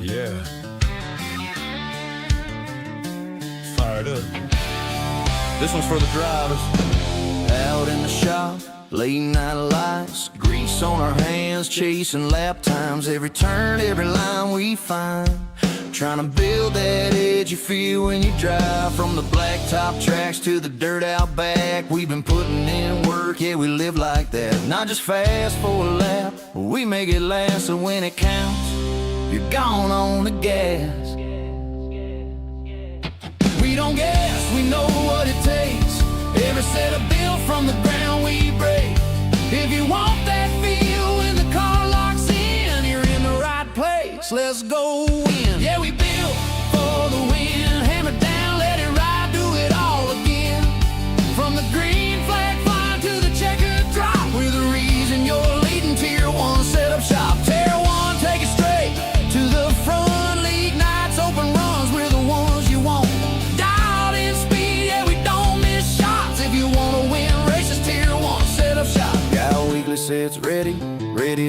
Yeah. Fired up. This one's for the drivers. Out in the shop, late night lights, grease on our hands, chasing lap times. Every turn, every line we find, trying to build that edge you feel when you drive. From the blacktop tracks to the dirt out back, we've been putting in work, yeah, we live like that. Not just fast for a lap, we make it last. So when it counts, you're gone on the gas. We don't guess, we know what it takes. Every set of build from the ground we break. If you want that feel when the car locks in, you're in the right place. Let's go in. Yeah, we built for the win. Hammer down, let it ride, do it all again. From the green flag flying to the checkered drop, we're the reason you're leading Tier 1 setup shop. Tier 1, take it straight to the front. League nights, open runs, we're the ones you want. Dialed in speed, yeah, we don't miss shots. If you wanna win races, Tier 1 setup shop. Got weekly sets ready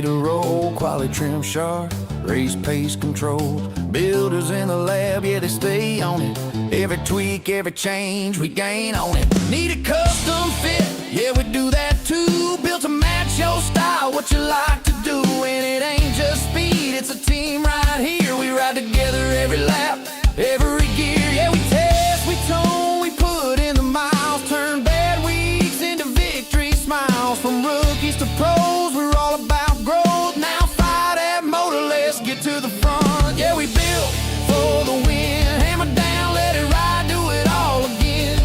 to roll. Quality trim sharp, race pace control. Builders in the lab, yeah, they stay on it. Every tweak, every change, we gain on it. Need a custom fit, yeah, we do that too. Built to match your style, what you like to do. And it ain't just speed, it's a team right here. We ride together every lap, every gear. Yeah, we test, we tone, we put in the miles. Turn bad weeks into victory smiles. From rookies to pros, we're all about growth. Now fire that motor, let's get to the front. Yeah, we built for the win. Hammer down, let it ride, do it all again.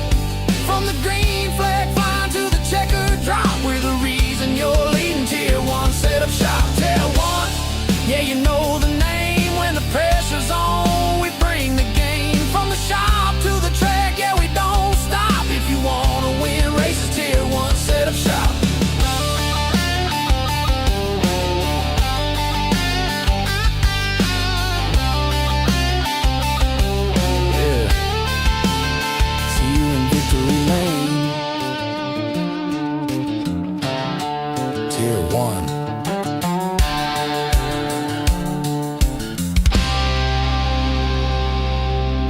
From the green flag flying to the checkered drop, we're the reason you're leading Tier 1 setup shop. Tier 1, yeah, you know the name. When the pressure's on, we bring the game. From the shop to the track, yeah, we don't stop. If you wanna win races, Tier 1 setup shop. Tier 1.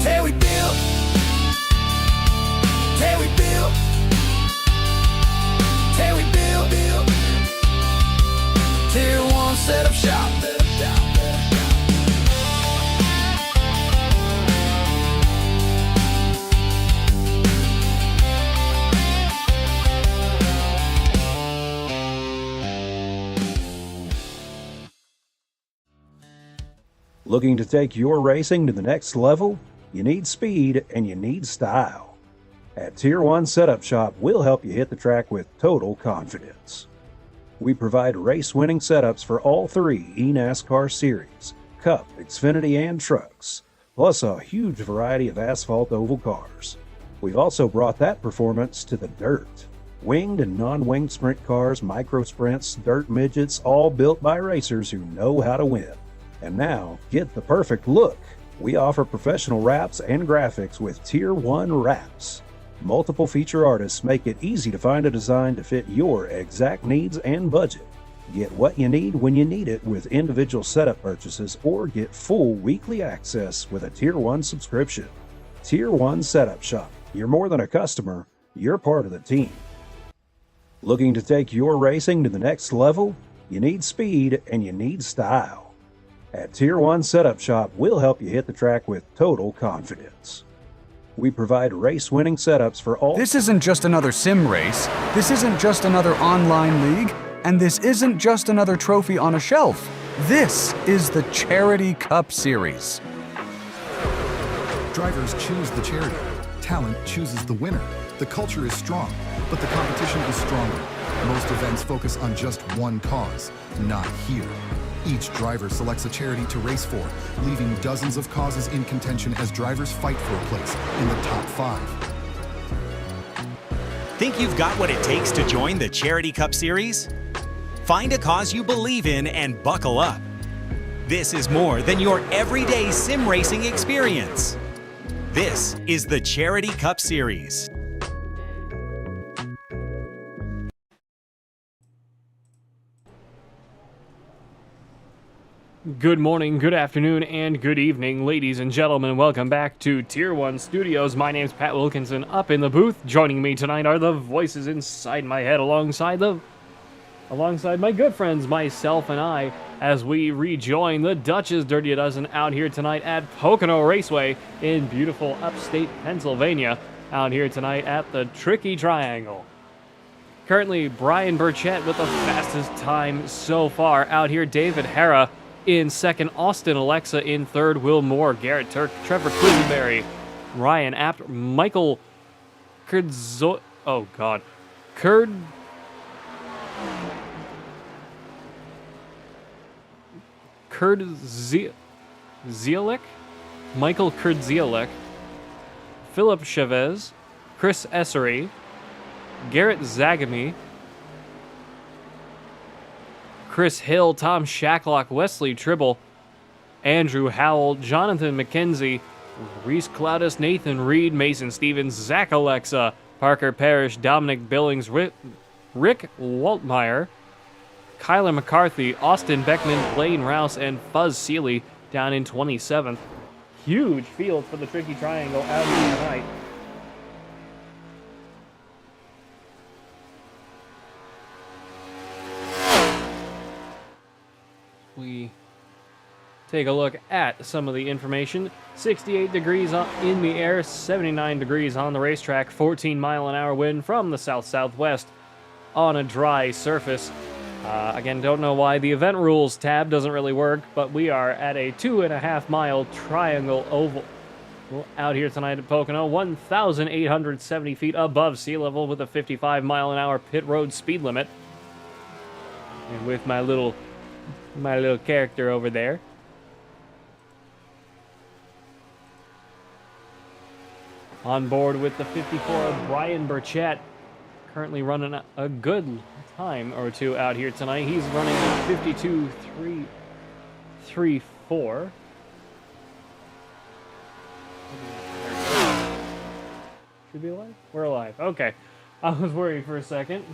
Till we build, till we build, till we build, Tier 1 setup shop. Looking to take your racing to the next level? You need speed and you need style. At Tier 1 Setup Shop, we'll help you hit the track with total confidence. We provide race-winning setups for all three eNASCAR series, Cup, Xfinity, and trucks, plus a huge variety of asphalt oval cars. We've also brought that performance to the dirt. Winged and non-winged sprint cars, micro sprints, dirt midgets, all built by racers who know how to win. And now, get the perfect look. We offer professional wraps and graphics with Tier 1 wraps. Multiple feature artists make it easy to find a design to fit your exact needs and budget. Get what you need when you need it with individual setup purchases, or get full weekly access with a Tier 1 subscription. Tier 1 Setup Shop. You're more than a customer, you're part of the team. Looking to take your racing to the next level? You need speed and you need style. At Tier 1 Setup Shop, we'll help you hit the track with total confidence. We provide race-winning setups for all... This isn't just another sim race, this isn't just another online league, and this isn't just another trophy on a shelf. This is the Charity Cup Series. Drivers choose the charity. Talent chooses the winner. The culture is strong, but the competition is stronger. Most events focus on just one cause, not here. Each driver selects a charity to race for, leaving dozens of causes in contention as drivers fight for a place in the top 5. Think you've got what it takes to join the Charity Cup Series? Find a cause you believe in and buckle up. This is more than your everyday sim racing experience. This is the Charity Cup Series. Good morning, good afternoon, and good evening, ladies and gentlemen. Welcome back to Tier 1 Studios. My name's Pat Wilkinson, up in the booth. Joining me tonight are the voices inside my head alongside my good friends, myself and I, as we rejoin the Dutch's Dirty Dozen out here tonight at Pocono Raceway in beautiful upstate Pennsylvania, out here tonight at the Tricky Triangle. Currently, Brian Burchett with the fastest time so far out here. David Hara in second, Austin Alexa in third, Will Moore, Garrett Turk, Trevor Quisenberry, Ryan Apt, Michael Kurdzo... Oh, God. Kurdzielek? Michael Kurdzielek, Philip Chavez, Chris Essery, Garrett Zagami, Chris Hill, Tom Shacklock, Wesley Tribble, Andrew Howell, Jonathan McKenzie, Reese Cloudis, Nathan Reed, Mason Stevens, Zach Alexa, Parker Parrish, Dominic Billings, Rick Waltmeyer, Kyler McCarthy, Austin Beckman, Blaine Rouse, and Fuzz Seeley down in 27th. Huge field for the Tricky Triangle out here tonight. We take a look at some of the information. 68 degrees in the air, 79 degrees on the racetrack, 14-mile-an-hour wind from the south-southwest on a dry surface. Again, don't know why the event rules tab doesn't really work, but we are at a 2.5-mile triangle oval out here tonight at Pocono, 1,870 feet above sea level with a 55-mile-an-hour pit road speed limit. And with my little character over there. On board with the 54, Brian Burchett, currently running a good time or two out here tonight. He's running a 52.334. Should be alive? We're alive. Okay. I was worried for a second.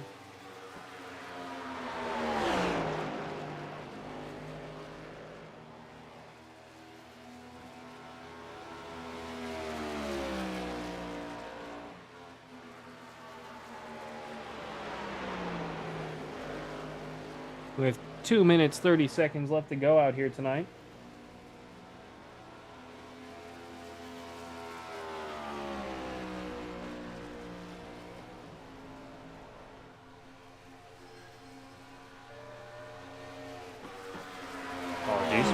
With 2 minutes, 30 seconds left to go out here tonight. Apologies.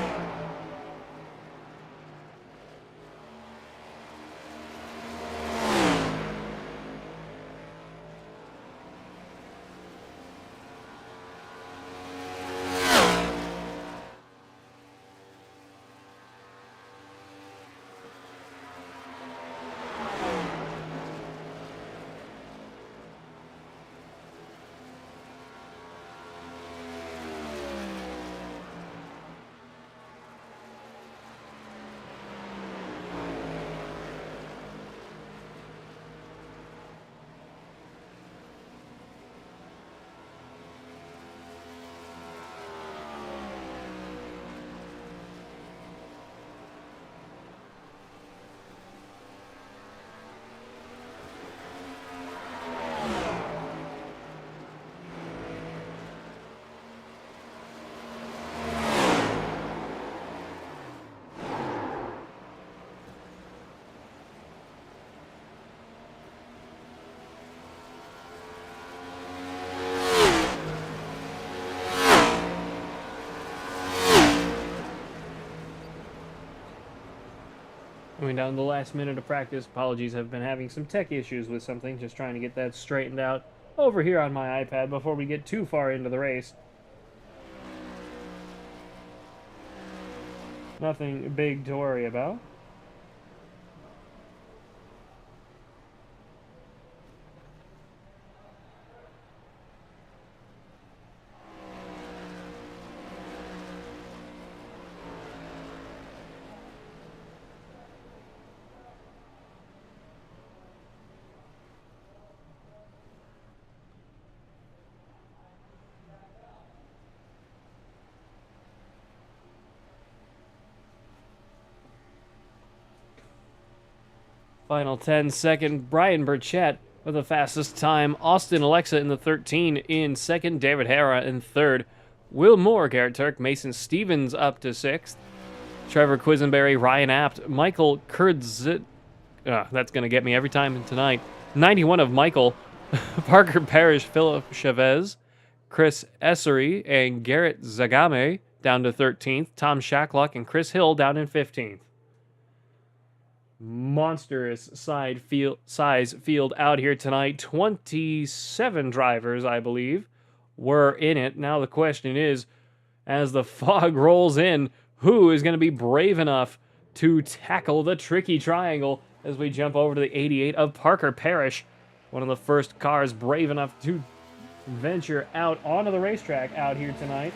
Coming down to the last minute of practice. Apologies, I've been having some tech issues with something. Just trying to get that straightened out over here on my iPad before we get too far into the race. Nothing big to worry about. Final 10-second, Brian Burchett with the fastest time. Austin Alexa in the 13 in second. David Hara in third. Will Moore, Garrett Turk, Mason Stevens up to sixth. Trevor Quisenberry, Ryan Apt, Michael Kurdzit. That's going to get me every time tonight. 91 of Michael. Parker Parrish, Philip Chavez, Chris Essery, and Garrett Zagame down to 13th. Tom Shacklock and Chris Hill down in 15th. Monstrous size field out here tonight. 27 drivers, I believe, were in it. Now the question is, as the fog rolls in, who is going to be brave enough to tackle the tricky triangle as we jump over to the 88 of Parker Parrish, one of the first cars brave enough to venture out onto the racetrack out here tonight.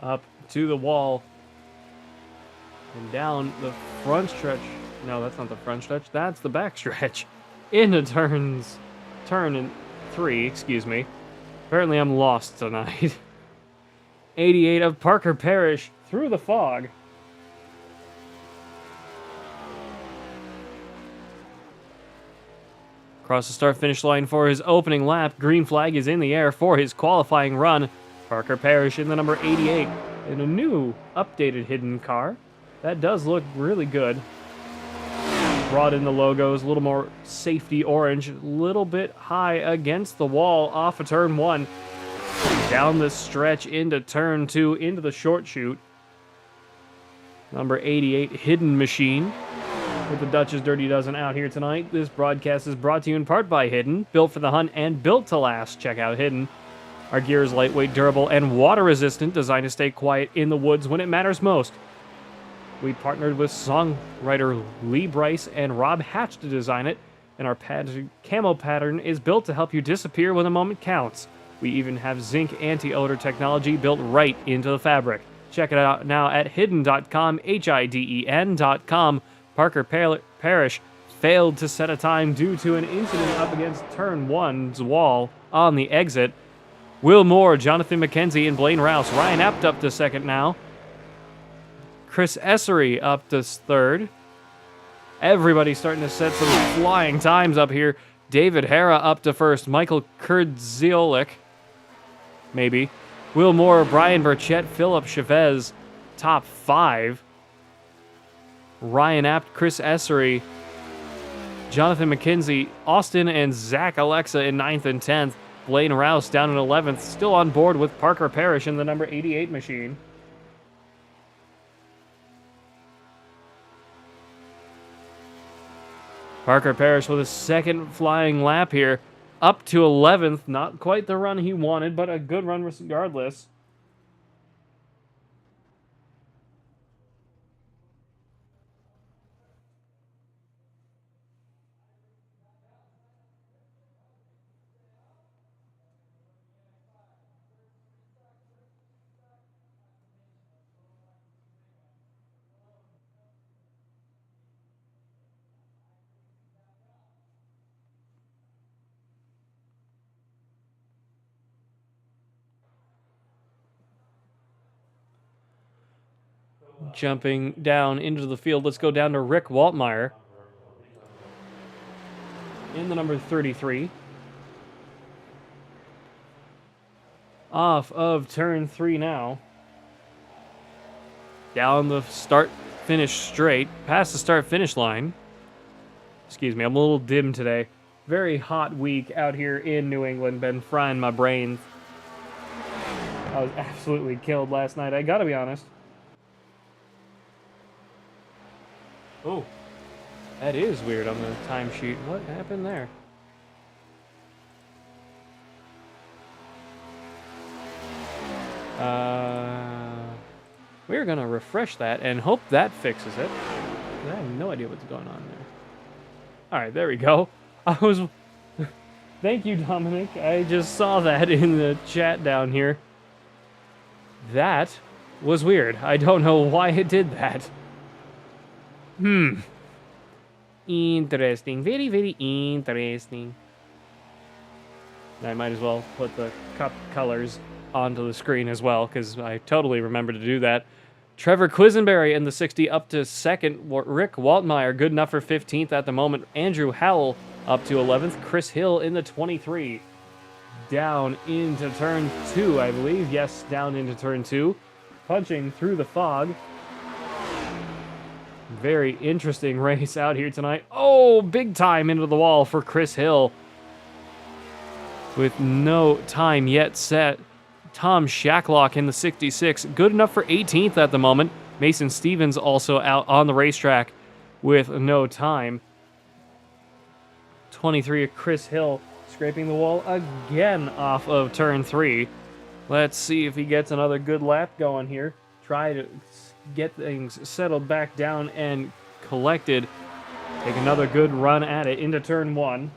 Up to the wall and down the front stretch. No, that's not the front stretch. That's the back stretch. Into turn 3, excuse me. Apparently I'm lost tonight. 88 of Parker Parrish through the fog. Across the start-finish line for his opening lap. Green flag is in the air for his qualifying run. Parker Parrish in the number 88 in a new updated hidden car. That does look really good. Brought in the logos, a little more safety orange, a little bit high against the wall off of turn 1. Down the stretch into turn 2, into the short chute. Number 88, Hidden Machine, with the Dutch's Dirty Dozen out here tonight. This broadcast is brought to you in part by Hidden, built for the hunt and built to last. Check out Hidden. Our gear is lightweight, durable, and water-resistant, designed to stay quiet in the woods when it matters most. We partnered with songwriter Lee Bryce and Rob Hatch to design it, and our camo pattern is built to help you disappear when the moment counts. We even have zinc anti-odor technology built right into the fabric. Check it out now at hidden.com, HIDEN.com. Parker Parrish failed to set a time due to an incident up against turn 1's wall on the exit. Will Moore, Jonathan McKenzie, and Blaine Rouse. Ryan Apt up to second now. Chris Essery up to third. Everybody starting to set some flying times up here. David Hara up to first. Michael Kurdziolik, maybe. Will Moore, Brian Burchett, Philip Chavez, top 5. Ryan Apt, Chris Essery, Jonathan McKenzie, Austin and Zach Alexa in 9th and 10th. Blaine Rouse down in 11th, still on board with Parker Parrish in the number 88 machine. Parker Parrish with a second flying lap here, up to 11th. Not quite the run he wanted, but a good run regardless. Jumping down into the field, let's go down to Rick Waltmeyer in the number 33. Off of turn 3 now. Down the start-finish straight, past the start-finish line. Excuse me, I'm a little dim today. Very hot week out here in New England. Been frying my brains. I was absolutely killed last night, I gotta be honest. Oh, that is weird on the timesheet. What happened there? We're gonna refresh that and hope that fixes it. I have no idea what's going on there. All right, there we go. Thank you, Dominic. I just saw that in the chat down here. That was weird. I don't know why it did that. Interesting. Very, very interesting. I might as well put the cup colors onto the screen as well, because I totally remember to do that. Trevor Quisenberry in the 60 up to second. Rick Waltmeyer good enough for 15th at the moment. Andrew Howell up to 11th. Chris Hill in the 23. Down into turn 2, I believe. Yes, down into turn 2. Punching through the fog. Very interesting race out here tonight. Oh, big time into the wall for Chris Hill. With no time yet set. Tom Shacklock in the 66, good enough for 18th at the moment. Mason Stevens also out on the racetrack with no time. 23, Chris Hill scraping the wall again off of turn 3. Let's see if he gets another good lap going here. Try to get things settled back down and collected. Take another good run at it into turn 1.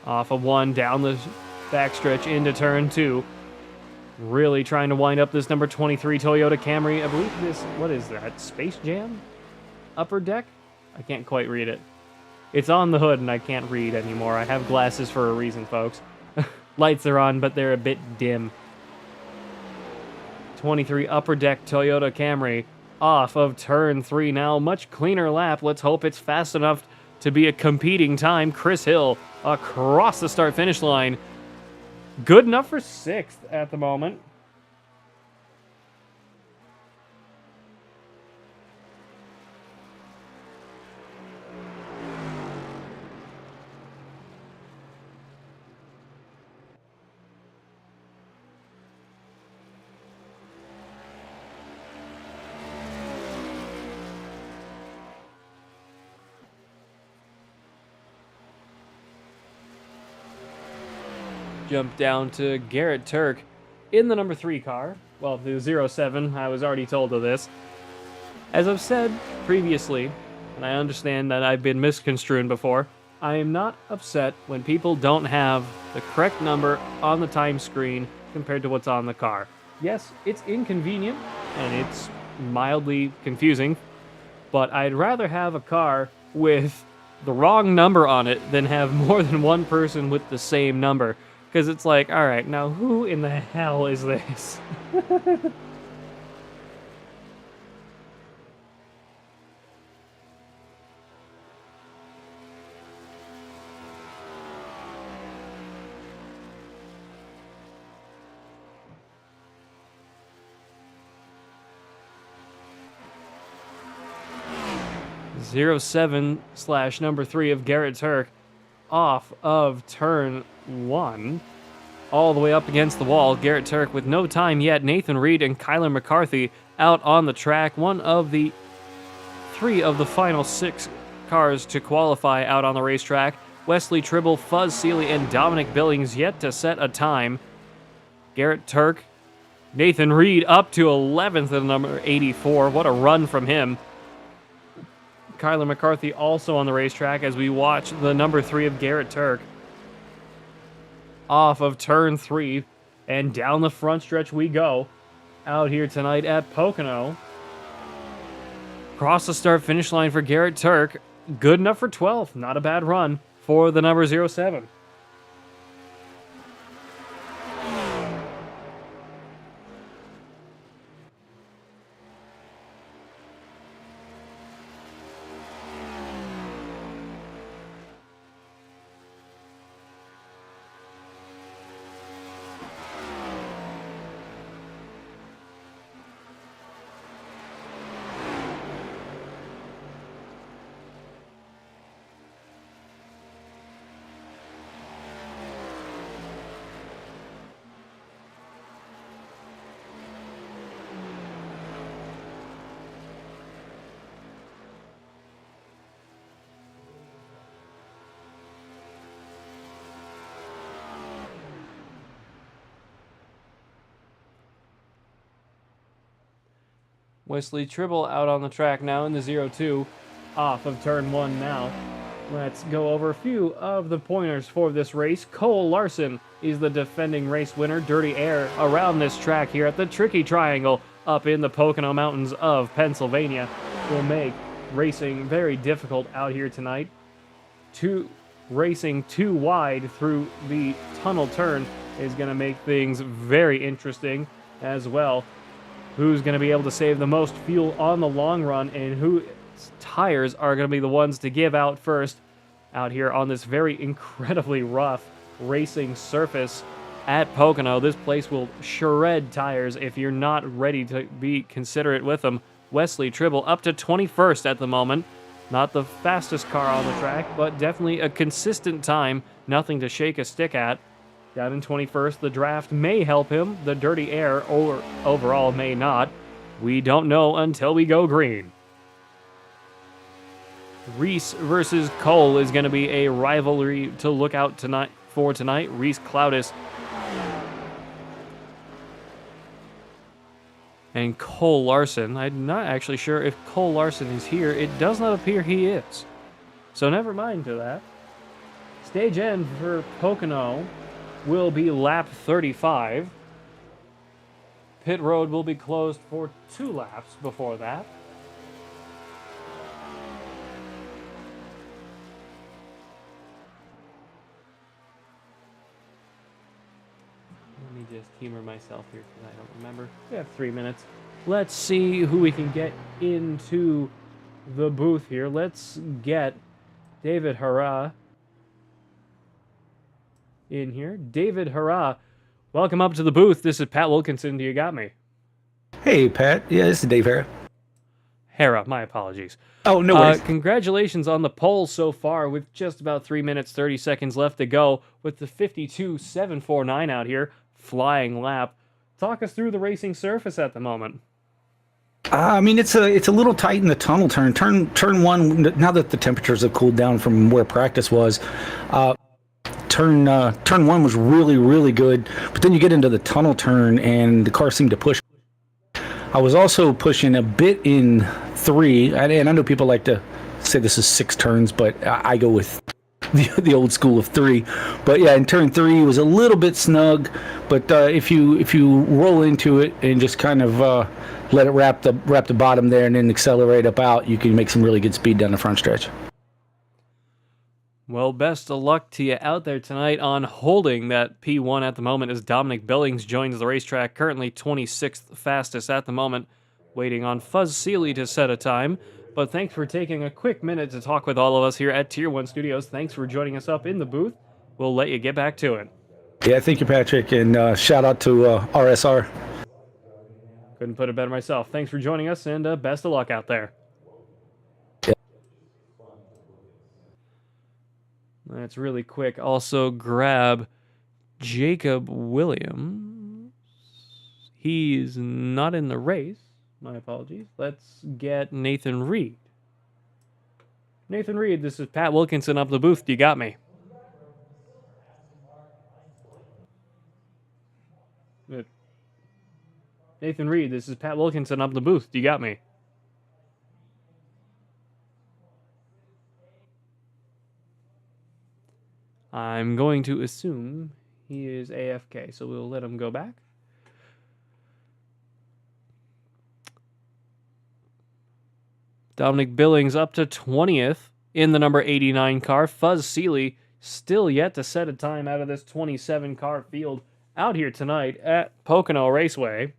Off of 1, down the backstretch into turn 2. Really trying to wind up this number 23 Toyota Camry. I believe this, what is that, Space Jam? Upper deck? I can't quite read it. It's on the hood and I can't read anymore. I have glasses for a reason, folks. Lights are on, but they're a bit dim. 23 Upper Deck Toyota Camry off of turn 3 now. Much cleaner lap. Let's hope it's fast enough to be a competing time. Chris Hill across the start-finish line. Good enough for 6th at the moment. Jump down to Garrett Turk in the number 3 car. Well, the 07, I was already told of this. As I've said previously, and I understand that I've been misconstrued before, I am not upset when people don't have the correct number on the time screen compared to what's on the car. Yes, it's inconvenient, and it's mildly confusing, but I'd rather have a car with the wrong number on it than have more than one person with the same number. Because it's like, all right, now who in the hell is this? 07/3 of Garrett Turk off of turn 1. All the way up against the wall. Garrett Turk with no time yet. Nathan Reed and Kyler McCarthy out on the track. One of the 3 of the final 6 cars to qualify out on the racetrack. Wesley Tribble, Fuzz Seeley, and Dominic Billings yet to set a time. Garrett Turk, Nathan Reed up to 11th at number 84. What a run from him. Kyler McCarthy also on the racetrack as we watch the number 3 of Garrett Turk off of turn 3 and down the front stretch we go out here tonight at Pocono. Cross the start finish line for Garrett Turk. Good enough for 12th. Not a bad run for the number 07. Wesley Tribble out on the track now in the 0-2, off of turn 1 now. Let's go over a few of the pointers for this race. Cole Larson is the defending race winner. Dirty air around this track here at the Tricky Triangle up in the Pocono Mountains of Pennsylvania will make racing very difficult out here tonight. Racing too wide through the tunnel turn is going to make things very interesting as well. Who's going to be able to save the most fuel on the long run, and whose tires are going to be the ones to give out first out here on this very incredibly rough racing surface at Pocono. This place will shred tires if you're not ready to be considerate with them. Wesley Tribble up to 21st at the moment. Not the fastest car on the track, but definitely a consistent time. Nothing to shake a stick at. Down in 21st, the draft may help him. The dirty air overall may not. We don't know until we go green. Reese versus Cole is going to be a rivalry to look out tonight. Reese Cloudis and Cole Larson. I'm not actually sure if Cole Larson is here. It does not appear he is. So never mind to that. Stage end for Pocono will be lap 35. Pit road will be closed for 2 laps before that. Let me just humor myself here because I don't remember. We have 3 minutes. Let's see who we can get into the booth here. Let's get David Hurrah in here. David Hurrah, welcome up to the booth. This is Pat Wilkinson. Do you got me? Hey, Pat. Yeah, this is Dave Hara. Hera, my apologies. Oh, no worries. Congratulations on the pole so far with just about 3 minutes, 30 seconds left to go with the 52.749 out here. Flying lap. Talk us through the racing surface at the moment. I mean, it's a little tight in the tunnel turn. Turn one, now that the temperatures have cooled down from where practice was, turn one was really, really good. But then you get into the tunnel turn and the car seemed to push. I was also pushing a bit in 3, and I know people like to say this is 6 turns, but I go with the old school of 3. But yeah, in turn 3 was a little bit snug, but if you roll into it and just kind of let it wrap the bottom there and then accelerate up out, you can make some really good speed down the front stretch. Well, best of luck to you out there tonight on holding that P1 at the moment as Dominic Billings joins the racetrack, currently 26th fastest at the moment, waiting on Fuzz Seeley to set a time. But thanks for taking a quick minute to talk with all of us here at Tier 1 Studios. Thanks for joining us up in the booth. We'll let you get back to it. Yeah, thank you, Patrick, and shout out to RSR. Couldn't put it better myself. Thanks for joining us, and best of luck out there. Let's really quick also grab Jacob Williams. He's not in the race. My apologies. Let's get Nathan Reed. Nathan Reed, this is Pat Wilkinson up the booth. You got me. Nathan Reed, this is Pat Wilkinson up the booth. You got me. I'm going to assume he is AFK, so we'll let him go back. Dominic Billings up to 20th in the number 89 car. Fuzz Seeley still yet to set a time out of this 27 car field out here tonight at Pocono Raceway.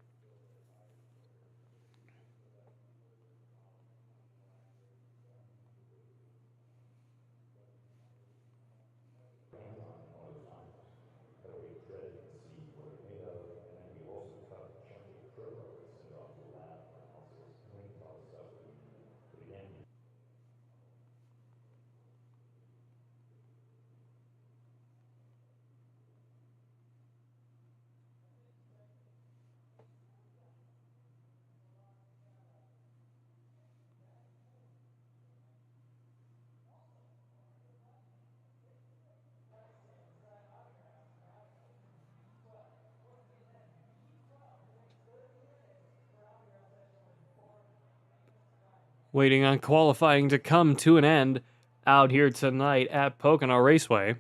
Waiting on qualifying to come to an end out here tonight at Pocono Raceway.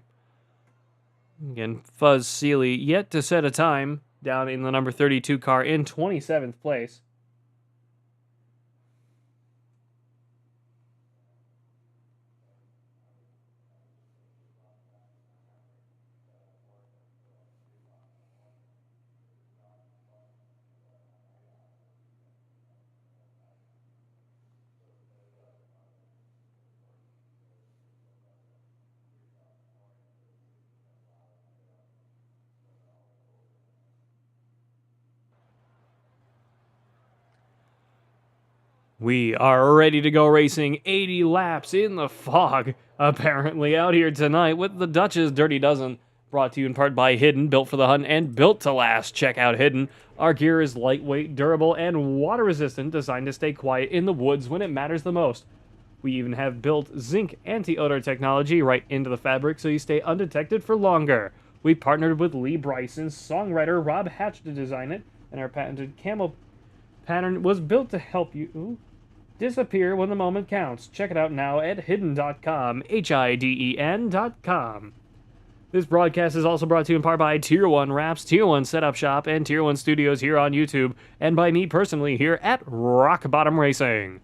Again, Fuzz Seeley yet to set a time down in the number 32 car in 27th place. We are ready to go racing 80 laps in the fog, apparently, out here tonight with the Dutch's Dirty Dozen, brought to you in part by Hidden, built for the hunt and built to last. Check out Hidden. Our gear is lightweight, durable, and water-resistant, designed to stay quiet in the woods when it matters the most. We even have built zinc anti-odor technology right into the fabric so you stay undetected for longer. We partnered with Lee Bryson, songwriter Rob Hatch to design it, and our patented camo pattern was built to help you disappear when the moment counts. Check it out now at hidden.com, HIDEN.com. This broadcast is also brought to you in part by Tier 1 Wraps, Tier 1 Setup Shop, and Tier 1 Studios here on YouTube, and by me personally here at Rock Bottom Racing.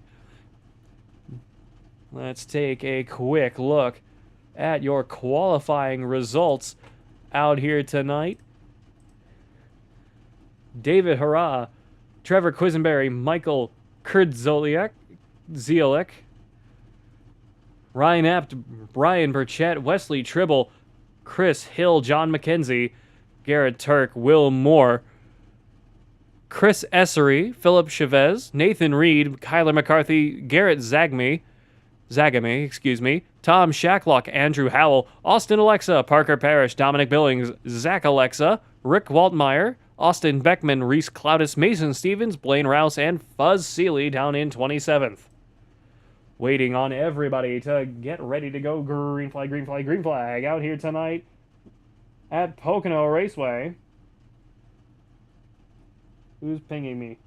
Let's take a quick look at your qualifying results out here tonight. David Hurrah, Trevor Quisenberry, Michael Kurdzoliak, Ryan Apt, Brian Burchett, Wesley Tribble, Chris Hill, John McKenzie, Garrett Turk, Will Moore, Chris Essery, Philip Chavez, Nathan Reed, Kyler McCarthy, Garrett Zagame, Tom Shacklock, Andrew Howell, Austin Alexa, Parker Parrish, Dominic Billings, Zach Alexa, Rick Waltmeyer, Austin Beckman, Reese Cloudis, Mason Stevens, Blaine Rouse, and Fuzz Seeley down in 27th. Waiting on everybody to get ready to go green flag, green flag, green flag out here tonight at Pocono Raceway. Who's pinging me?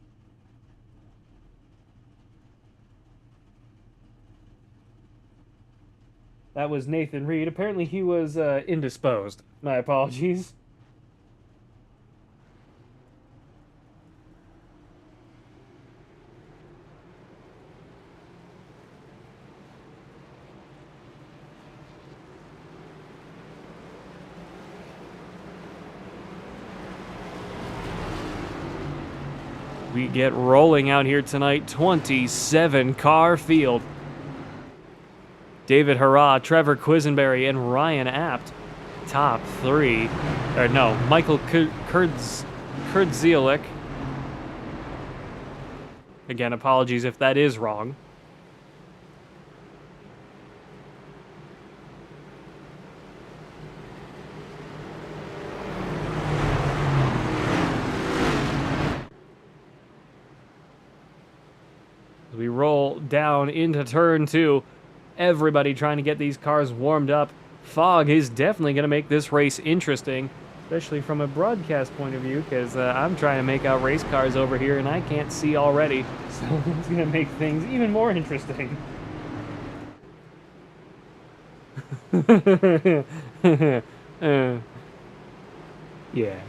That was Nathan Reed. Apparently he was indisposed. My apologies. We get rolling out here tonight, 27 car field. David Hurrah, Trevor Quisenberry, and Ryan Apt, top three. Or no, Michael Kurdzielik. Again, apologies if that is wrong. We roll down into turn two. Everybody trying to get these cars warmed up. Fog is definitely going to make this race interesting, especially from a broadcast point of view, because I'm trying to make out race cars over here and I can't see already. So it's going to make things even more interesting. Yeah.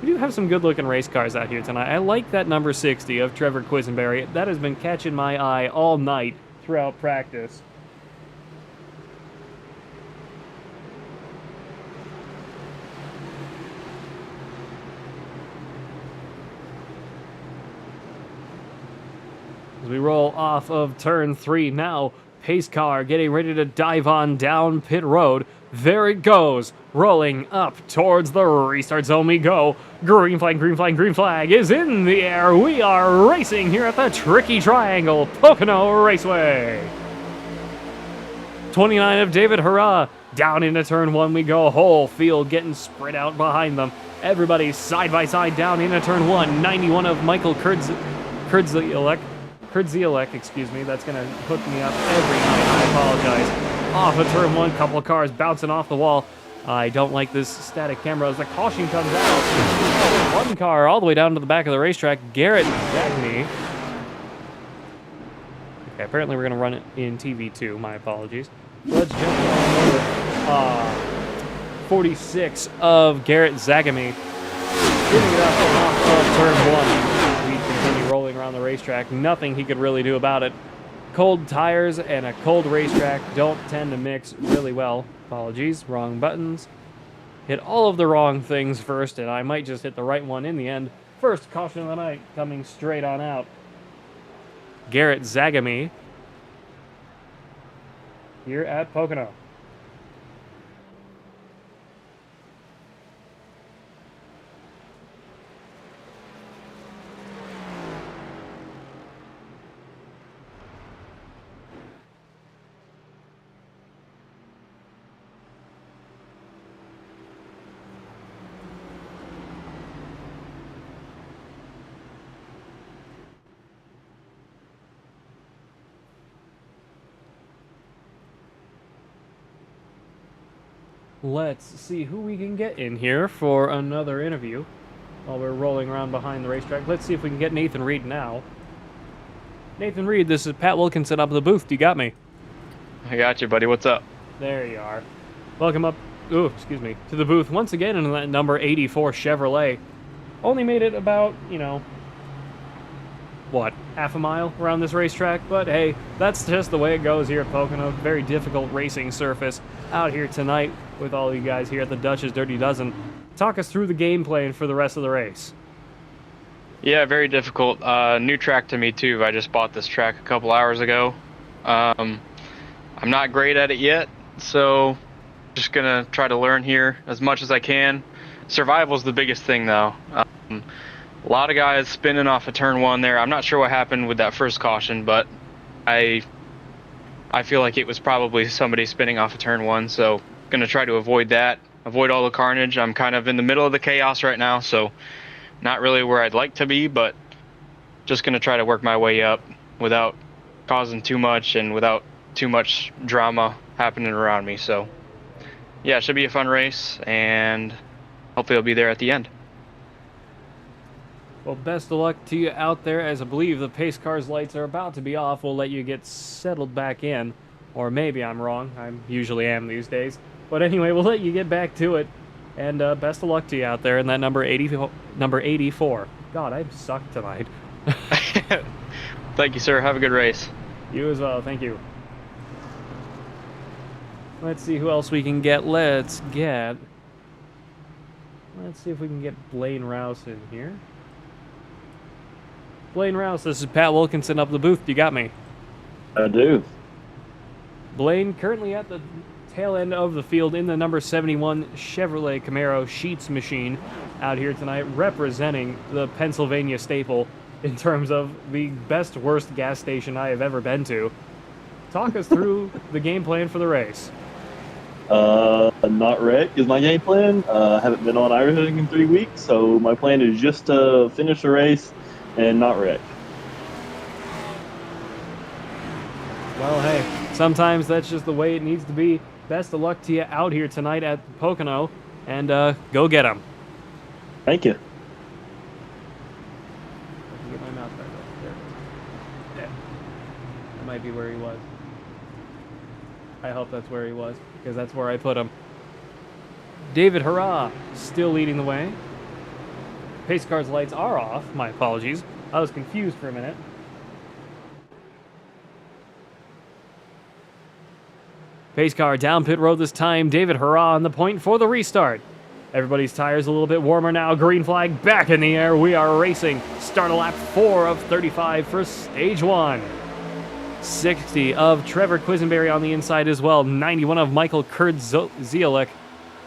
We do have some good-looking race cars out here tonight. I like that number 60 of Trevor Quisenberry. That has been catching my eye all night throughout practice. As we roll off of turn 3 now, pace car getting ready to dive on down pit road. There it goes, rolling up towards the restart zone we go. Green flag, green flag, green flag is in the air. We are racing here at the Tricky Triangle, Pocono Raceway. 29 of David Hurrah. Down into turn 1 we go. Whole field getting spread out behind them. Everybody side by side down into turn 1. 91 of Michael Kurdzielek, excuse me. That's going to hook me up every night. I apologize. Off of turn 1, couple of cars bouncing off the wall. I don't like this static camera as the caution comes out. One car all the way down to the back of the racetrack. Garrett Dagny Okay, apparently we're going to run it in TV2. My apologies. Let's jump on over. 46 of Garrett Zagami. Getting it up and off of turn 1. We continue rolling around the racetrack. Nothing he could really do about it. Cold tires and a cold racetrack don't tend to mix really well. Apologies, wrong buttons. Hit all of the wrong things first, and I might just hit the right one in the end. First caution of the night coming straight on out. Garrett Zagami here at Pocono. Let's see who we can get in here for another interview while we're rolling around behind the racetrack. Let's see if we can get Nathan Reed now. Nathan Reed, this is Pat Wilkinson up at the booth. You got me? I got you, buddy. What's up? There you are. Welcome up, to the booth once again in that number 84 Chevrolet. Only made it about, half a mile around this racetrack? But hey, that's just the way it goes here at Pocono. Very difficult racing surface out here tonight with all you guys here at the Dutch's Dirty Dozen. Talk us through the game plan for the rest of the race. Yeah, very difficult. New track to me, too. I just bought this track a couple hours ago. I'm not great at it yet, so just going to try to learn here as much as I can. Survival's the biggest thing, though. A lot of guys spinning off of turn 1 there. I'm not sure what happened with that first caution, but I feel like it was probably somebody spinning off of turn 1, so going to try to avoid that, avoid all the carnage. I'm kind of in the middle of the chaos right now, so not really where I'd like to be, but just going to try to work my way up without causing too much and without too much drama happening around me. So yeah, it should be a fun race, and hopefully I'll be there at the end. Well, best of luck to you out there, as I believe the pace car's lights are about to be off. We'll let you get settled back in. Or maybe I'm wrong. I usually am these days. But anyway, we'll let you get back to it. And best of luck to you out there in that number 84. God, I suck tonight. Thank you, sir. Have a good race. You as well. Thank you. Let's see who else we can get. Let's see if we can get Blaine Rouse in here. Blaine Rouse, this is Pat Wilkinson up the booth. You got me? I do. Blaine, currently at the tail end of the field in the number 71 Chevrolet Camaro Sheets machine out here tonight, representing the Pennsylvania staple in terms of the best, worst gas station I have ever been to. Talk us through the game plan for the race. Not wreck is my game plan. I haven't been on iRacing in 3 weeks, so my plan is just to finish the race and not wreck. Well, hey, sometimes that's just the way it needs to be. Best of luck to you out here tonight at Pocono, and go get them. Thank you. Get my mouse back up. There. Yeah. That might be where he was. I hope that's where he was, because that's where I put him. David Hurrah, still leading the way. Pace car's lights are off. My apologies. I was confused for a minute. Pace car down pit road this time. David Hurrah on the point for the restart. Everybody's tires a little bit warmer now. Green flag back in the air. We are racing. Start a lap 4 of 35 for stage 1. 60 of Trevor Quisenberry on the inside as well. 91 of Michael Kurdzielek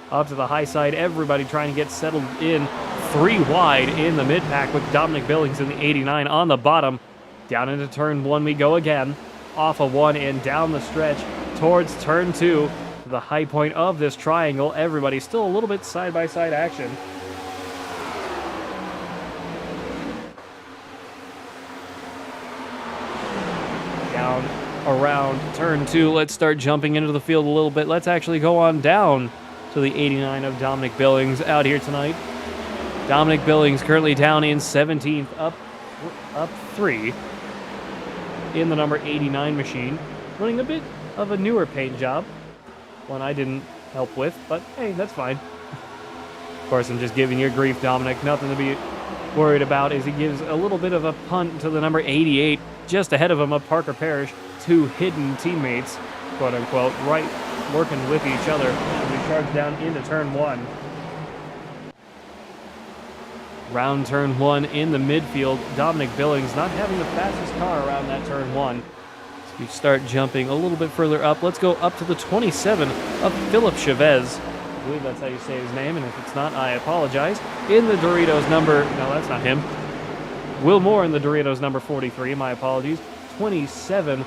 up to the high side. Everybody trying to get settled in. 3 wide in the mid-pack with Dominic Billings in the 89 on the bottom. Down into turn 1 we go again. Off of 1 and down the stretch towards turn 2. The high point of this triangle. Everybody still a little bit side-by-side action. Down around turn 2. Let's start jumping into the field a little bit. Let's actually go on down to the 89 of Dominic Billings out here tonight. Dominic Billings currently down in 17th, up 3. in the number 89 machine, running a bit of a newer paint job, one I didn't help with, but hey, that's fine. Of course, I'm just giving you grief, Dominic. Nothing to be worried about as he gives a little bit of a punt to the number 88, just ahead of him of Parker Parrish, two hidden teammates, quote unquote, right working with each other as we charge down into turn 1. Round turn 1 in the midfield. Dominic Billings not having the fastest car around that turn 1. So we start jumping a little bit further up. Let's go up to the 27 of Philip Chavez. I believe that's how you say his name, and if it's not, I apologize. In the Doritos number, no, that's not him. Will Moore in the Doritos number 43, my apologies. 27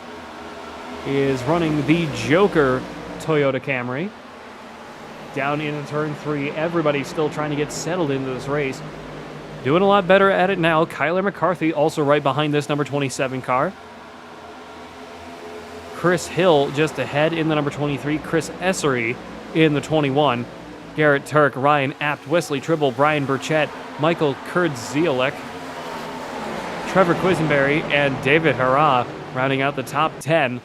is running the Joker Toyota Camry. Down into turn 3, everybody's still trying to get settled into this race. Doing a lot better at it now. Kyler McCarthy also right behind this number 27 car. Chris Hill just ahead in the number 23. Chris Essery in the 21. Garrett Turk, Ryan Apt, Wesley Tribble, Brian Burchett, Michael Kurdzielek, Trevor Quisenberry, and David Hurrah rounding out the top 10.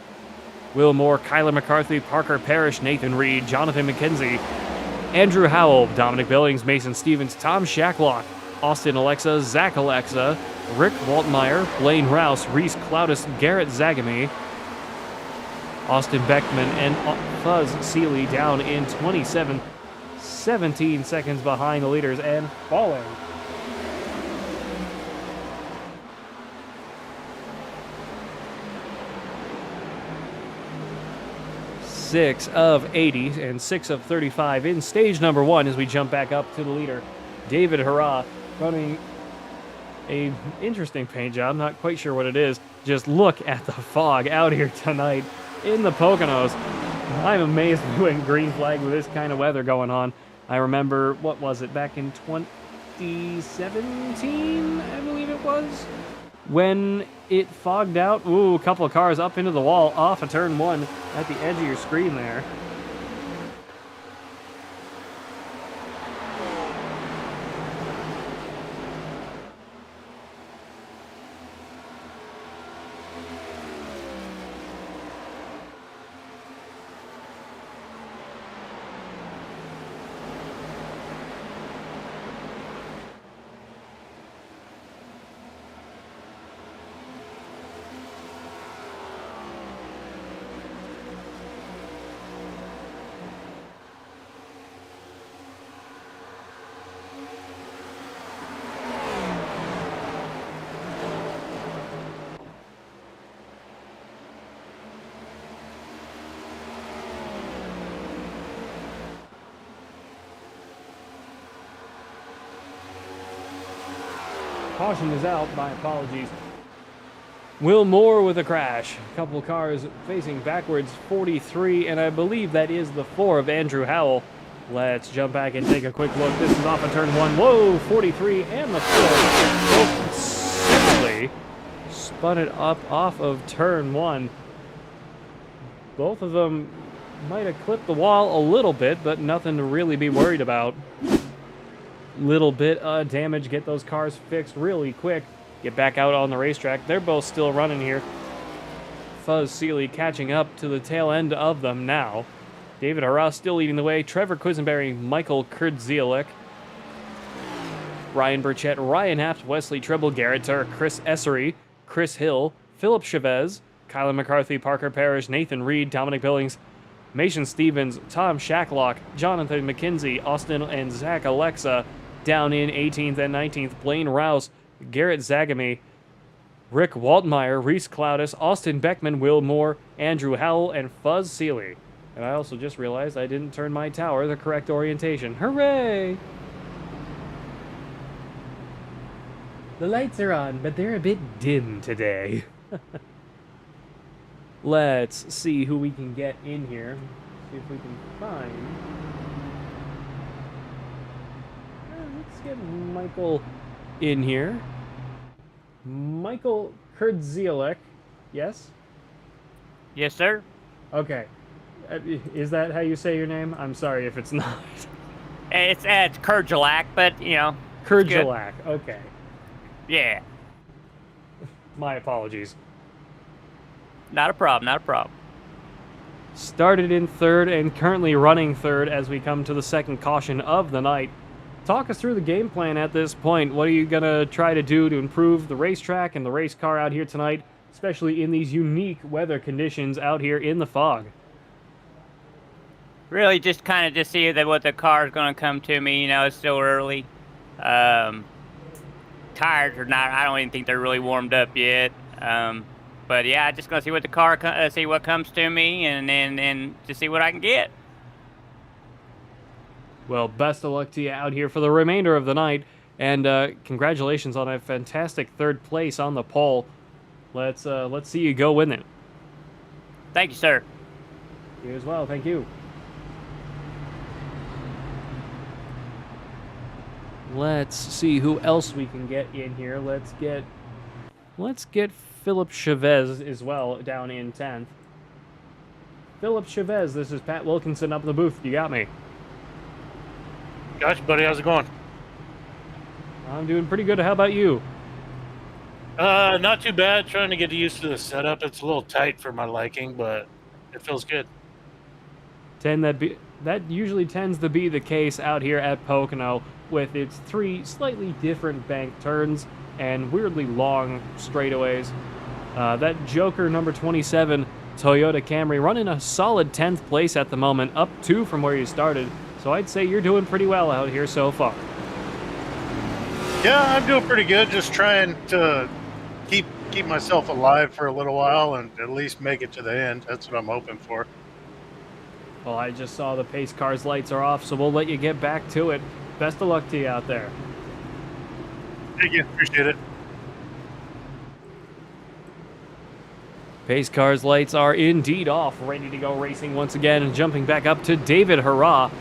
Will Moore, Kyler McCarthy, Parker Parrish, Nathan Reed, Jonathan McKenzie, Andrew Howell, Dominic Billings, Mason Stevens, Tom Shacklock, Austin Alexa, Zach Alexa, Rick Waltmeyer, Blaine Rouse, Reese Cloudis, Garrett Zagamy, Austin Beckman, and Fuzz Seeley down in 27, 17 seconds behind the leaders and falling. Six of 80 and 6 of 35 in stage number 1 as we jump back up to the leader. David Hurrah running a interesting paint job, not quite sure what it is. Just look at the fog out here tonight in the Poconos. I'm amazed we went green flag with this kind of weather going on. I remember, what was it, back in 2017, I believe it was, when it fogged out. Ooh, a couple of cars up into the wall off of turn 1 at the edge of your screen there. Caution is out, my apologies. Will Moore with a crash. A couple of cars facing backwards, 43, and I believe that is the 4 of Andrew Howell. Let's jump back and take a quick look. This is off of turn 1. Whoa, 43 and the 4. Both simply spun it up off of turn 1. Both of them might have clipped the wall a little bit, but nothing to really be worried about. Little bit of damage, get those cars fixed really quick, get back out on the racetrack. They're both still running here. Fuzz Seeley catching up to the tail end of them now. David Hurrah still leading the way. Trevor Quisenberry, Michael Kurdzielek, Ryan Burchett, Ryan Apt, Wesley Tribble, Garrett Turk, Chris Essery, Chris Hill, Philip Chavez, Kyler McCarthy, Parker Parrish, Nathan Reed, Dominic Billings, Mason Stevens, Tom Shacklock, Jonathan McKenzie, Austin and Zach Alexa down in 18th and 19th. Blaine Rouse, Garrett Zagamy, Rick Waltmeyer, Reese Cloudis, Austin Beckman, Will Moore, Andrew Howell, and Fuzz Seeley. And I also just realized I didn't turn my tower the correct orientation. Hooray! The lights are on, but they're a bit dim today. Let's see who we can get in here. See if we can find... Let's get Michael in here. Michael Kurdzielek. Yes? Yes, sir. Okay. Is that how you say your name? I'm sorry if it's not. It's Kurdzielak, but, you know. Kurdzielak. Okay. Yeah. My apologies. Not a problem. Not a problem. Started in third and currently running third as we come to the second caution of the night. Talk us through the game plan at this point. What are you going to try to do to improve the racetrack and the race car out here tonight, especially in these unique weather conditions out here in the fog? Really, just kind of just see that what the car is going to come to me. You know, it's still early. Tires are not. I don't even think they're really warmed up yet. But yeah, just gonna see what the car, see what comes to me, and to see what I can get. Well, best of luck to you out here for the remainder of the night, and congratulations on a fantastic third place on the pole. Let's see you go win it. Thank you, sir. You as well. Thank you. Let's see who else we can get in here. Let's get Philip Chavez as well down in 10th. Philip Chavez, this is Pat Wilkinson up in the booth. You got me. Gotcha, buddy. How's it going? I'm doing pretty good. How about you? Not too bad. Trying to get used to the setup. It's a little tight for my liking, but it feels good. That usually tends to be the case out here at Pocono with its 3 slightly different bank turns and weirdly long straightaways. That Joker number 27 Toyota Camry running a solid 10th place at the moment, up 2 from where you started. So I'd say you're doing pretty well out here so far. Yeah, I'm doing pretty good. Just trying to keep myself alive for a little while and at least make it to the end. That's what I'm hoping for. Well, I just saw the pace car's lights are off, so we'll let you get back to it. Best of luck to you out there. Thank you. Appreciate it. Pace car's lights are indeed off, ready to go racing once again, and jumping back up to David Hurrah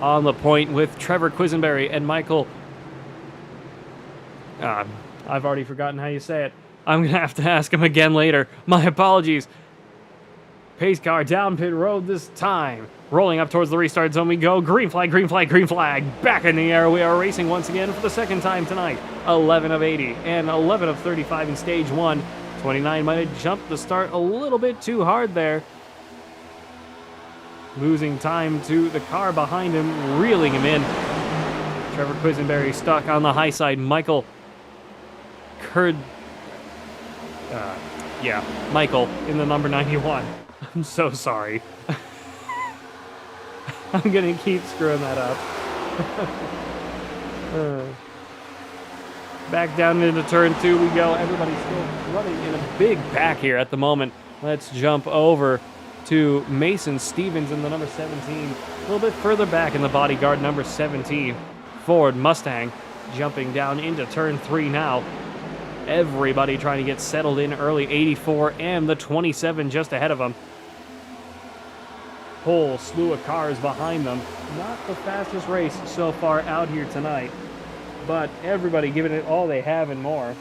on the point with Trevor Quisenberry and Michael. I've already forgotten how you say it. I'm going to have to ask him again later. My apologies. Pace car down pit road this time. Rolling up towards the restart zone we go. Green flag, green flag, green flag. Back in the air. We are racing once again for the second time tonight. 11 of 80 and 11 of 35 in stage 1. 29 might have jumped the start a little bit too hard there. Losing time to the car behind him, reeling him in. Trevor Quisenberry stuck on the high side. Michael Michael in the number 91. I'm so sorry. I'm gonna keep screwing that up. Back down into turn 2 we go. Everybody's still running in a big pack here at the moment. Let's jump over to Mason Stevens in the number 17. A little bit further back in the bodyguard, number 17. Ford Mustang jumping down into turn 3 now. Everybody trying to get settled in early. 84 and the 27 just ahead of them. Whole slew of cars behind them. Not the fastest race so far out here tonight, but everybody giving it all they have and more.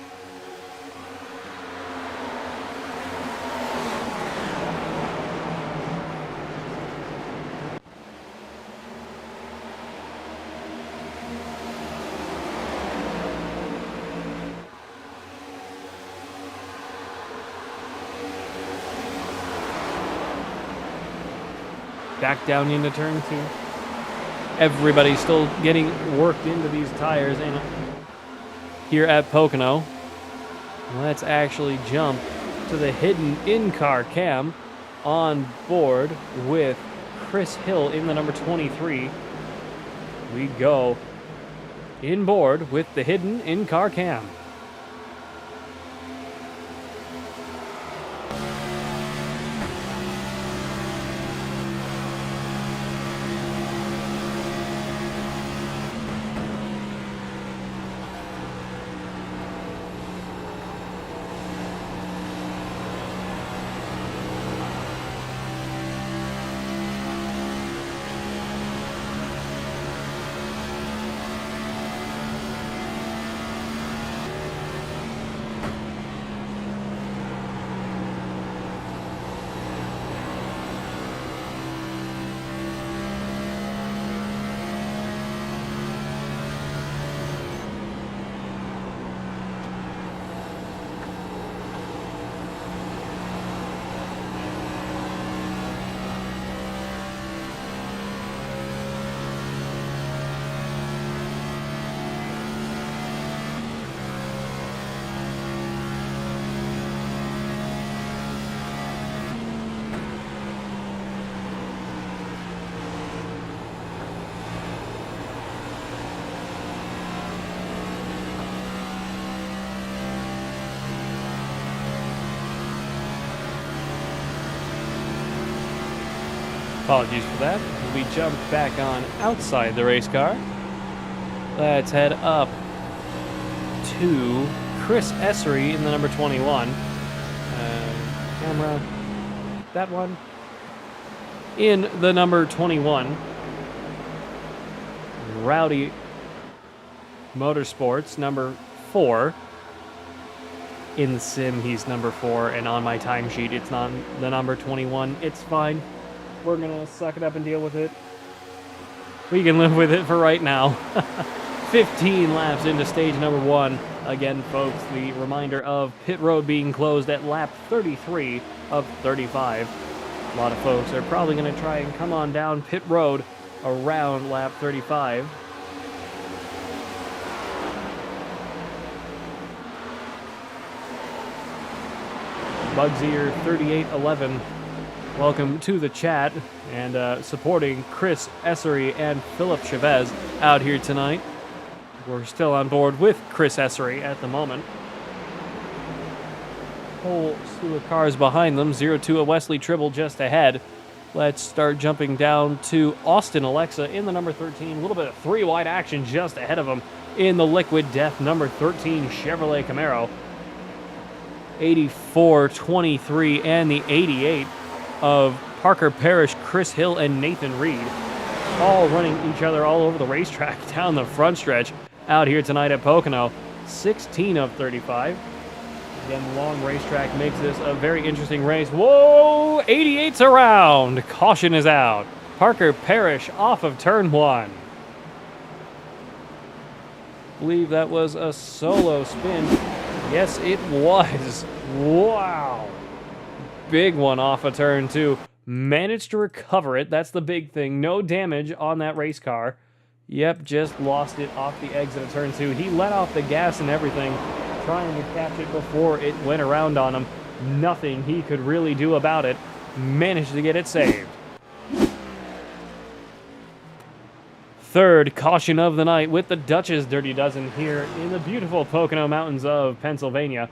Back down into turn 2. Everybody's still getting worked into these tires and here at Pocono. Let's actually jump to the hidden in-car cam on board with Chris Hill in the number 23. We go inboard with the hidden in-car cam. Apologies for that. We jump back on outside the race car. Let's head up to Chris Essery in the number 21. Camera, that one. In the number 21, Rowdy Motorsports, number 4. In the sim, he's number 4, and on my timesheet, it's not the number 21. It's fine. We're gonna suck it up and deal with it. We can live with it for right now. 15 laps into stage number 1. Again, folks, the reminder of pit road being closed at lap 33 of 35. A lot of folks are probably going to try and come on down pit road around lap 35. Bugseer 3811, welcome to the chat, and supporting Chris Essery and Philip Chavez out here tonight. We're still on board with Chris Essery at the moment. Whole slew of cars behind them. 0-2 a Wesley Tribble just ahead. Let's start jumping down to Austin Alexa in the number 13. A little bit of 3-wide action just ahead of him in the Liquid Death number 13 Chevrolet Camaro. 84, 23, and the 88 of Parker Parrish, Chris Hill, and Nathan Reed. All running each other all over the racetrack down the front stretch out here tonight at Pocono. 16 of 35. Again, the long racetrack makes this a very interesting race. Whoa! 88's around. Caution is out. Parker Parrish off of turn 1. I believe that was a solo spin. Yes, it was. Wow. Big one off of turn 2. Managed to recover it. That's the big thing. No damage on that race car. Yep, just lost it off the exit of turn 2. He let off the gas and everything, trying to catch it before it went around on him. Nothing he could really do about it. Managed to get it saved. Third caution of the night with the Dutch's Dirty Dozen here in the beautiful Pocono Mountains of Pennsylvania.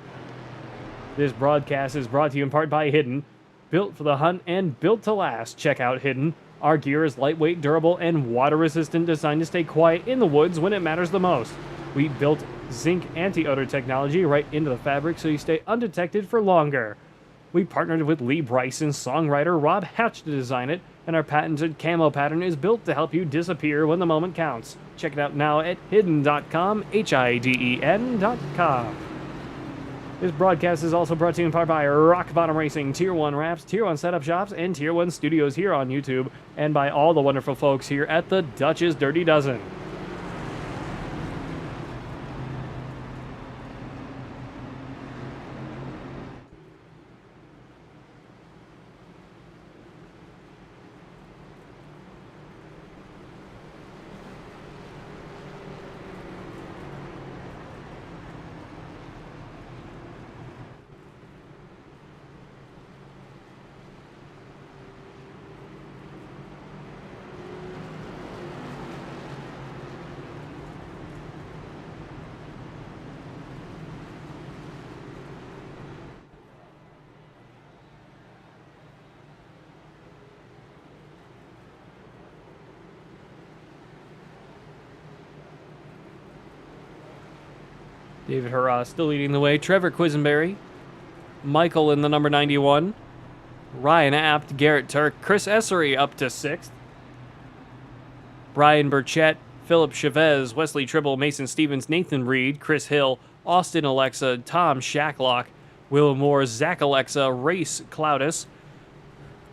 This broadcast is brought to you in part by Hidden. Built for the hunt and built to last. Check out Hidden. Our gear is lightweight, durable, and water-resistant, designed to stay quiet in the woods when it matters the most. We built zinc anti-odor technology right into the fabric so you stay undetected for longer. We partnered with Lee Bryson songwriter Rob Hatch to design it, and our patented camo pattern is built to help you disappear when the moment counts. Check it out now at hidden.com, HIDEN.com. This broadcast is also brought to you in part by Rock Bottom Racing, Tier 1 Wraps, Tier 1 Setup Shops, and Tier 1 Studios here on YouTube, and by all the wonderful folks here at the Dutch's Dirty Dozen. David Hurrah still leading the way. Trevor Quisenberry. Michael in the number 91. Ryan Apt, Garrett Turk, Chris Essery up to 6th. Brian Burchett, Philip Chavez, Wesley Tribble, Mason Stevens, Nathan Reed, Chris Hill, Austin Alexa, Tom Shacklock, Will Moore, Zach Alexa, Race Cloudus,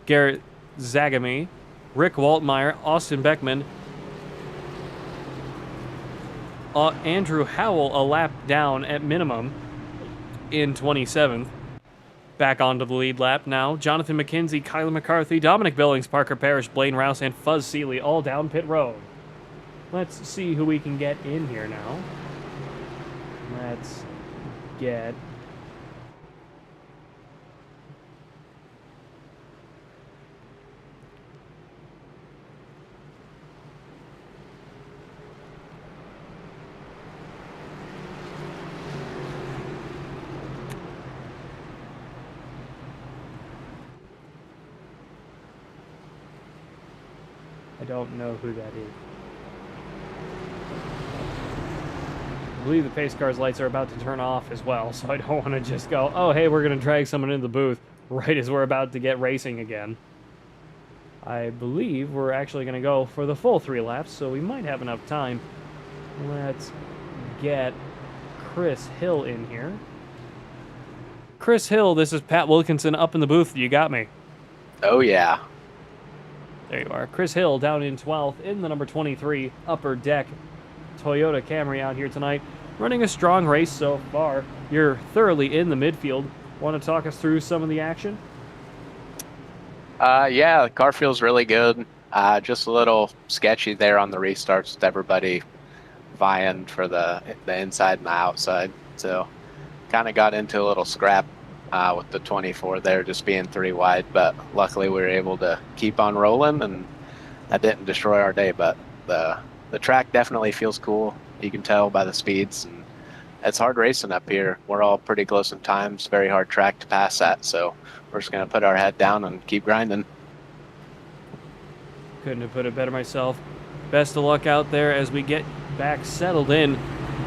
Garrett Zagami, Rick Waltmeyer, Austin Beckman, Andrew Howell a lap down at minimum in 27th. Back onto the lead lap now. Jonathan McKenzie, Kyler McCarthy, Dominic Billings, Parker Parrish, Blaine Rouse, and Fuzz Seeley all down pit road. Let's see who we can get in here now. Let's get... don't know who that is. I believe the pace car's lights are about to turn off as well, so I don't want to just go, oh, hey, we're going to drag someone into the booth right as we're about to get racing again. I believe we're actually going to go for the full 3 laps, so we might have enough time. Let's get Chris Hill in here. Chris Hill, this is Pat Wilkinson up in the booth. You got me. Oh, yeah. There you are. Chris Hill down in 12th in the number 23 Upper Deck Toyota Camry out here tonight. Running a strong race so far. You're thoroughly in the midfield. Want to talk us through some of the action? Yeah, the car feels really good. Just a little sketchy there on the restarts with everybody vying for the inside and the outside. So kind of got into a little scrap with the 24 there just being 3 wide, but luckily we were able to keep on rolling and that didn't destroy our day. But the track definitely feels cool. You can tell by the speeds, and it's hard racing up here. We're all pretty close in times, very hard track to pass at, so we're just going to put our head down and keep grinding. Couldn't have put it better myself. Best of luck out there as we get back settled in.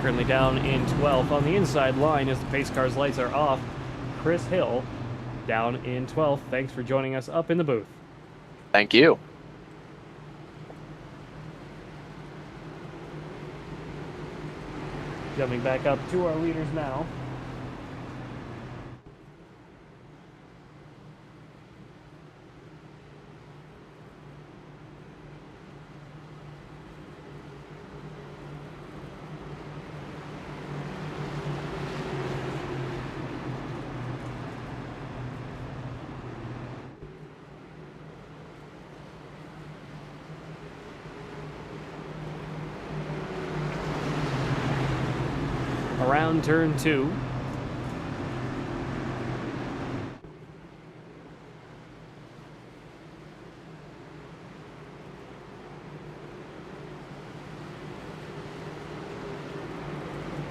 Currently down in 12th on the inside line as the pace car's lights are off. Chris Hill down in 12th. Thanks for joining us up in the booth. Thank you. Jumping back up to our leaders now. Around turn 2.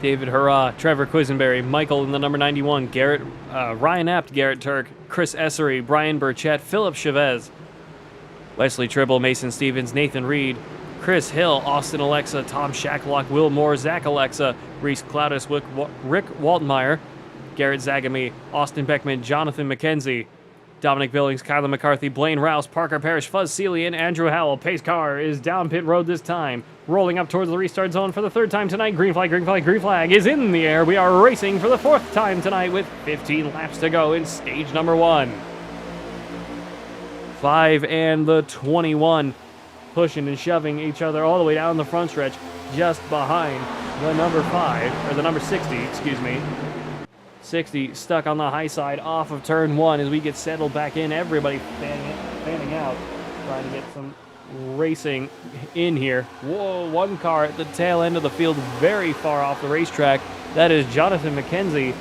David Hurrah, Trevor Quisenberry, Michael in the number 91, Garrett, Ryan Apt, Garrett Turk, Chris Essery, Brian Burchett, Philip Chavez, Wesley Tribble, Mason Stevens, Nathan Reed, Chris Hill, Austin Alexa, Tom Shacklock, Will Moore, Zach Alexa, Reese Cloudis, Rick Waltmeyer, Garrett Zagamy, Austin Beckman, Jonathan McKenzie, Dominic Billings, Kyler McCarthy, Blaine Rouse, Parker Parrish, Fuzz Seeley, and Andrew Howell. Pace car is down pit road this time. Rolling up towards the restart zone for the 3rd time tonight. Green flag, green flag, green flag is in the air. We are racing for the 4th time tonight with 15 laps to go in stage number 1. 5 and the 21 pushing and shoving each other all the way down the front stretch just behind the number 5, or the number 60, excuse me. 60 stuck on the high side off of turn 1 as we get settled back in. Everybody fanning out, trying to get some racing in here. Whoa, one car at the tail end of the field, very far off the racetrack. That is Jonathan McKenzie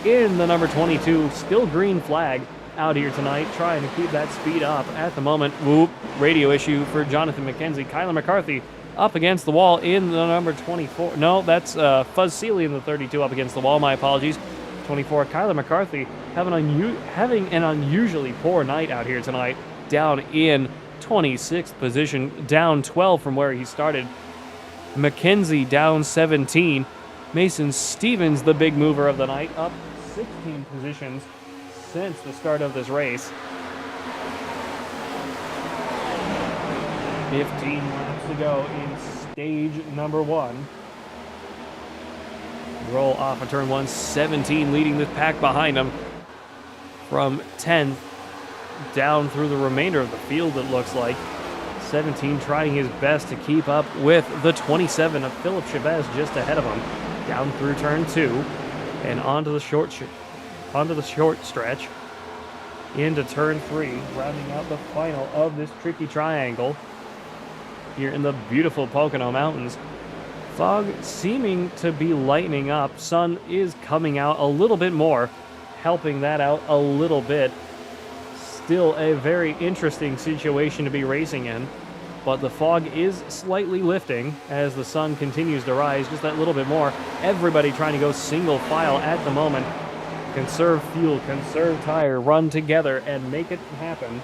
in the number 22, still green flag out here tonight, trying to keep that speed up at the moment. Whoop, radio issue for Jonathan McKenzie. Kyler McCarthy up against the wall in the number 24. No, that's Fuzz Seeley in the 32 up against the wall. My apologies. 24. Kyler McCarthy having an unusually poor night out here tonight, down in 26th position, down 12 from where he started. McKenzie down 17. Mason Stevens, the big mover of the night, up 16 positions since the start of this race. 15 laps to go in stage number 1. Roll off of turn 1, 17 leading this pack behind him from 10th down through the remainder of the field, it looks like. 17 trying his best to keep up with the 27 of Philip Chavez just ahead of him. Down through turn 2 and onto the short stretch into turn 3, rounding out the final of this tricky triangle here in the beautiful Pocono Mountains. Fog seeming to be lightening up. Sun is coming out a little bit more, helping that out a little bit. Still a very interesting situation to be racing in, but the fog is slightly lifting as the sun continues to rise just that little bit more. Everybody trying to go single file at the moment. Conserve fuel, conserve tire, run together and make it happen.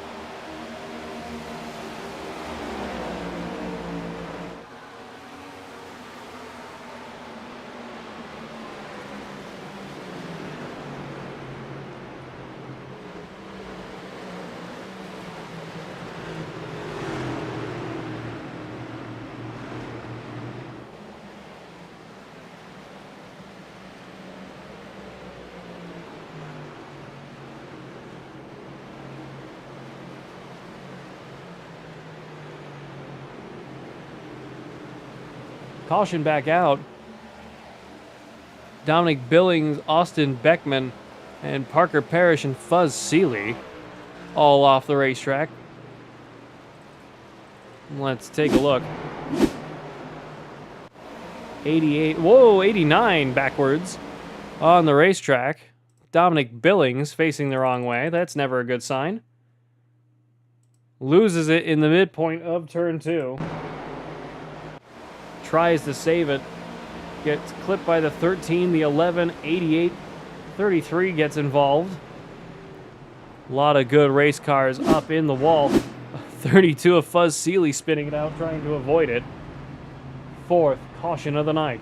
Caution back out. Dominic Billings, Austin Beckman, and Parker Parrish and Fuzz Seeley all off the racetrack. Let's take a look. 89 backwards on the racetrack. Dominic Billings facing the wrong way. That's never a good sign. Loses it in the midpoint of turn 2. Tries to save it. Gets clipped by the 13, the 11, 88, 33 gets involved. A lot of good race cars up in the wall. 32 of Fuzz Seeley spinning it out, trying to avoid it. 4th caution of the night.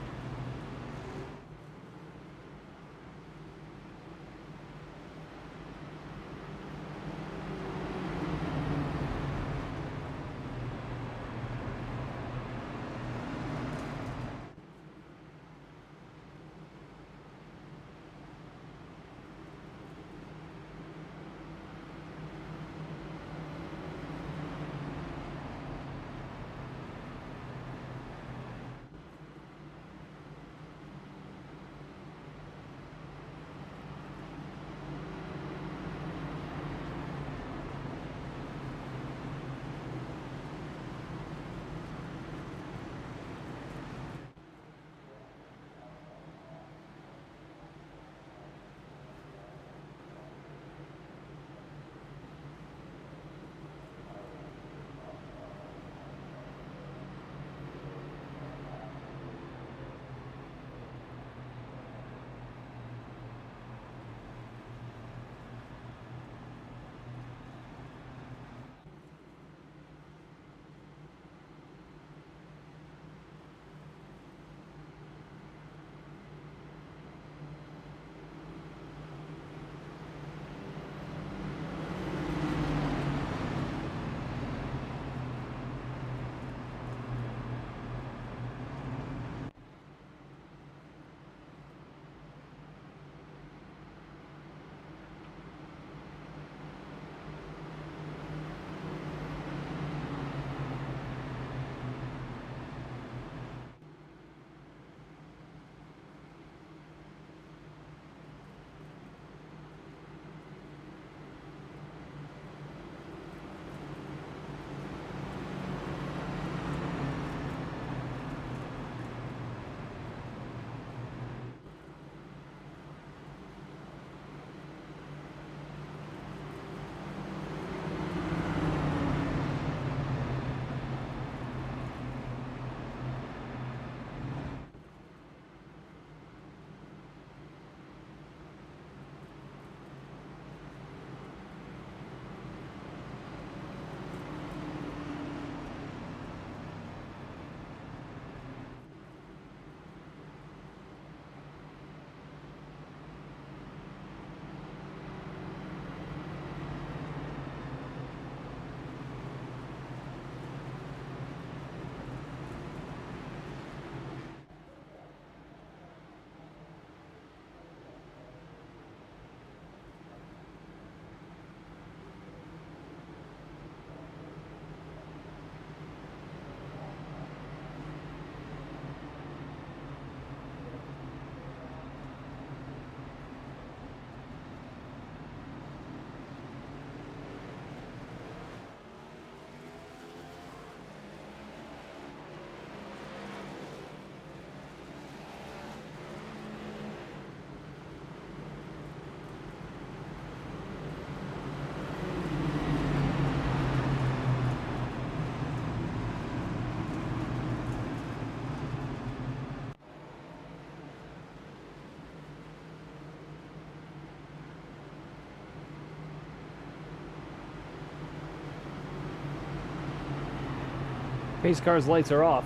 Pace car's lights are off.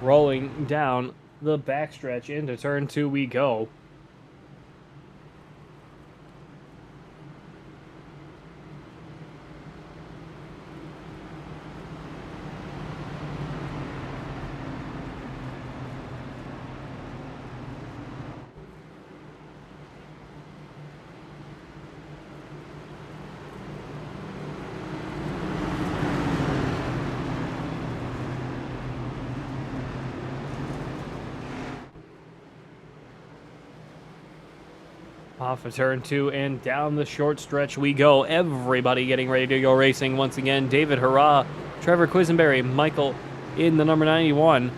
Rolling down the backstretch into turn 2 we go. Off of turn 2 and down the short stretch we go. Everybody getting ready to go racing once again. David Hurrah, Trevor Quisenberry, Michael in the number 91,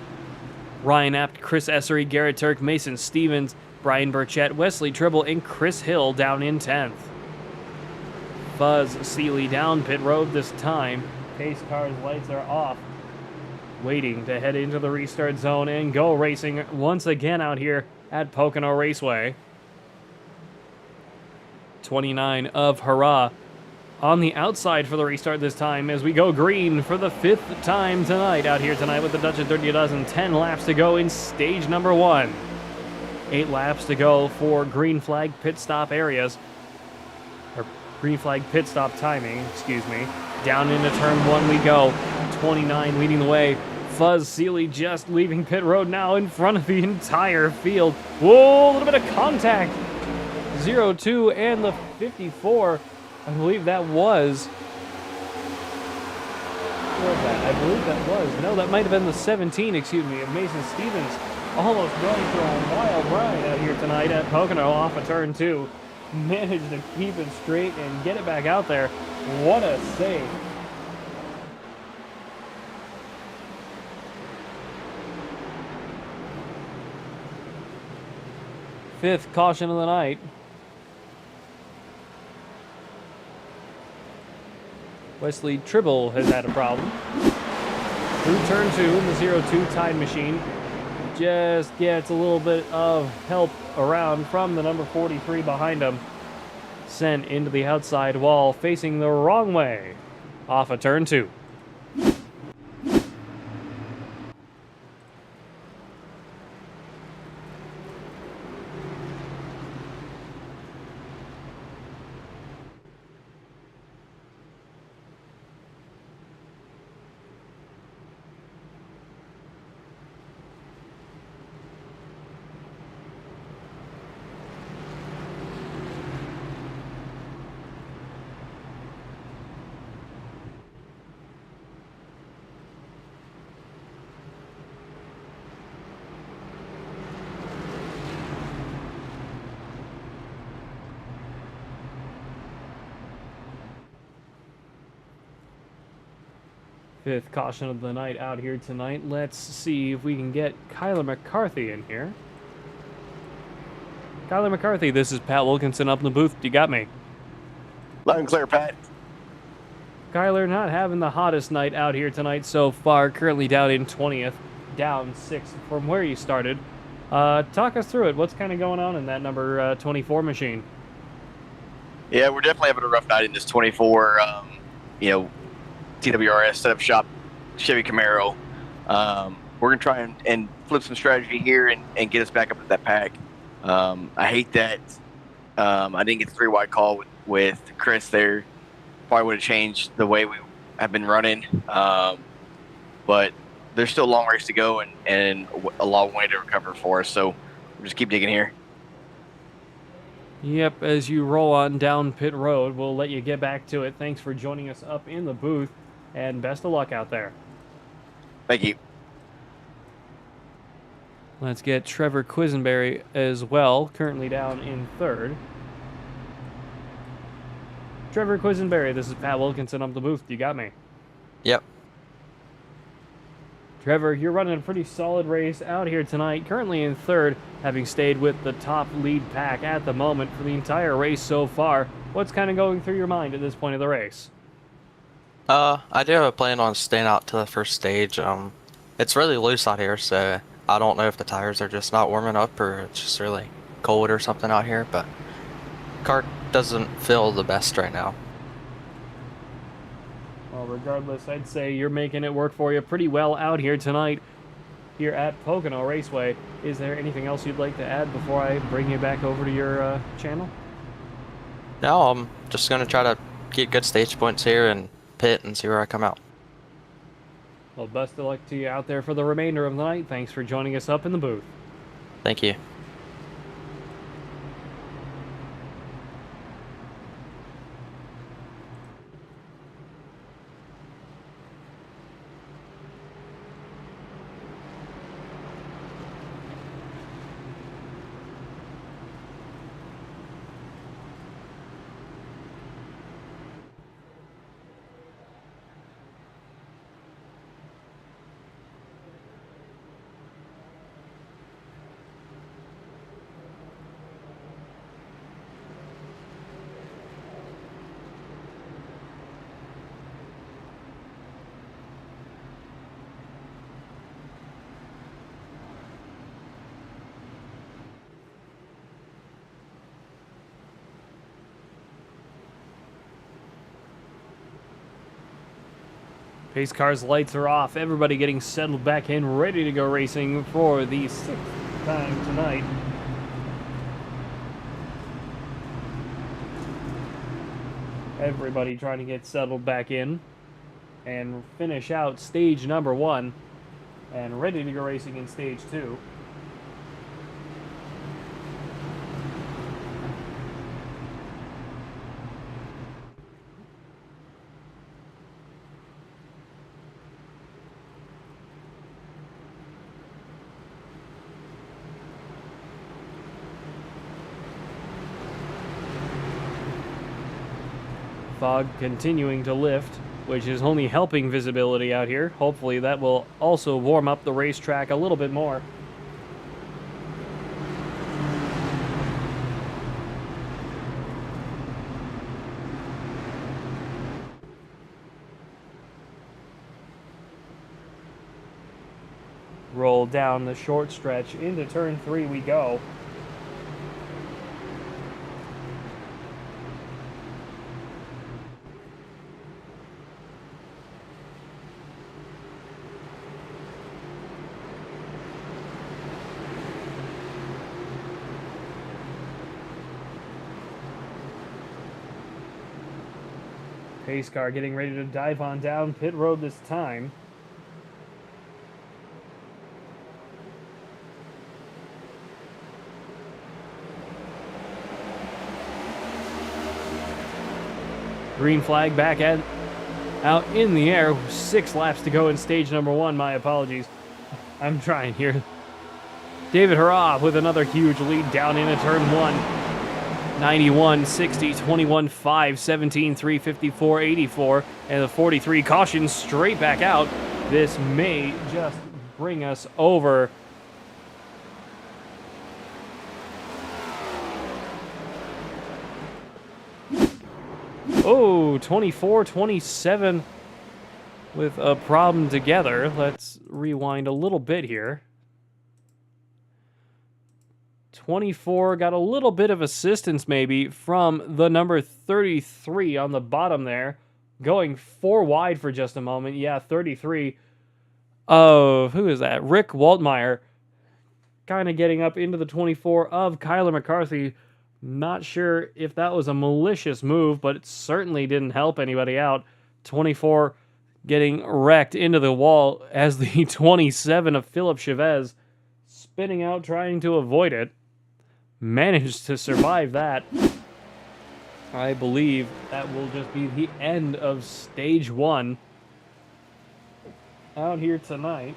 Ryan Apt, Chris Essery, Garrett Turk, Mason Stevens, Brian Burchett, Wesley Tribble, and Chris Hill down in 10th. Buzz Seeley down pit road this time. Pace car's lights are off, waiting to head into the restart zone and go racing once again out here at Pocono Raceway. 29 of Hurrah on the outside for the restart this time as we go green for the 5th time tonight out here tonight with the Dutch at 30 dozen. 10 laps to go in stage number 1. 8 laps to go for green flag pit stop areas. Or green flag pit stop timing, excuse me. Down into turn 1 we go. 29 leading the way. Fuzz Seeley just leaving pit road now in front of the entire field. Whoa, a little bit of contact. 02 and the 54. I believe that was. What was that? I believe that was. No, that might have been the 17, excuse me, of Mason Stevens. Almost going for a wild ride out here tonight at Pocono off of turn 2. Managed to keep it straight and get it back out there. What a save. Fifth caution of the night. Wesley Tribble has had a problem. Through turn 2 in the 02 Time Machine. Just gets a little bit of help around from the number 43 behind him. Sent into the outside wall, facing the wrong way. Off of turn 2. Fifth caution of the night out here tonight. Let's see if we can get Kyler McCarthy in here. Kyler McCarthy, this is Pat Wilkinson up in the booth. You got me? Loud and clear, Pat. Kyler not having the hottest night out here tonight so far. Currently down in 20th. Down 6 from where you started. Talk us through it. What's kind of going on in that number 24 machine? Yeah, we're definitely having a rough night in this 24. TWRS setup shop Chevy Camaro. We're gonna try and flip some strategy here and get us back up to that pack. I hate that I didn't get the 3 wide call with Chris there. Probably would have changed the way we have been running. But there's still a long race to go and a long way to recover for us. So we'll just keep digging here. Yep, as you roll on down pit road, we'll let you get back to it. Thanks for joining us up in the booth, and best of luck out there. Thank you. Let's get Trevor Quisenberry as well, currently down in 3rd. Trevor Quisenberry, this is Pat Wilkinson up the booth. You got me? Yep. Trevor, you're running a pretty solid race out here tonight, currently in 3rd, having stayed with the top lead pack at the moment for the entire race so far. What's kind of going through your mind at this point of the race? I do have a plan on staying out to the first stage. It's really loose out here, so I don't know if the tires are just not warming up or it's just really cold or something out here, but car doesn't feel the best right now. Well, regardless, I'd say you're making it work for you pretty well out here tonight here at Pocono Raceway. Is there anything else you'd like to add before I bring you back over to your channel? No, I'm just going to try to get good stage points here and pit and see where I come out. Well, best of luck to you out there for the remainder of the night. Thanks for joining us up in the booth. Thank you. Pace car's lights are off. Everybody getting settled back in, ready to go racing for the 6th time tonight. Everybody trying to get settled back in and finish out stage number 1 and ready to go racing in stage 2. Fog continuing to lift, which is only helping visibility out here. Hopefully that will also warm up the racetrack a little bit more. Roll down the short stretch. Into turn 3 we go. Pace car getting ready to dive on down pit road this time. Green flag back out in the air. 6 laps to go in stage number 1. My apologies. I'm trying here. David Hurrah with another huge lead down into turn 1. 91, 60, 21, 5, 17, 3, 54, 84, and the 43 caution straight back out. This may just bring us over. Oh, 24, 27 with a problem together. Let's rewind a little bit here. 24 got a little bit of assistance maybe from the number 33 on the bottom there. Going 4 wide for just a moment. Yeah, 33 of, who is that? Rick Waltmeyer. Kind of getting up into the 24 of Kyler McCarthy. Not sure if that was a malicious move, but it certainly didn't help anybody out. 24 getting wrecked into the wall as the 27 of Philip Chavez spinning out trying to avoid it. Managed to survive that. I believe that will just be the end of stage 1 out here tonight.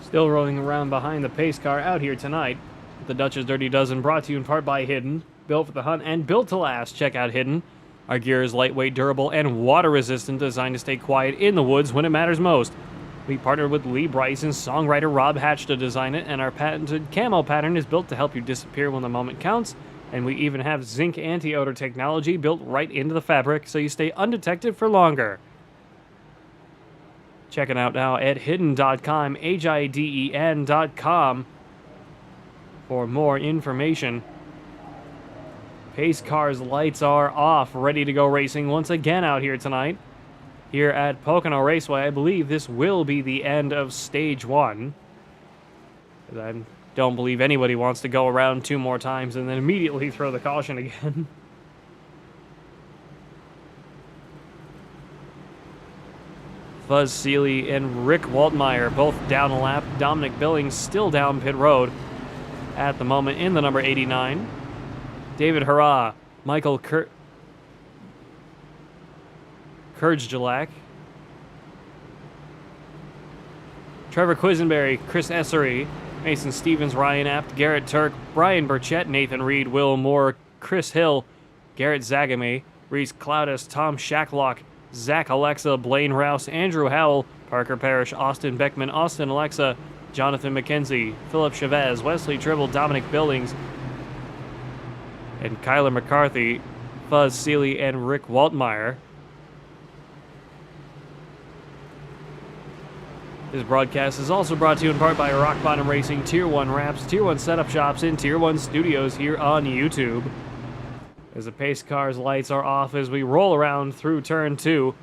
Still rolling around behind the pace car out here tonight. The Dutch's Dirty Dozen, brought to you in part by Hidden. Built for the hunt and built to last. Check out Hidden. Our gear is lightweight, durable, and water resistant, designed to stay quiet in the woods when it matters most. We partnered with Lee Bryce and songwriter Rob Hatch to design it, and our patented camo pattern is built to help you disappear when the moment counts. And we even have zinc anti-odor technology built right into the fabric, so you stay undetected for longer. Check it out now at hidden.com, HIDEN.com, for more information. Pace Car's lights are off, ready to go racing once again out here tonight. Here at Pocono Raceway, I believe this will be the end of Stage 1. I don't believe anybody wants to go around 2 more times and then immediately throw the caution again. Fuzz Seeley and Rick Waltmeyer both down a lap. Dominic Billings still down pit road at the moment in the number 89. David Hurrah, Michael Kurgjalak, Trevor Quisenberry, Chris Essery, Mason Stevens, Ryan Apt, Garrett Turk, Brian Burchett, Nathan Reed, Will Moore, Chris Hill, Garrett Zagame, Reese Cloudis, Tom Shacklock, Zach Alexa, Blaine Rouse, Andrew Howell, Parker Parrish, Austin Beckman, Austin Alexa, Jonathan McKenzie, Philip Chavez, Wesley Tribble, Dominic Billings, and Kyler McCarthy, Fuzz Seeley, and Rick Waltmeyer. This broadcast is also brought to you in part by Rock Bottom Racing, Tier 1 Wraps, Tier 1 Setup Shops, and Tier 1 Studios here on YouTube. As the pace car's lights are off as we roll around through turn 2,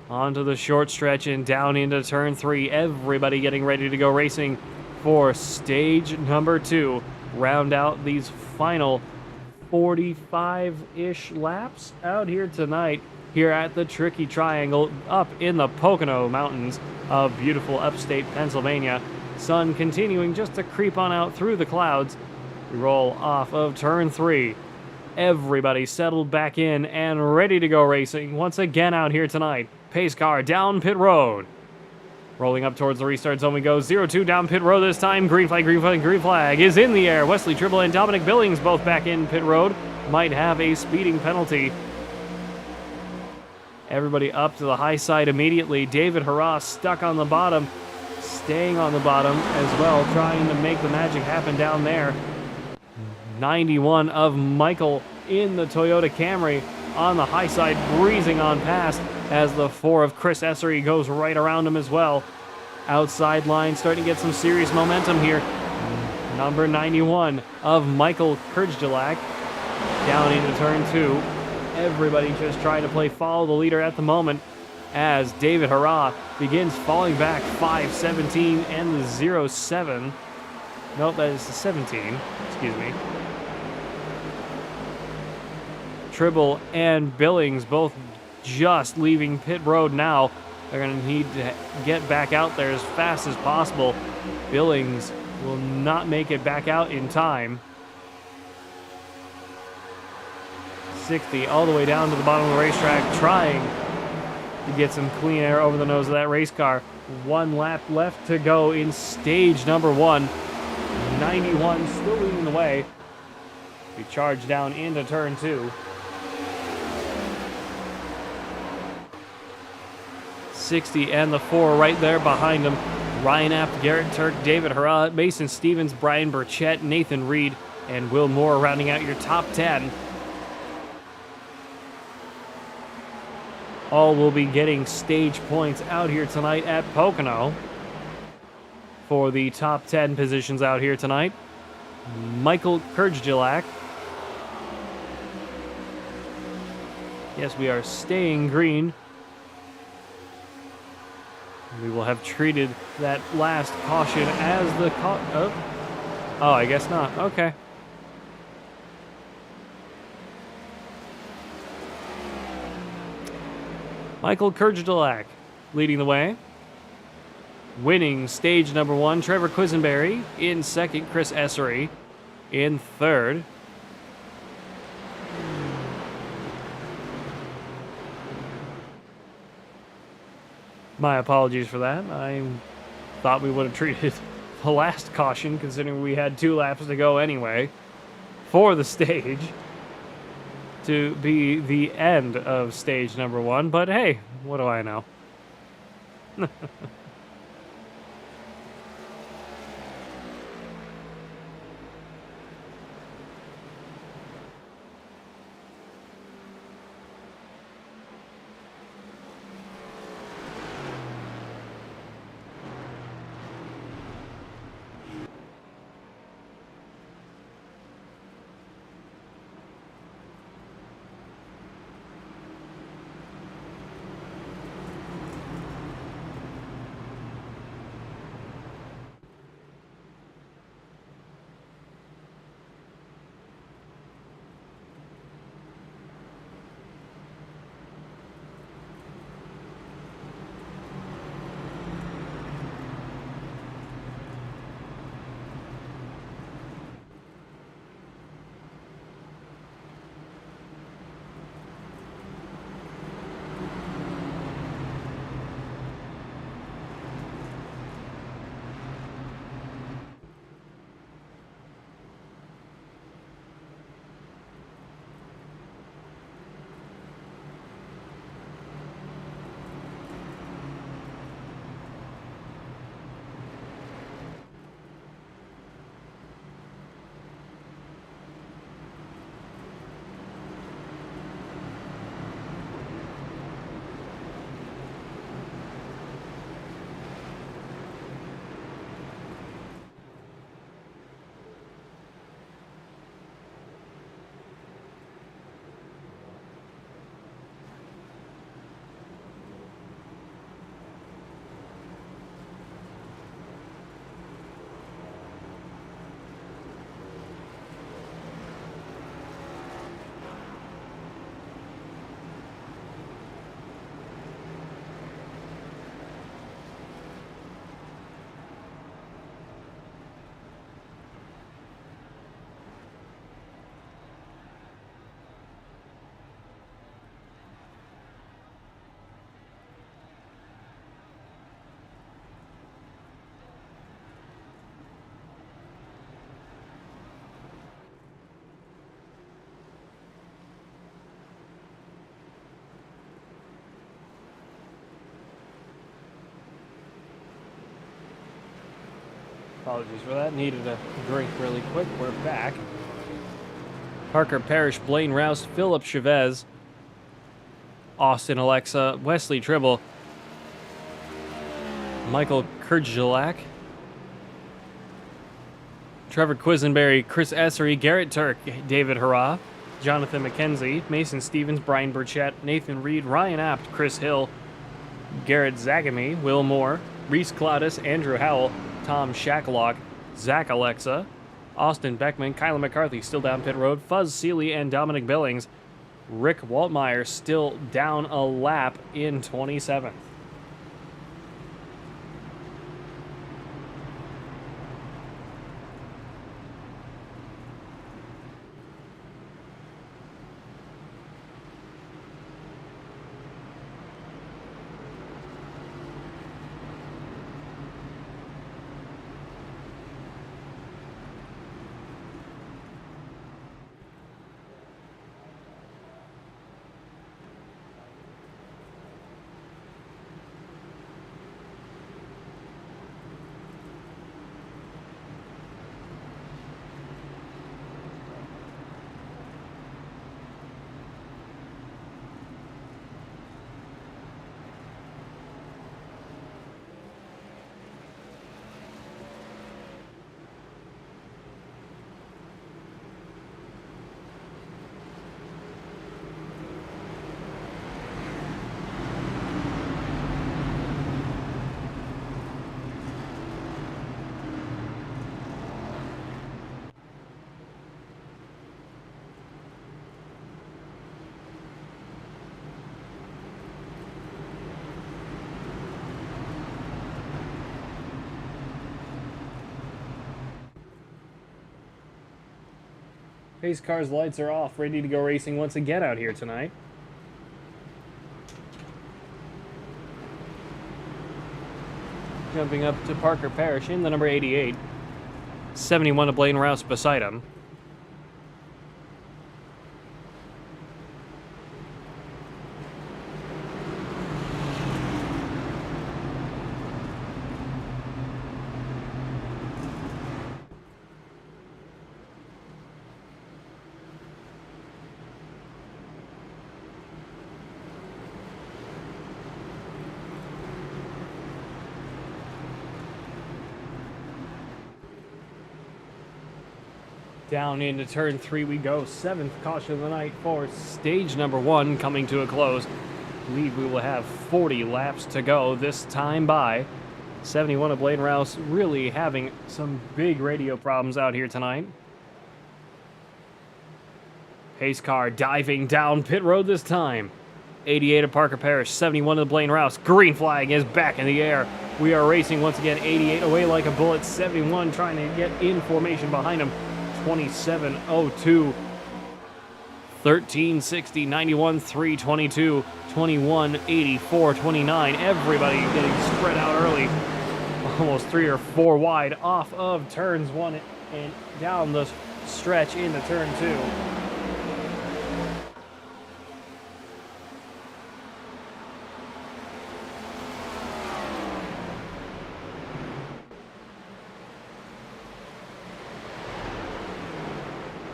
onto the short stretch and down into turn 3. Everybody getting ready to go racing for stage number 2. Round out these final 45-ish laps out here tonight here at the Tricky Triangle up in the Pocono Mountains of beautiful upstate Pennsylvania. Sun continuing just to creep on out through the clouds. We roll off of turn 3. Everybody settled back in and ready to go racing once again out here tonight. Pace car down pit road. Rolling up towards the restart zone we go. 0-2 down pit road this time. Green flag, green flag, green flag is in the air. Wesley Tribble and Dominic Billings both back in pit road. Might have a speeding penalty. Everybody up to the high side immediately. David Hurrah stuck on the bottom. Staying on the bottom as well. Trying to make the magic happen down there. 91 of Michael in the Toyota Camry on the high side, breezing on past as the 4 of Chris Essery goes right around him as well. Outside line starting to get some serious momentum here. Number 91 of Michael Kurgjalak down into turn 2. Everybody just trying to play follow the leader at the moment as David Hurrah begins falling back. 5-17 and the 0-7. Nope, that is the 17. Excuse me. Tribble and Billings both just leaving pit road now. They're going to need to get back out there as fast as possible. Billings will not make it back out in time. 60 all the way down to the bottom of the racetrack, trying to get some clean air over the nose of that race car. 1 lap left to go in stage number 1. 91 still leading the way. We charge down into turn 2. 60 and the 4 right there behind him. Ryan Apt, Garrett Turk, David Hurrah, Mason Stevens, Brian Burchett, Nathan Reed, and Will Moore rounding out your top 10. All will be getting stage points out here tonight at Pocono for the top 10 positions out here tonight. Michael Kurgjalak. Yes, we are staying green. We will have treated that last caution as the oh, I guess not. Okay. Michael Kurgjalak leading the way. Winning stage number 1, Trevor Quisenberry. In second, Chris Essery. In third, my apologies for that. I'm Thought we would have treated the last caution, considering we had 2 laps to go anyway, for the stage, to be the end of stage number 1. But hey, what do I know? Apologies for that. Needed a drink really quick. We're back. Parker Parrish, Blaine Rouse, Philip Chavez, Austin Alexa, Wesley Tribble, Michael Kurdzilak, Trevor Quisenberry, Chris Essery, Garrett Turk, David Hurrah, Jonathan McKenzie, Mason Stevens, Brian Burchett, Nathan Reed, Ryan Apt, Chris Hill, Garrett Zagami, Will Moore, Reese Claudus, Andrew Howell, Tom Shacklock, Zach Alexa, Austin Beckman, Kyla McCarthy still down pit road, Fuzz Seeley, and Dominic Billings. Rick Waltmeyer still down a lap in 27th. Pace car's lights are off, ready to go racing once again out here tonight. jumping up to Parker Parrish in the number 88. 71 to Blaine Rouse beside him. Down into turn 3 we go. 7th caution of the night for stage number 1 coming to a close. I believe we will have 40 laps to go this time by. 71 of Blaine Rouse really having some big radio problems out here tonight. Pace car diving down pit road this time. 88 of Parker Parrish, 71 of Blaine Rouse. Green flag is back in the air. We are racing once again. 88 away like a bullet. 71 trying to get in formation behind him. 27.02, 13.60, 91, 322, 21.84, 29. Everybody getting spread out early. Almost 3 or 4 wide off of turns 1 and down the stretch into turn 2.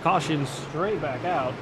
Caution straight back out.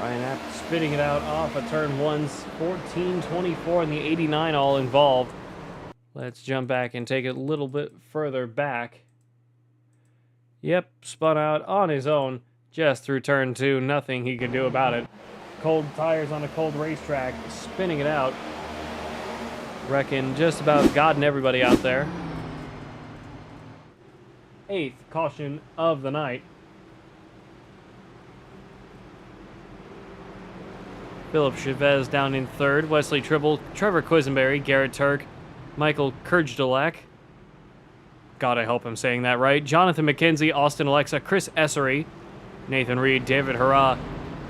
Ryan App spitting it out off of turn 1's 14.24 and the 89 all involved. Let's jump back and take it a little bit further back. Yep, spun out on his own just through turn 2. Nothing he could do about it. Cold tires on a cold racetrack, spinning it out. Reckon just about gotten everybody out there. 8th caution of the night. Philip Chavez down in 3rd. Wesley Tribble, Trevor Quisenberry, Garrett Turk, Michael Kurjdalak. God, I hope I'm saying that right. Jonathan McKenzie, Austin Alexa, Chris Essery, Nathan Reed, David Hurrah,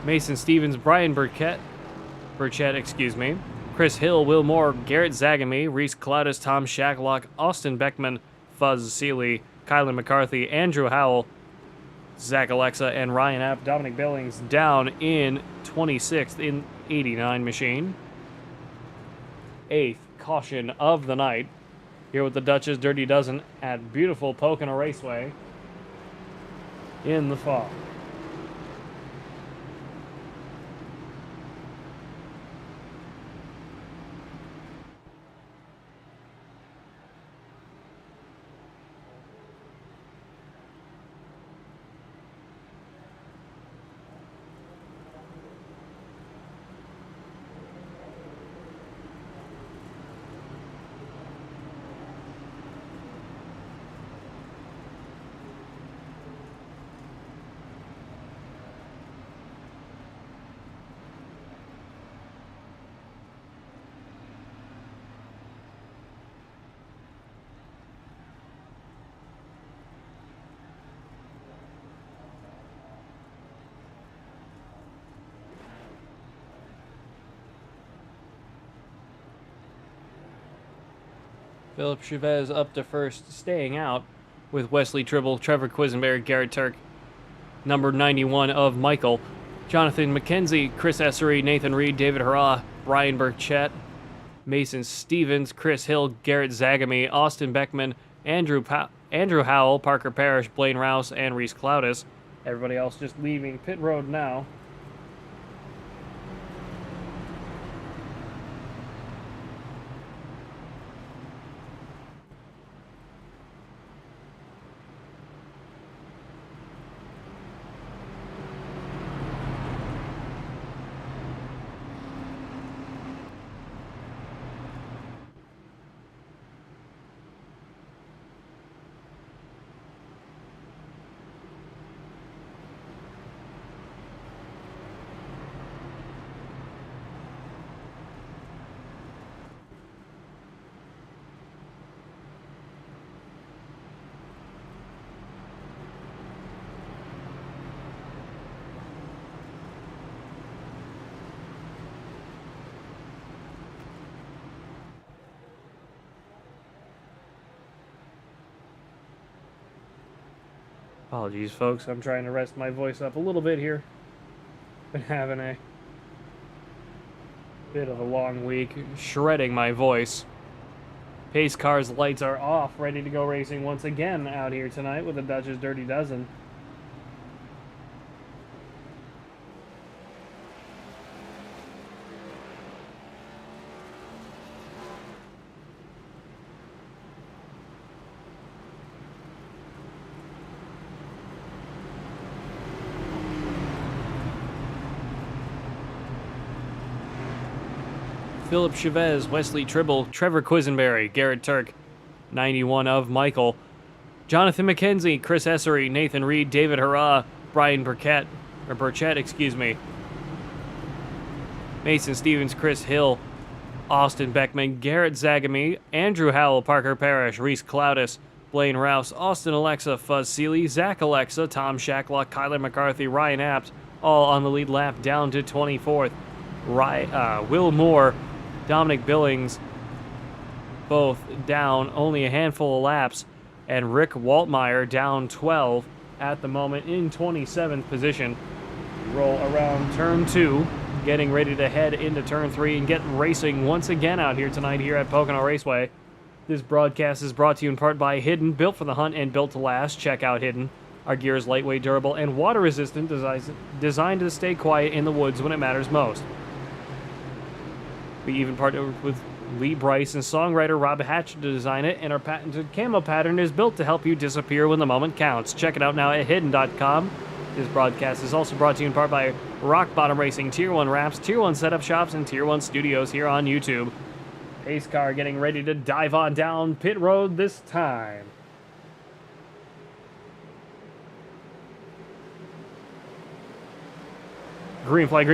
Mason Stevens, Brian Burchett, Chris Hill, Will Moore, Garrett Zagamy, Reese Cloudis, Tom Shacklock, Austin Beckman, Fuzz Seeley, Kylan McCarthy, Andrew Howell, Zach Alexa, and Ryan App. Dominic Billings down in 26th in 89 machine. 8th caution of the night. Here with the Dutch's Dirty Dozen at beautiful Pocono Raceway in the fall. Philip Chavez up to first, staying out with Wesley Tribble, Trevor Quisenberry, Garrett Turk, number 91 of Michael, Jonathan McKenzie, Chris Essery, Nathan Reed, David Hurrah, Brian Burchett, Mason Stevens, Chris Hill, Garrett Zagamy, Austin Beckman, Andrew Howell, Parker Parrish, Blaine Rouse, and Reese Cloudis. Everybody else just leaving pit road now. Apologies, folks. I'm trying to rest my voice up a little bit here. Been having a bit of a long week, shredding my voice. Pace car's lights are off, ready to go racing once again out here tonight with the Dutch's Dirty Dozen. Philip Chavez, Wesley Tribble, Trevor Quisenberry, Garrett Turk, 91 of Michael, Jonathan McKenzie, Chris Essery, Nathan Reed, David Hurrah, Brian Burchett, Mason Stevens, Chris Hill, Austin Beckman, Garrett Zagamy, Andrew Howell, Parker Parrish, Reese Cloudis, Blaine Rouse, Austin Alexa, Fuzz Seeley, Zach Alexa, Tom Shacklock, Kyler McCarthy, Ryan Apt, all on the lead lap down to 24th. Will Moore, Dominic Billings, both down only a handful of laps, and Rick Waltmeyer down 12 at the moment in 27th position. Roll around turn 2, getting ready to head into turn 3 and get racing once again out here tonight here at Pocono Raceway. This broadcast is brought to you in part by Hidden, built for the hunt and built to last. Check out Hidden. Our gear is lightweight, durable, and water-resistant, designed to stay quiet in the woods when it matters most. We even partnered with Lee Bryce and songwriter Rob Hatch to design it, and our patented camo pattern is built to help you disappear when the moment counts. Check it out now at hidden.com. This broadcast is also brought to you in part by Rock Bottom Racing, Tier 1 Wraps, Tier 1 Setup Shops, and Tier 1 Studios here on YouTube. Pace car getting ready to dive on down pit road this time. Green flag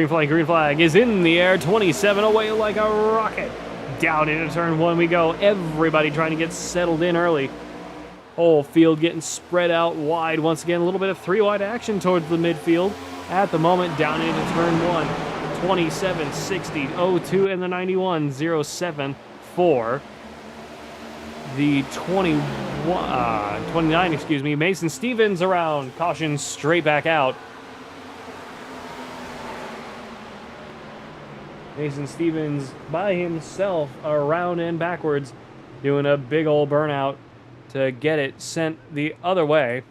is in the air. 27 away like a rocket. Down into turn 1 we go. Everybody trying to get settled in early. Whole field getting spread out wide. Once again, a little bit of 3-wide action towards the midfield. At the moment, down into turn 1. 27, 60, 02, and the 91, 07, 4. The 29, Mason Stevens around. Caution straight back out. Mason Stevens by himself around and backwards, doing a big old burnout to get it sent the other way.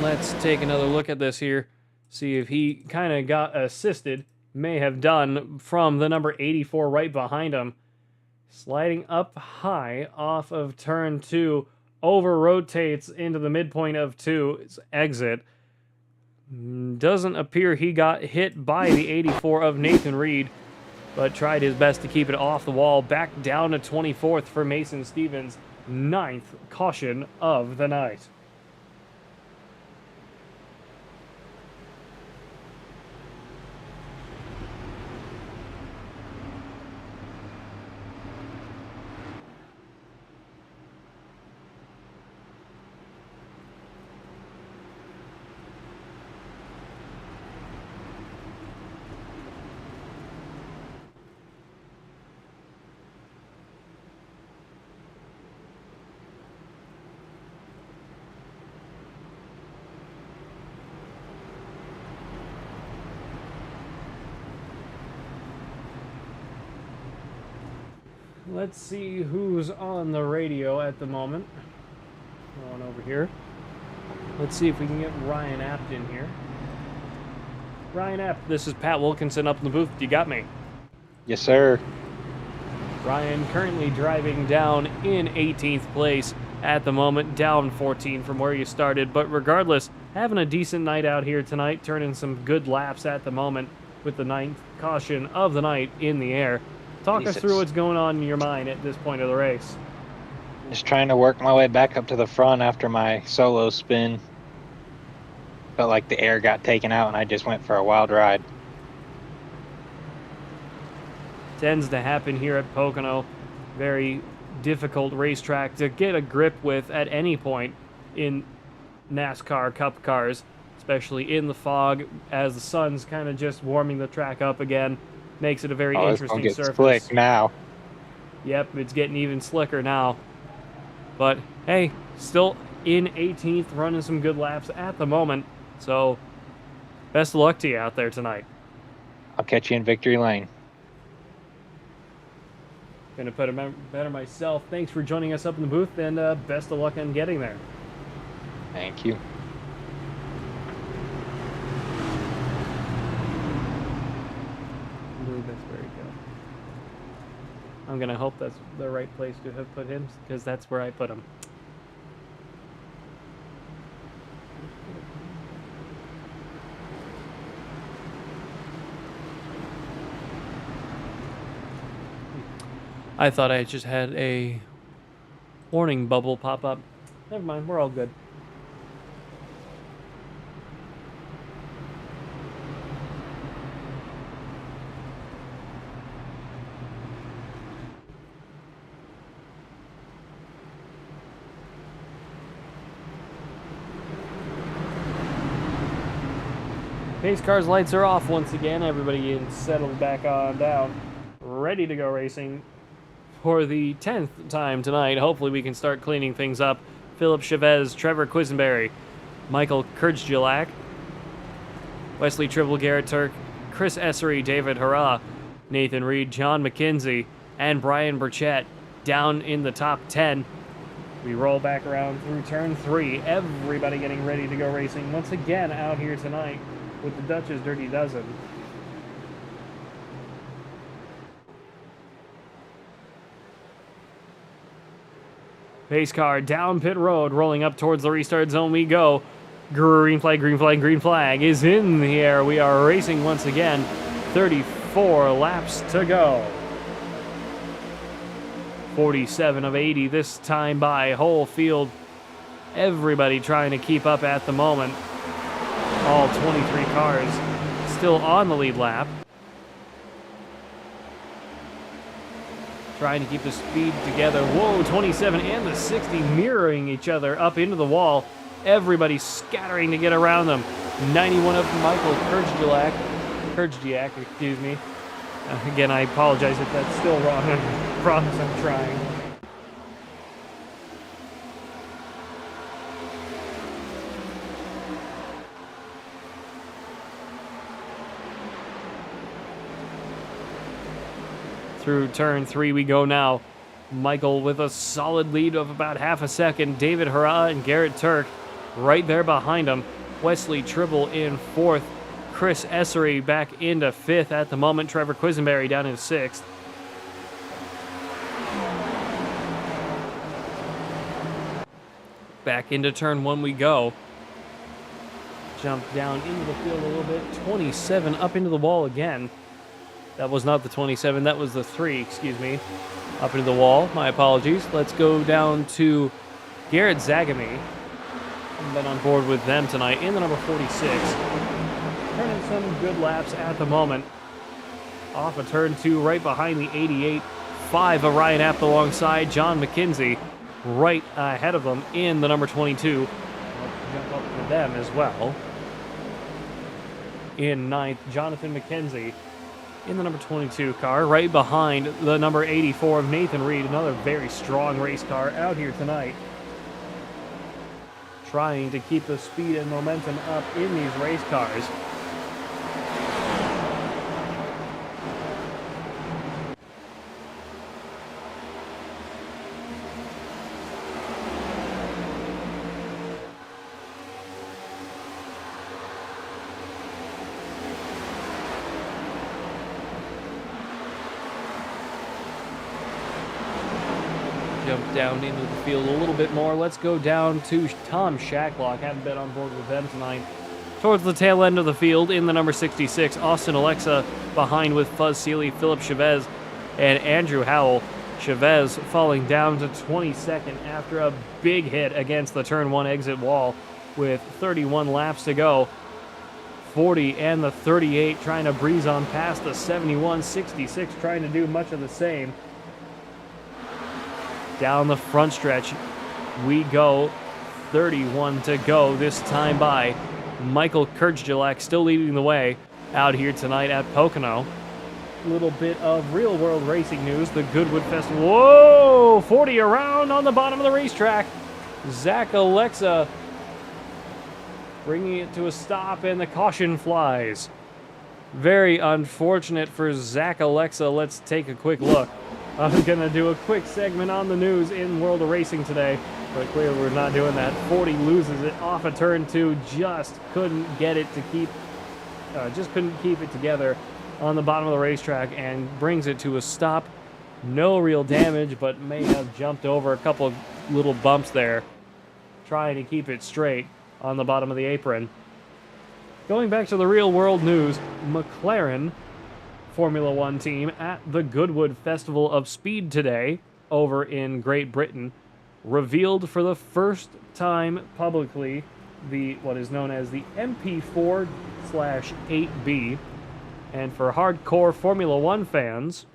Let's take another look at this here, see if he kind of got assisted. May have done from the number 84 right behind him. Sliding up high off of turn 2, over rotates into the midpoint of 2's exit. Doesn't appear he got hit by the 84 of Nathan Reed, but tried his best to keep it off the wall. Back down to 24th for Mason Stevens, 9th caution of the night. Let's see who's on the radio at the moment. Going over here. Let's see if we can get Ryan Apt in here. Ryan Apt, this is Pat Wilkinson up in the booth. You got me? Yes, sir. Ryan currently driving down in 18th place at the moment, down 14 from where you started. But regardless, having a decent night out here tonight, turning some good laps at the moment with the 9th caution of the night in the air. Talk us through what's going on in your mind at this point of the race. Just trying to work my way back up to the front after my solo spin. Felt like the air got taken out and I just went for a wild ride. Tends to happen here at Pocono. Very difficult racetrack to get a grip with at any point in NASCAR Cup cars, especially in the fog as the sun's kind of just warming the track up again. Makes it a very interesting it's surface. Slick now. Yep, it's getting even slicker now. But hey, Still in 18th, running some good laps at the moment. So, best of luck to you out there tonight. I'll catch you in victory lane. Gonna put it better myself. Thanks for joining us up in the booth, and best of luck on getting there. Thank you. I believe that's where he goes. I'm gonna hope that's the right place to have put him, because that's where I put him. I thought I just had a warning bubble pop up. Never mind, we're all good. Pace car's lights are off once again. Everybody is settled back on down. Ready to go racing for the 10th time tonight. Hopefully we can start cleaning things up. Philip Chavez, Trevor Quisenberry, Michael Kurdzjulak, Wesley Tribble, Garrett Turk, Chris Essery, David Hurrah, Nathan Reed, John McKenzie, and Brian Burchett down in the top 10. We roll back around through turn 3. Everybody getting ready to go racing once again out here tonight with the Dutch's Dirty Dozen. Pace car down pit road, rolling up towards the restart zone we go. Green flag, green flag, green flag is in the air. We are racing once again. 34 laps to go. 47 of 80 this time by. Whole field. Everybody trying to keep up at the moment. All 23 cars still on the lead lap. Trying to keep the speed together. Whoa, 27 and the 60 mirroring each other up into the wall. Everybody scattering to get around them. 91 of Michael Kurdzjulak, excuse me. Again, I apologize if that's still wrong. I promise I'm trying. Through turn 3 we go now. Michael with a solid lead of about half a second. David Hurrah and Garrett Turk right there behind him. Wesley Tribble in 4th. Chris Essery back into 5th at the moment. Trevor Quisenberry down in 6th. Back into turn 1 we go. Jump down into the field a little bit. 27 up into the wall again. That was not the 27, that was the 3, excuse me. Up into the wall, my apologies. Let's go down to Garrett Zagamy. I've been on board with them tonight in the number 46. Turning some good laps at the moment. Off of turn 2, right behind the 88. 5 of Ryan Apt alongside John McKenzie. Right ahead of them in the number 22. Let's jump up to them as well. In 9th, Jonathan McKenzie. In the number 22 car, right behind the number 84 of Nathan Reed, another very strong race car out here tonight. Trying to keep the speed and momentum up in these race cars. Jump down into the field a little bit more. Let's go down to Tom Shacklock. Haven't been on board with them tonight. Towards the tail end of the field in the number 66. Austin Alexa behind with Fuzz Seeley, Philip Chavez, and Andrew Howell. Chavez falling down to 22nd after a big hit against the turn 1 exit wall with 31 laps to go. 40 and the 38 trying to breeze on past the 71, 66 trying to do much of the same. Down the front stretch we go. 31 to go this time by. Michael Kurdzjulak still leading the way out here tonight at Pocono. A little bit of real world racing news. The Goodwood Festival. Whoa! 40 around on the bottom of the racetrack. Zach Alexa bringing it to a stop, and the caution flies. Very unfortunate for Zach Alexa. Let's take a quick look. I'm going to do a quick segment on the news in World of Racing today, but clearly we're not doing that. 40 loses it off a turn 2, just couldn't get it to keep, couldn't keep it together on the bottom of the racetrack and brings it to a stop. No real damage, but may have jumped over a couple of little bumps there, trying to keep it straight on the bottom of the apron. Going back to the real world news, McLaren Formula One team at the Goodwood Festival of Speed today over in Great Britain revealed for the first time publicly what is known as the MP4/8B. And for hardcore Formula One fans,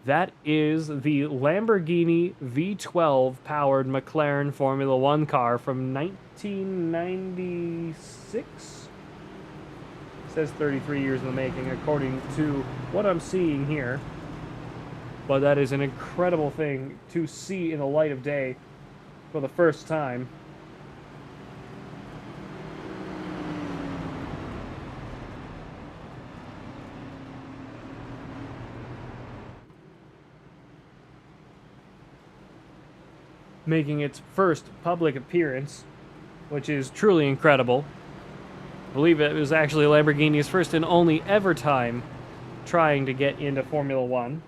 that is the Lamborghini V12 powered McLaren Formula One car from 1996? It says 33 years in the making according to what I'm seeing here. But that is an incredible thing to see in the light of day for the first time. Making its first public appearance, which is truly incredible. I believe it was actually Lamborghini's first and only ever time trying to get into Formula One.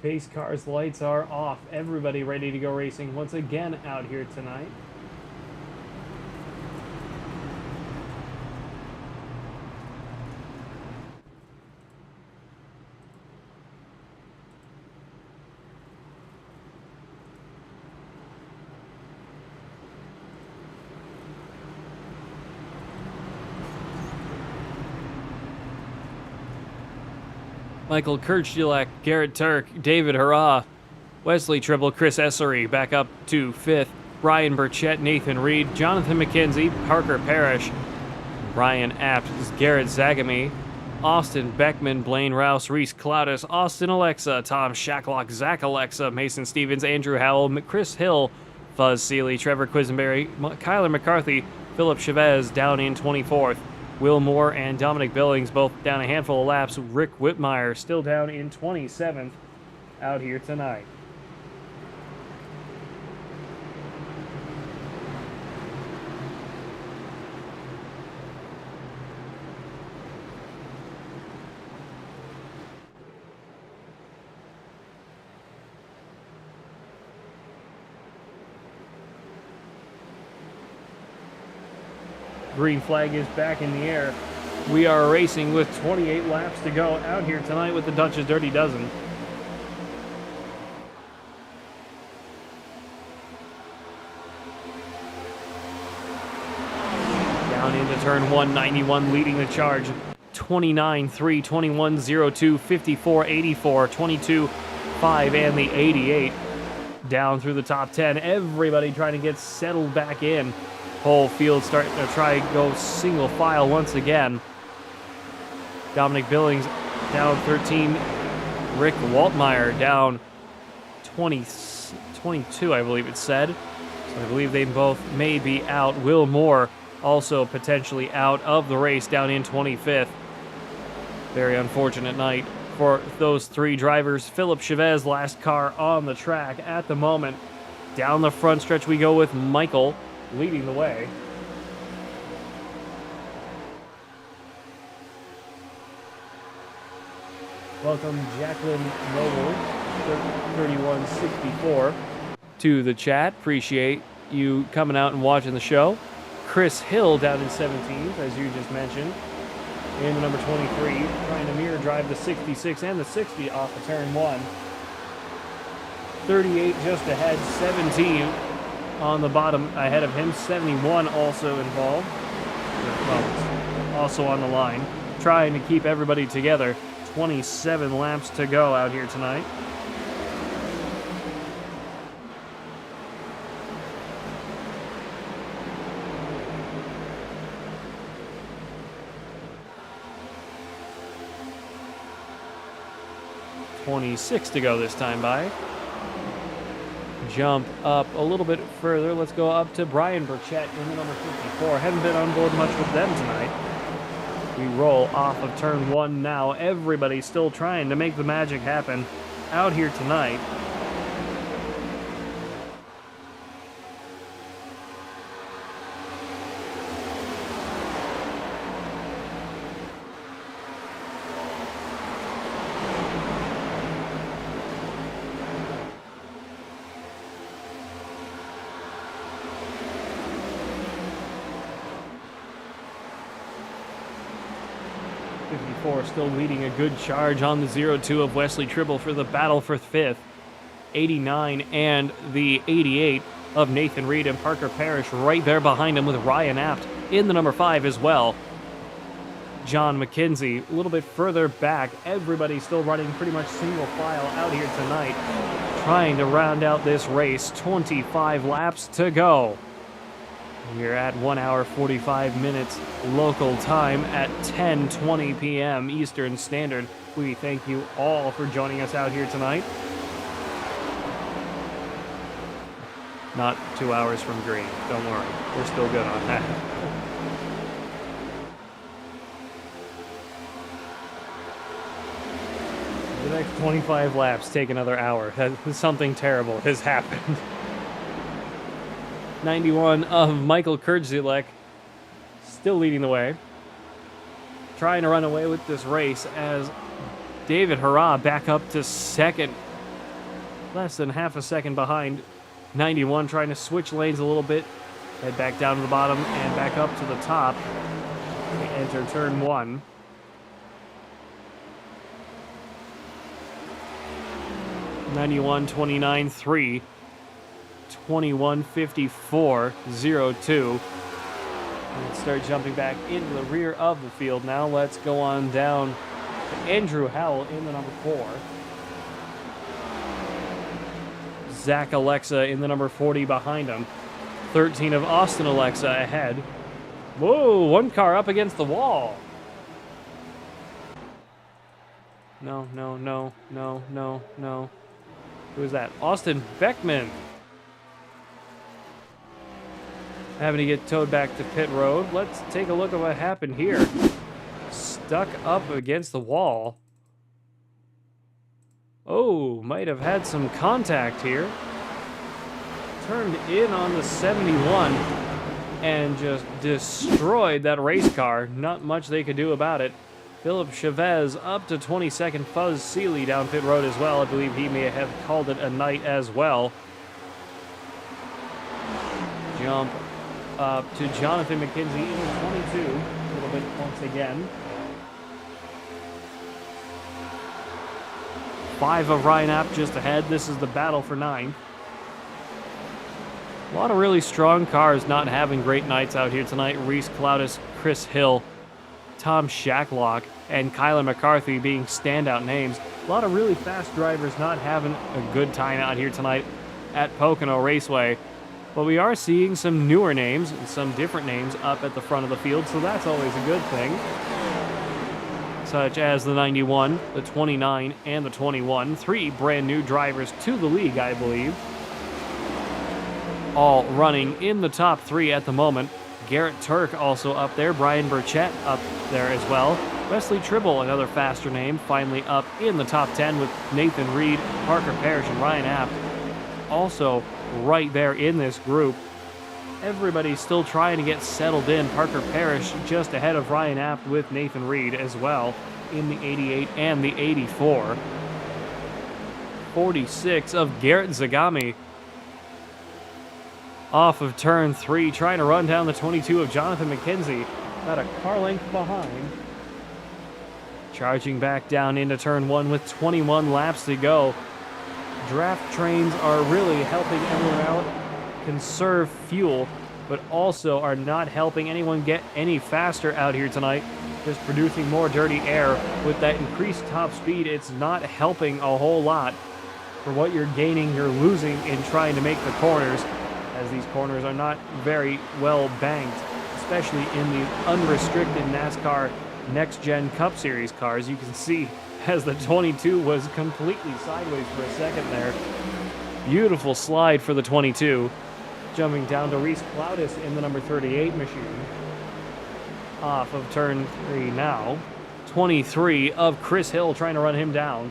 Pace cars lights are off. Everybody ready to go racing once again out here tonight. Michael Kirchulek, Garrett Turk, David Hurrah, Wesley Triple, Chris Essery back up to 5th, Brian Burchett, Nathan Reed, Jonathan McKenzie, Parker Parrish, Ryan Apt, Garrett Zagami, Austin Beckman, Blaine Rouse, Reese Cloudis, Austin Alexa, Tom Shacklock, Zach Alexa, Mason Stevens, Andrew Howell, Chris Hill, Fuzz Seeley, Trevor Quisenberry, Kyler McCarthy, Philip Chavez down in 24th. Will Moore and Dominic Billings both down a handful of laps. Rick Whitmire still down in 27th out here tonight. Green flag is back in the air. We are racing with 28 laps to go out here tonight with the Dutch's Dirty Dozen. Down into turn 191, leading the charge. 29-3, 21-02, 54-84, 22-5, and the 88. Down through the top 10. Everybody trying to get settled back in. Whole field starting to try and go single file once again. Dominic Billings down 13. Rick Waltmeyer down 22, I believe it said. So I believe they both may be out. Will Moore also potentially out of the race down in 25th. Very unfortunate night for those three drivers. Philip Chavez, last car on the track at the moment. Down the front stretch we go with Michael leading the way. Welcome Jacqueline Noble, 3164, to the chat. Appreciate you coming out and watching the show. Chris Hill down in 17th, as you just mentioned. In the number 23, trying to mirror drive the 66 and the 60 off of turn 1. 38 just ahead, 17 on the bottom ahead of him. 71 also involved. Well, also on the line. Trying to keep everybody together. 27 laps to go out here tonight. .26 to go this time by. Jump up a little bit further. Let's go up to Brian Burchett in the number 54. Haven't been on board much with them tonight. We roll off of turn 1 now. Everybody's still trying to make the magic happen out here tonight. Still leading a good charge on the 0-2 of Wesley Tribble for the battle for 5th. 89 and the 88 of Nathan Reed and Parker Parrish right there behind him with Ryan Apt in the number 5 as well. John McKenzie a little bit further back. Everybody still running pretty much single file out here tonight, trying to round out this race. 25 laps to go. We're at 1 hour 45 minutes local time at 10:20 p.m. Eastern Standard. We thank you all for joining us out here tonight. Not 2 hours from green. Don't worry. We're still good on that. The next 25 laps take another hour. Something terrible has happened. 91 of Michael Kurdzilek still leading the way. Trying to run away with this race as David Hurrah back up to second. Less than half a second behind 91, trying to switch lanes a little bit. Head back down to the bottom and back up to the top. We enter turn 1. .91, 29, 3. 21:54.02. Let's start jumping back into the rear of the field now. Let's go on down to Andrew Howell in the number 4. Zach Alexa in the number 40 behind him. 13 of Austin Alexa ahead. Whoa, one car up against the wall. No. Who is that? Austin Beckman. Having to get towed back to pit road. Let's take a look at what happened here. Stuck up against the wall. Oh, might have had some contact here. Turned in on the 71 and just destroyed that race car. Not much they could do about it. Philip Chavez up to 22nd. Fuzz Seeley down pit road as well. I believe he may have called it a night as well. Jump up to Jonathan McKenzie in the 22. A little bit once again. 5 of Ryan Apt just ahead. This is the battle for 9. A lot of really strong cars not having great nights out here tonight. Reese Cloudis, Chris Hill, Tom Shacklock, and Kyler McCarthy being standout names. A lot of really fast drivers not having a good time out here tonight at Pocono Raceway. But we are seeing some newer names and some different names up at the front of the field, so that's always a good thing. Such as the 91, the 29, and the 21. 3 brand new drivers to the league, I believe. All running in the top 3 at the moment. Garrett Turk also up there. Brian Burchett up there as well. Wesley Tribble, another faster name, finally up in the top 10 with Nathan Reed, Parker Parrish, and Ryan Apt also right there in this group. Everybody's still trying to get settled in. Parker Parrish just ahead of Ryan Apt with Nathan Reed as well in the 88 and the 84. 46 of Garrett Zagami off of turn 3, trying to run down the 22 of Jonathan McKenzie, about a car length behind. Charging back down into turn 1 with 21 laps to go. Draft trains are really helping everyone out conserve fuel, but also are not helping anyone get any faster out here tonight. Just producing more dirty air. With that increased top speed, it's not helping a whole lot. For what you're gaining, you're losing in trying to make the corners, as these corners are not very well banked, especially in the unrestricted NASCAR Next Gen Cup Series cars. You can see as the 22 was completely sideways for a second there. Beautiful slide for the 22. Jumping down to Reese Cloudis in the number 38 machine. Off of turn 3 now. 23 of Chris Hill trying to run him down.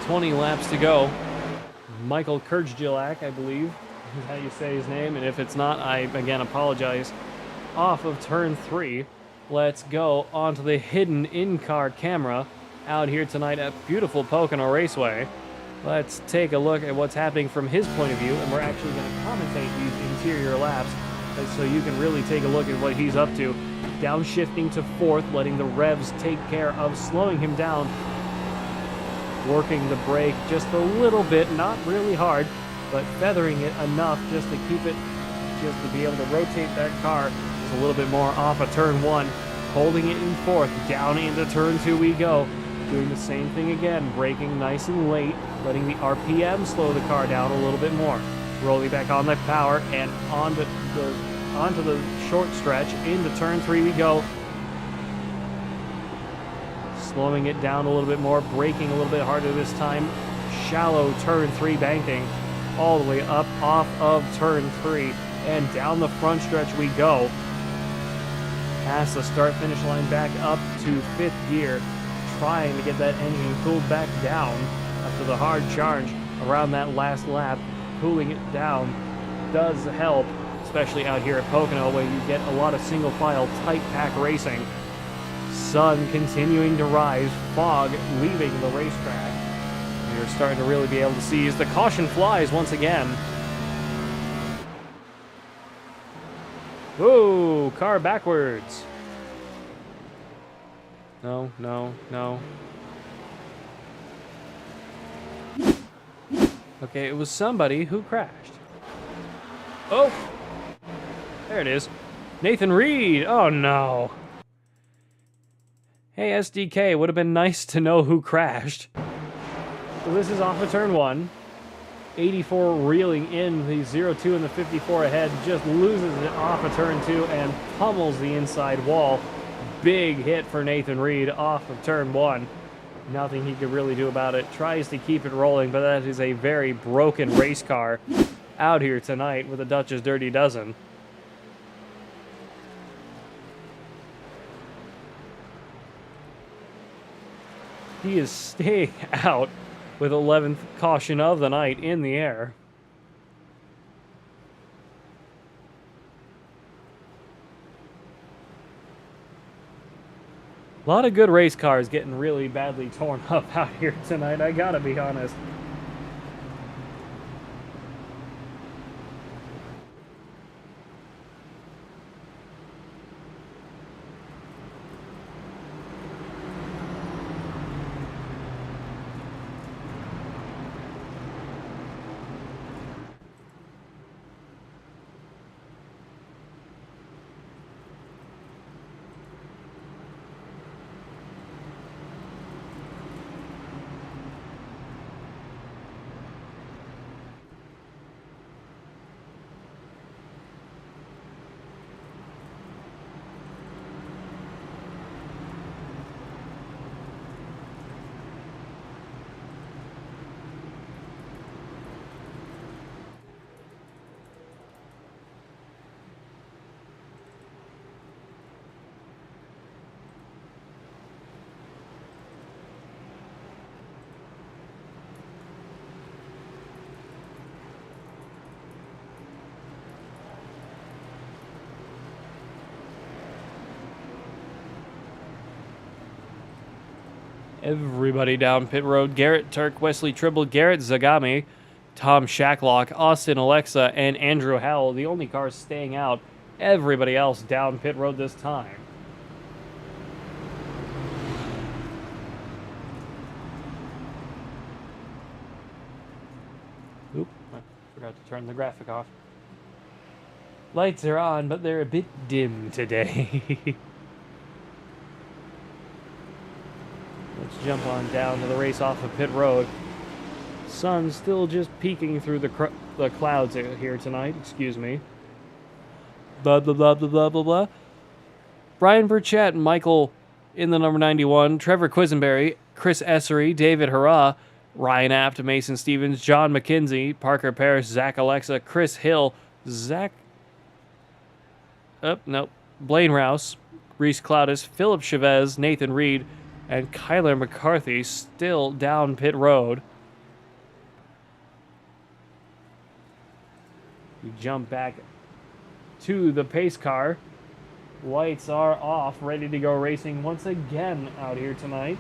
.20 laps to go. Michael Kurjilak, I believe, is how you say his name, and if it's not, I again apologize. Off of turn 3, let's go onto the hidden in-car camera out here tonight at beautiful Pocono Raceway. Let's take a look at what's happening from his point of view, and we're actually going to commentate these interior laps so you can really take a look at what he's up to. Downshifting to 4th, letting the revs take care of slowing him down. Working the brake just a little bit, not really hard, but feathering it enough just to keep it, just to be able to rotate that car just a little bit more off of turn 1. Holding it in 4th, down into turn 2 we go. Doing the same thing again, braking nice and late, letting the RPM slow the car down a little bit more. Rolling back on that power and onto the short stretch, into turn 3 we go. Slowing it down a little bit more, braking a little bit harder this time. Shallow turn 3 banking all the way up off of turn 3 and down the front stretch we go. Past the start finish line, back up to 5th gear, trying to get that engine cooled back down after the hard charge around that last lap. Cooling it down does help, especially out here at Pocono where you get a lot of single file tight pack racing. Sun continuing to rise, fog leaving the racetrack. You're starting to really be able to see as the caution flies once again. Whoa, car backwards. No. Okay, it was somebody who crashed. Oh, there it is. Nathan Reed. Oh no. Hey, SDK, would have been nice to know who crashed. So this is off of turn 1. 84 reeling in, the 02 and the 54 ahead, just loses it off of turn 2 and pummels the inside wall. Big hit for Nathan Reed off of turn 1. Nothing he could really do about it. Tries to keep it rolling, but that is a very broken race car out here tonight with a Dutch's Dirty Dozen. He is staying out with 11th caution of the night in the air. A lot of good race cars getting really badly torn up out here tonight, I gotta be honest. Everybody down pit road. Garrett Turk, Wesley Tribble, Garrett Zagami, Tom Shacklock, Austin Alexa, and Andrew Howell. The only cars staying out. Everybody else down pit road this time. Oop, I forgot to turn the graphic off. Lights are on, but they're a bit dim today. Let's jump on down to the race off of pit road. Sun's still just peeking through the clouds here tonight. Excuse me. Blah, blah, blah, blah, blah, blah, blah. Brian Burchett, Michael in the number 91, Trevor Quisenberry, Chris Essery, David Hurrah, Ryan Apt, Mason Stevens, John McKenzie, Parker Parrish, Zach Alexa, Chris Hill, Blaine Rouse, Reese Cloudis, Philip Chavez, Nathan Reed, and Kyler McCarthy still down pit road. We jump back to the pace car. Lights are off, ready to go racing once again out here tonight.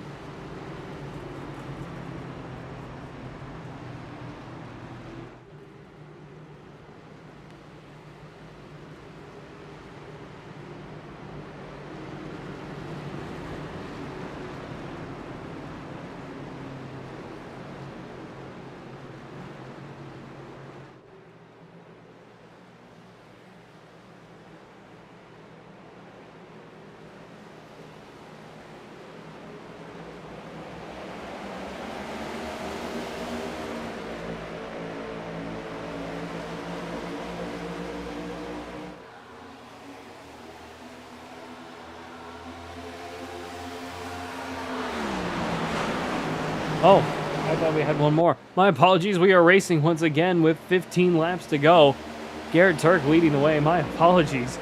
Oh, I thought we had one more. My apologies, we are racing once again with 15 laps to go. Garrett Turk leading the way, my apologies.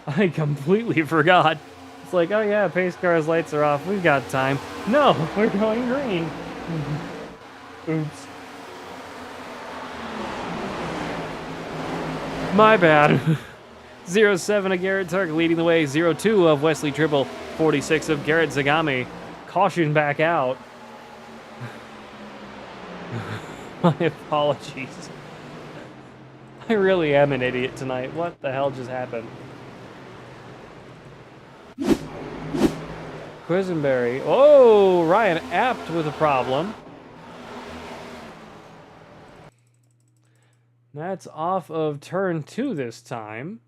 I completely forgot. It's like, oh yeah, pace car's lights are off, we've got time. No, we're going green. Oops. My bad. 07 of Garrett Turk leading the way, 02 of Wesley Tribble, 46 of Garrett Zagami. Caution back out. My apologies. I really am an idiot tonight. What the hell just happened? Quisenberry. Oh, Ryan Apt with a problem. That's off of turn 2 this time.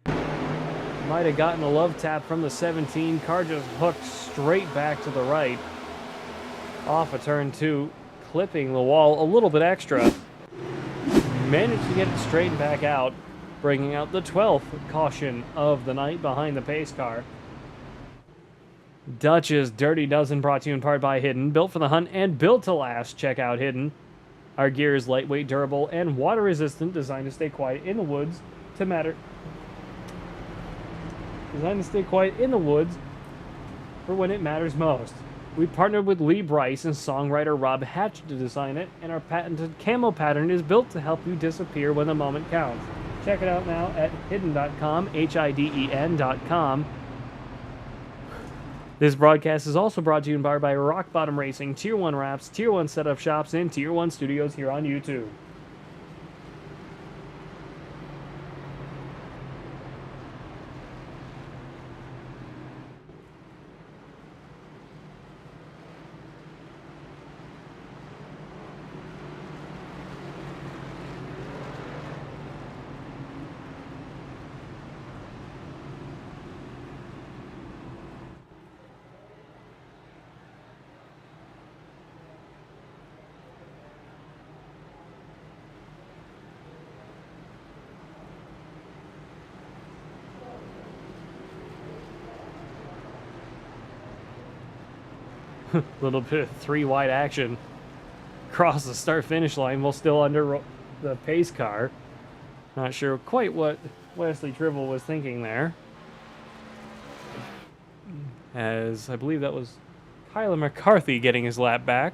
Might have gotten a love tap from the 17. Car just hooked straight back to the right. Off of turn 2. Clipping the wall a little bit extra. Managed to get it straightened back out, bringing out the 12th caution of the night behind the pace car. Dutch's Dirty Dozen brought to you in part by Hidden. Built for the hunt and built to last. Check out Hidden. Our gear is lightweight, durable, and water resistant, designed to stay quiet in the woods for when it matters most. We partnered with Lee Bryce and songwriter Rob Hatch to design it, and our patented camo pattern is built to help you disappear when the moment counts. Check it out now at hidden.com, HIDEN.com. This broadcast is also brought to you in part by Rock Bottom Racing, Tier 1 Wraps, Tier 1 Setup Shops, and Tier 1 Studios here on YouTube. Little bit of 3 wide action. Cross the start-finish line while still under the pace car. Not sure quite what Wesley Tribble was thinking there. As I believe that was Kyler McCarthy getting his lap back.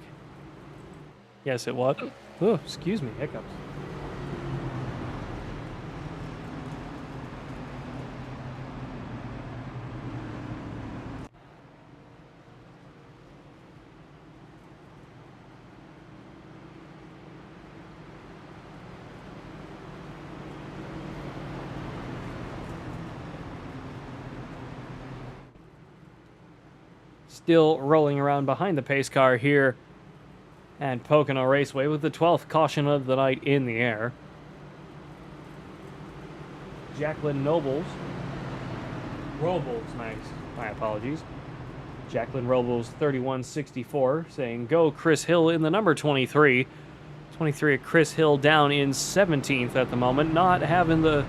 Yes, it was. Oh, excuse me, hiccups. still rolling around behind the pace car here at Pocono Raceway with the 12th caution of the night in the air. Jacqueline Robles, my apologies. Jacqueline Robles 3164 saying, go Chris Hill in the number 23. 23 at Chris Hill down in 17th at the moment. Not having the,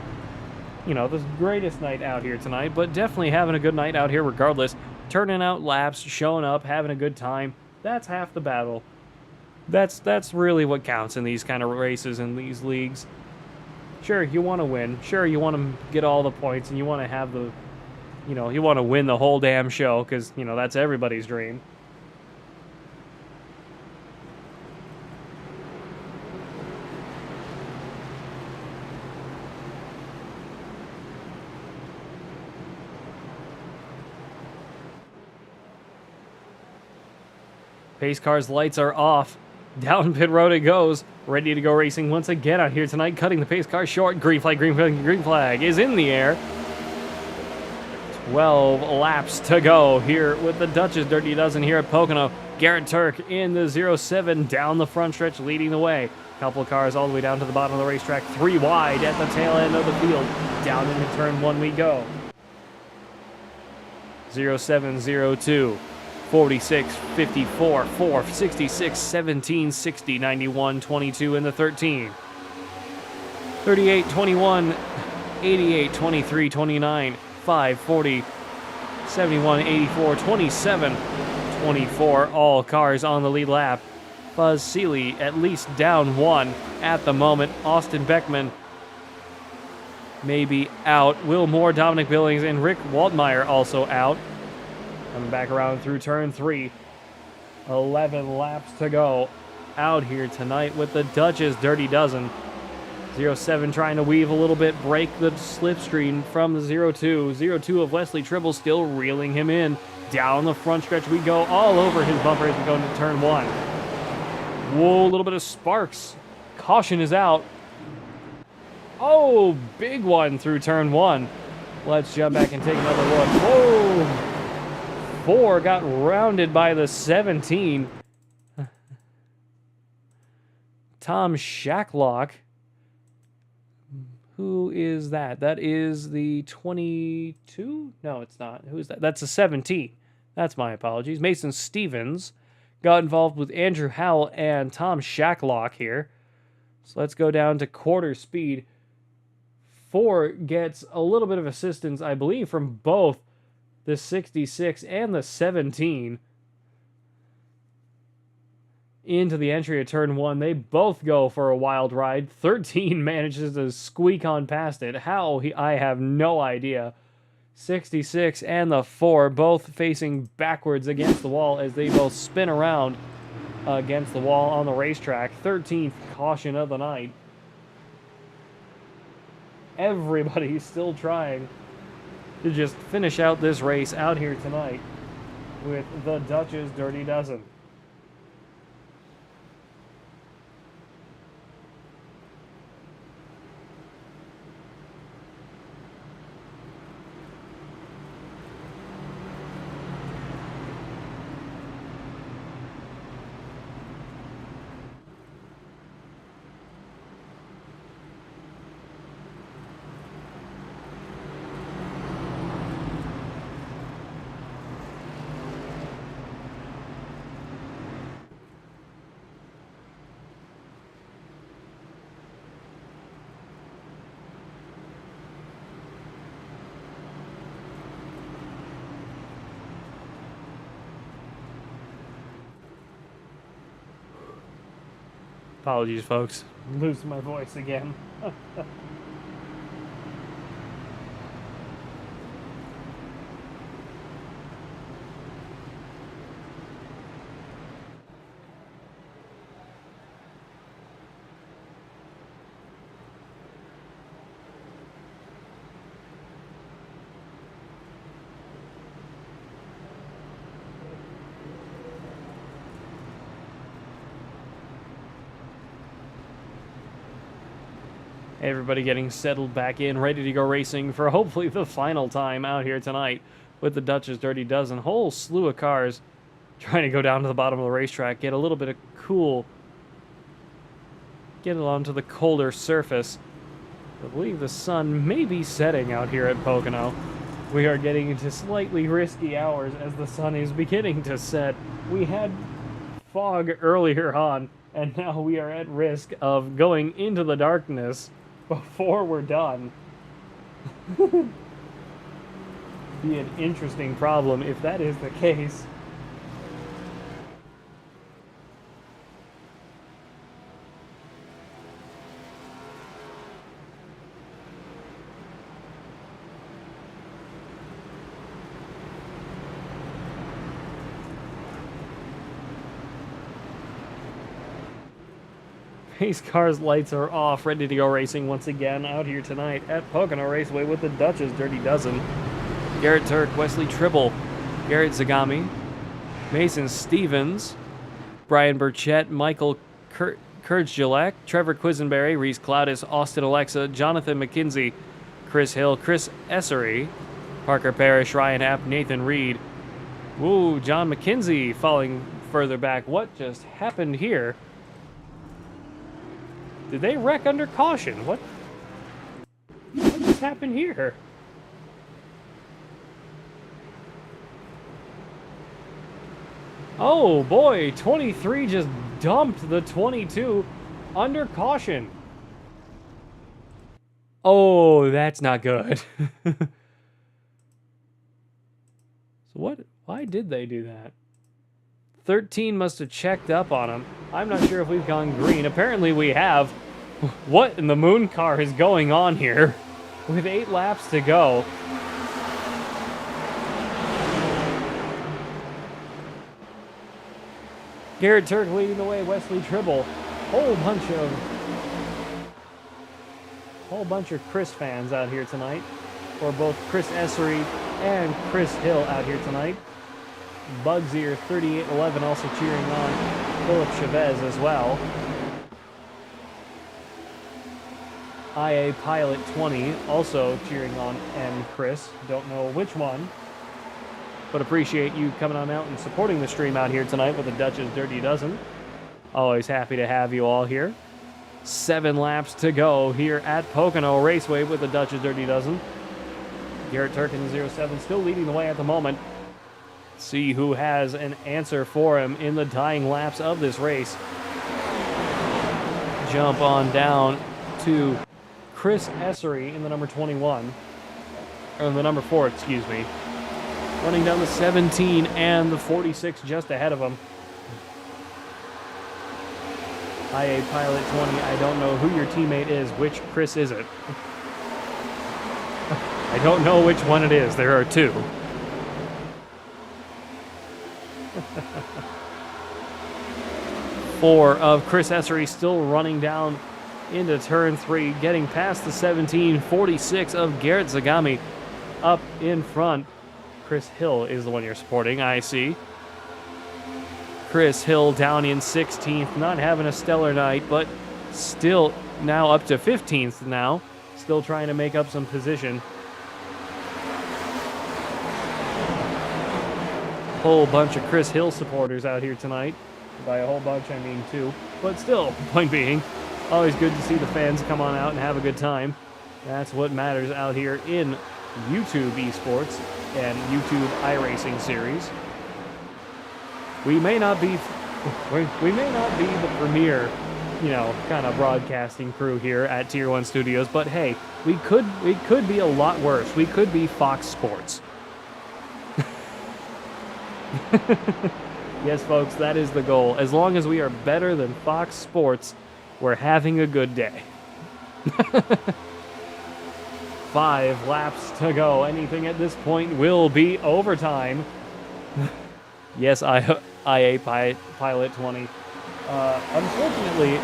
the greatest night out here tonight, but definitely having a good night out here regardless. Turning out laps, showing up, having a good time. That's half the battle. That's really what counts in these kind of races in these leagues. Sure, you want to win. Sure, you want to get all the points and you want to have the, you want to win the whole damn show because, that's everybody's dream. Pace car's lights are off. Down pit road it goes. Ready to go racing once again out here tonight. Cutting the pace car short. Green flag, green flag, green flag is in the air. 12 laps to go here with the Dutch's Dirty Dozen here at Pocono. Garrett Turk in the 07 down the front stretch leading the way. Couple of cars all the way down to the bottom of the racetrack. 3 wide at the tail end of the field. Down into turn 1 we go. 0702. 46, 54, 4, 66, 17, 60, 91, 22 in the 13. 38, 21, 88, 23, 29, 5, 40, 71, 84, 27, 24. All cars on the lead lap. Buzz Seeley at least down 1 at the moment. Austin Beckman may be out. Will Moore, Dominic Billings, and Rick Waldmeyer also out. Coming back around through turn 3. 11 laps to go out here tonight with the Dutch's Dirty Dozen. 07 trying to weave a little bit, break the slipstream from the 02. 02 of Wesley Tribble still reeling him in. Down the front stretch we go, all over his bumper as we go into turn 1. Whoa, a little bit of sparks. Caution is out. Oh, big one through turn 1. Let's jump back and take another look. Whoa! 4 got rounded by the 17. Tom Shacklock. Who is that? That is the 22? No, it's not. Who is that? That's a 17. That's my apologies. Mason Stevens got involved with Andrew Howell and Tom Shacklock here. So let's go down to quarter speed. 4 gets a little bit of assistance, I believe, from both the 66 and the 17 into the entry of turn 1. They both go for a wild ride. 13 manages to squeak on past it. How? I have no idea. 66 and the 4 both facing backwards against the wall as they both spin around against the wall on the racetrack. 13th caution of the night. Everybody's still trying to just finish out this race out here tonight with the Dutch's Dirty Dozen. Apologies, folks. I'm losing my voice again. Everybody getting settled back in, ready to go racing for hopefully the final time out here tonight. with the Dutch's Dirty Dozen. Whole slew of cars trying to go down to the bottom of the racetrack, get a little bit of cool, get it onto the colder surface. I believe the sun may be setting out here at Pocono. We are getting into slightly risky hours as the sun is beginning to set. We had fog earlier on, and now we are at risk of going into the darkness before we're done. Be an interesting problem if that is the case. Pace car's lights are off, ready to go racing once again out here tonight at Pocono Raceway with the Dutch's Dirty Dozen. Garrett Turk, Wesley Tribble, Garrett Zagami, Mason Stevens, Brian Burchett, Michael Kurdzilek, Trevor Quisenberry, Reese Cloudis, Austin Alexa, Jonathan McKenzie, Chris Hill, Chris Essery, Parker Parrish, Ryan App, Nathan Reed. Woo, John McKenzie falling further back. What just happened here? Did they wreck under caution? What just happened here? Oh boy, 23 just dumped the 22 under caution. Oh, that's not good. So why did they do that? 13 must have checked up on him. I'm not sure if we've gone green. Apparently we have. What in the moon car is going on here? With 8 laps to go. Garrett Turk leading the way, Wesley Tribble. Whole bunch of Chris fans out here tonight. For both Chris Essery and Chris Hill out here tonight. Bugsier 3811 also cheering on Philip Chavez as well. IA Pilot 20 also cheering on M. Chris. Don't know which one, but appreciate you coming on out and supporting the stream out here tonight with the Dutch's Dirty Dozen. Always happy to have you all here. 7 laps to go here at Pocono Raceway with the Dutch's Dirty Dozen. Garrett Turk in the 07 still leading the way at the moment. See who has an answer for him in the dying laps of this race. Jump on down to Chris Essery in the number 21. Or the number 4, excuse me. Running down the 17 and the 46 just ahead of him. IA Pilot 20, I don't know who your teammate is. Which Chris is it? I don't know which one it is. There are 2. Four of Chris Essery still running down into turn 3, getting past the 17, 46 of Garrett Zagami up in front. Chris Hill is the one you're supporting, I see. Chris Hill down in 16th, not having a stellar night, but still now up to 15th now, still trying to make up some position. Whole bunch of Chris Hill supporters out here tonight. By a whole bunch, I mean 2. But still, point being, always good to see the fans come on out and have a good time. That's what matters out here in YouTube esports and YouTube iRacing series. We may not be the premier, kind of broadcasting crew here at Tier 1 Studios, but hey, we could be a lot worse. We could be Fox Sports. Yes, folks, that is the goal. As long as we are better than Fox Sports, we're having a good day. 5 laps to go. Anything at this point will be overtime. Yes, IA Pilot 20. Unfortunately,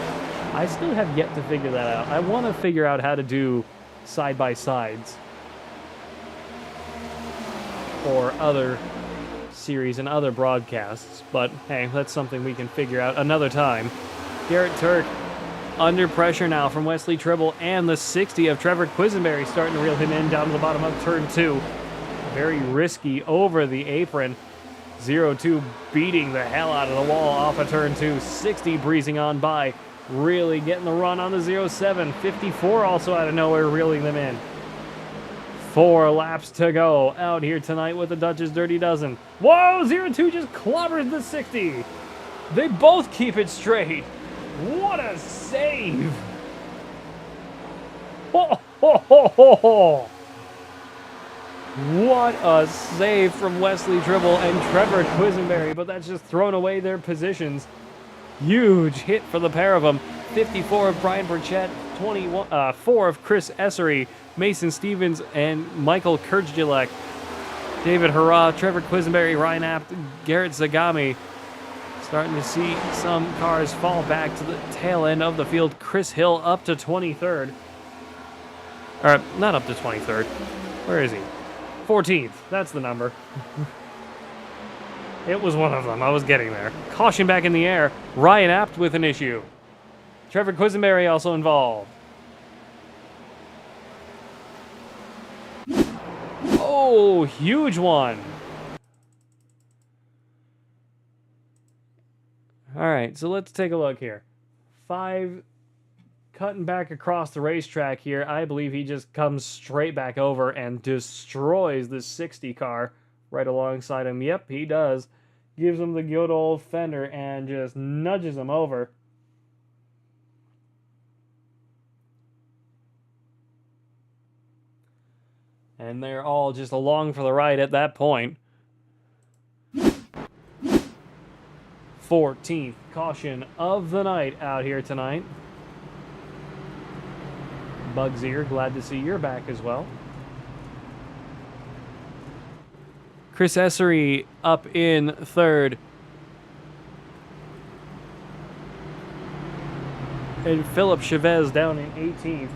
I still have yet to figure that out. I want to figure out how to do side-by-sides for other series and other broadcasts, but hey, that's something we can figure out another time. Garrett Turk under pressure now from Wesley Tribble and the 60 of Trevor Quisenberry starting to reel him in down to the bottom of turn 2. very risky over the apron. 0-2 beating the hell out of the wall off of turn 2. 60 breezing on by. Really getting the run on the 0-7. 54 also out of nowhere, reeling them in. 4 laps to go out here tonight with the Dutch's Dirty Dozen. Whoa, 0-2 just clobbered the 60. They both keep it straight. What a save. Ho, ho, ho, ho, ho. What a save from Wesley Tribble and Trevor Quisenberry, but that's just thrown away their positions. Huge hit for the pair of them. 54 of Brian Burchett, 4 of Chris Essery, Mason Stevens, and Michael Kurzdilek. David Hurrah, Trevor Quisenberry, Ryan Apt, Garrett Zagami. Starting to see some cars fall back to the tail end of the field. Chris Hill up to 23rd. Or, not up to 23rd. Where is he? 14th. That's the number. It was one of them. I was getting there. Caution back in the air. Ryan Apt with an issue. Trevor Quisenberry also involved. Oh, huge one. All right, so let's take a look here. 5 cutting back across the racetrack here. I believe he just comes straight back over and destroys the 60 car right alongside him. Yep, he does. Gives him the good old fender and just nudges him over. And they're all just along for the ride at that point. 14th caution of the night out here tonight. Bugsier, glad to see you're back as well. Chris Essery up in 3rd. And Philip Chavez down in 18th.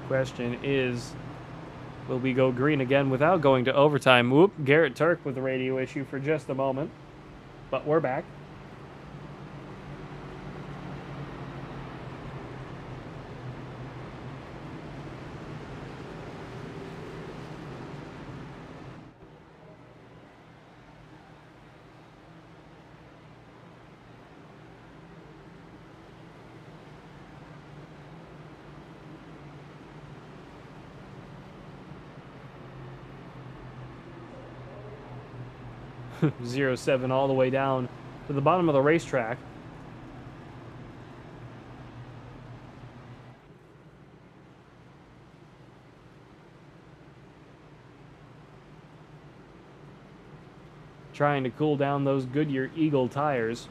Question is, will we go green again without going to overtime? Whoop, Garrett Turk with the radio issue for just a moment. But we're back. .07 all the way down to the bottom of the racetrack. Trying to cool down those Goodyear Eagle tires.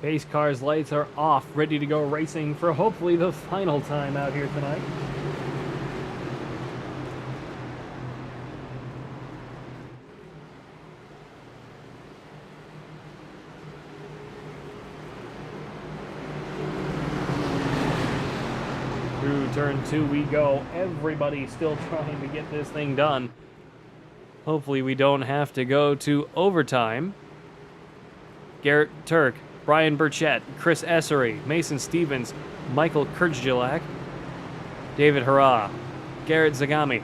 Pace car's lights are off, ready to go racing for hopefully the final time out here tonight. Through turn 2 we go. Everybody still trying to get this thing done. Hopefully we don't have to go to overtime. Garrett Turk, Brian Burchett, Chris Essery, Mason Stevens, Michael Kurzdilak, David Hurrah, Garrett Zagami,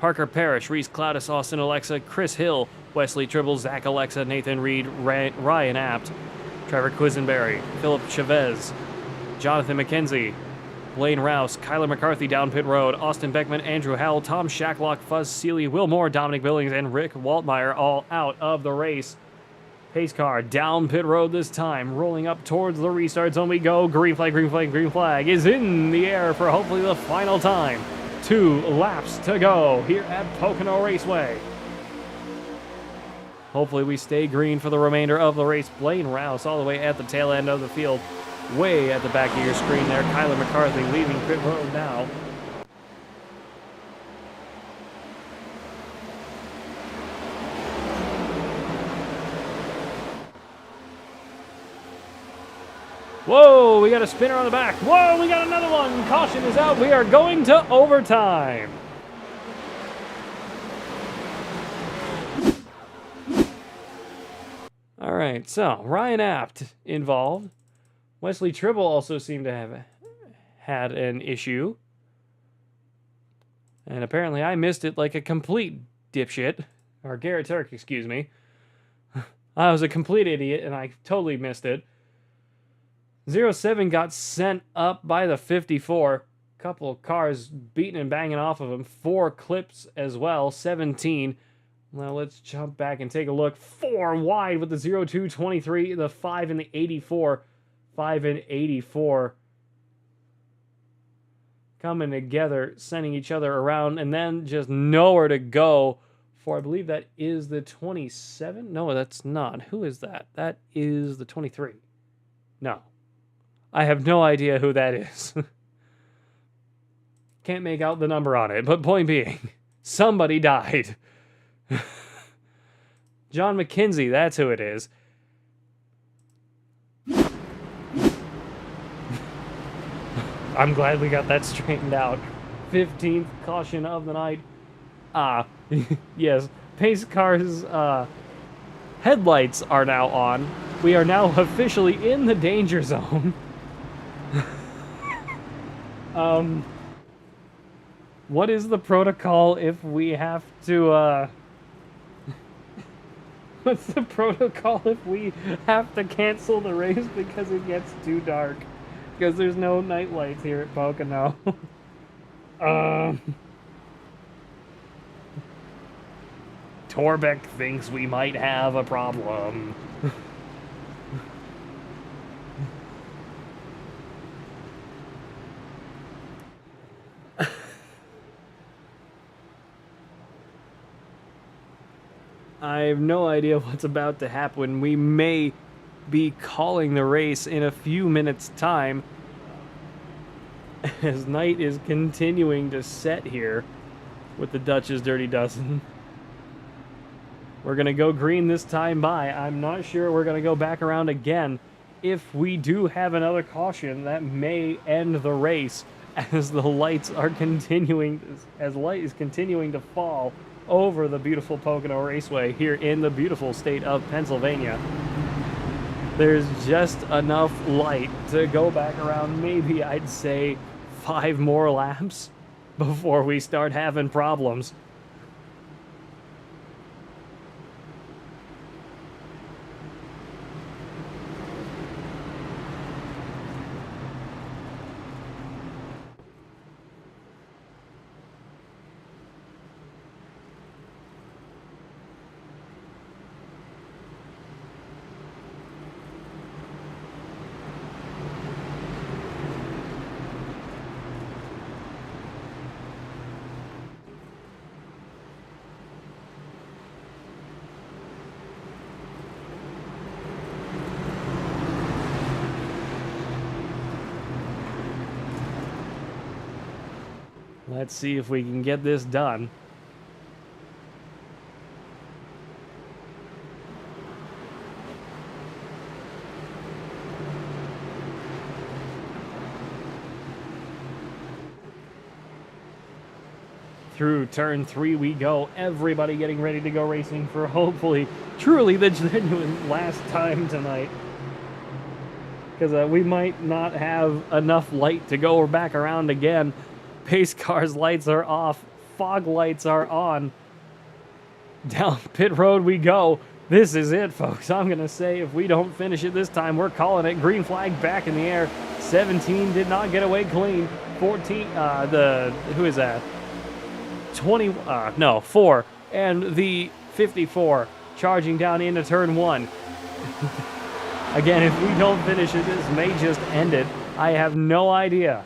Parker Parrish, Reese Cloudis, Austin Alexa, Chris Hill, Wesley Tribble, Zach Alexa, Nathan Reed, Ryan Apt, Trevor Quisenberry, Philip Chavez, Jonathan McKenzie, Blaine Rouse, Kyler McCarthy down pit road, Austin Beckman, Andrew Howell, Tom Shacklock, Fuzz Seeley, Will Moore, Dominic Billings, and Rick Waltmeyer all out of the race. Pace car down pit road this time, rolling up towards the restart zone we go. Green flag, green flag, green flag is in the air for hopefully the final time. 2 laps to go here at Pocono Raceway. Hopefully we stay green for the remainder of the race. Blaine Rouse all the way at the tail end of the field. Way at the back of your screen there. Kyler McCarthy leaving pit road now. Whoa, we got a spinner on the back. Whoa, we got another one. Caution is out. We are going to overtime. All right, so Ryan Apt involved. Wesley Tribble also seemed to have had an issue. And apparently I missed it like a complete dipshit. Or Garrett Turk, excuse me. I was a complete idiot and I totally missed it. 07 got sent up by the 54. Couple of cars beating and banging off of him. 4 clips as well. 17. Now let's jump back and take a look. 4 wide with the 0223, the 5 and the 84. 5 and 84. Coming together, sending each other around, and then just nowhere to go for, I believe that is the 27? No, that's not. Who is that? That is the 23. No. I have no idea who that is. Can't make out the number on it, but point being, somebody died. John McKenzie, that's who it is. I'm glad we got that straightened out. 15th caution of the night. Yes, pace cars' headlights are now on. We are now officially in the danger zone. What is the protocol if we have to, what's the protocol if we have to cancel the race because it gets too dark? Because there's no night lights here at Pocono. Torbeck thinks we might have a problem. I have no idea what's about to happen. We may be calling the race in a few minutes' time as night is continuing to set here with the Dutch's Dirty Dozen. We're going to go green this time by. I'm not sure we're going to go back around again. If we do have another caution, that may end the race as the lights are continuing, as light is continuing to fall over the beautiful Pocono Raceway here in the beautiful state of Pennsylvania. There's just enough light to go back around maybe, I'd say, 5 more laps before we start having problems. Let's see if we can get this done. Through turn 3 we go. Everybody getting ready to go racing for hopefully, truly the genuine last time tonight. Because we might not have enough light to go back around again. Pace cars' lights are off. Fog lights are on. Down pit road we go. This is it, folks. I'm going to say if we don't finish it this time, we're calling it. Green flag back in the air. 17 did not get away clean. 14, who is that? 4. And the 54 charging down into turn 1. Again, if we don't finish it, this may just end it. I have no idea.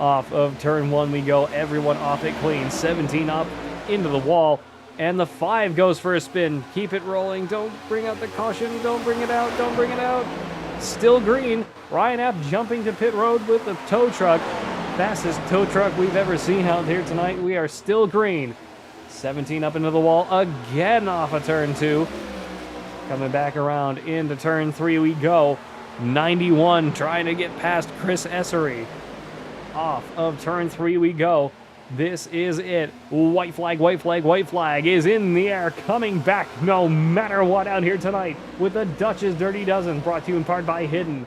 Off of turn 1 we go. Everyone off it clean. 17 up into the wall. And the 5 goes for a spin. Keep it rolling. Don't bring out the caution. Don't bring it out. Don't bring it out. Still green. Ryan App jumping to pit road with the tow truck. Fastest tow truck we've ever seen out here tonight. We are still green. 17 up into the wall again off of turn 2. Coming back around into turn 3 we go. 91 trying to get past Chris Essery. Off of turn 3 we go. This is it. White flag, white flag, white flag is in the air, coming back no matter what out here tonight with the Dutch's Dirty Dozen, brought to you in part by Hidden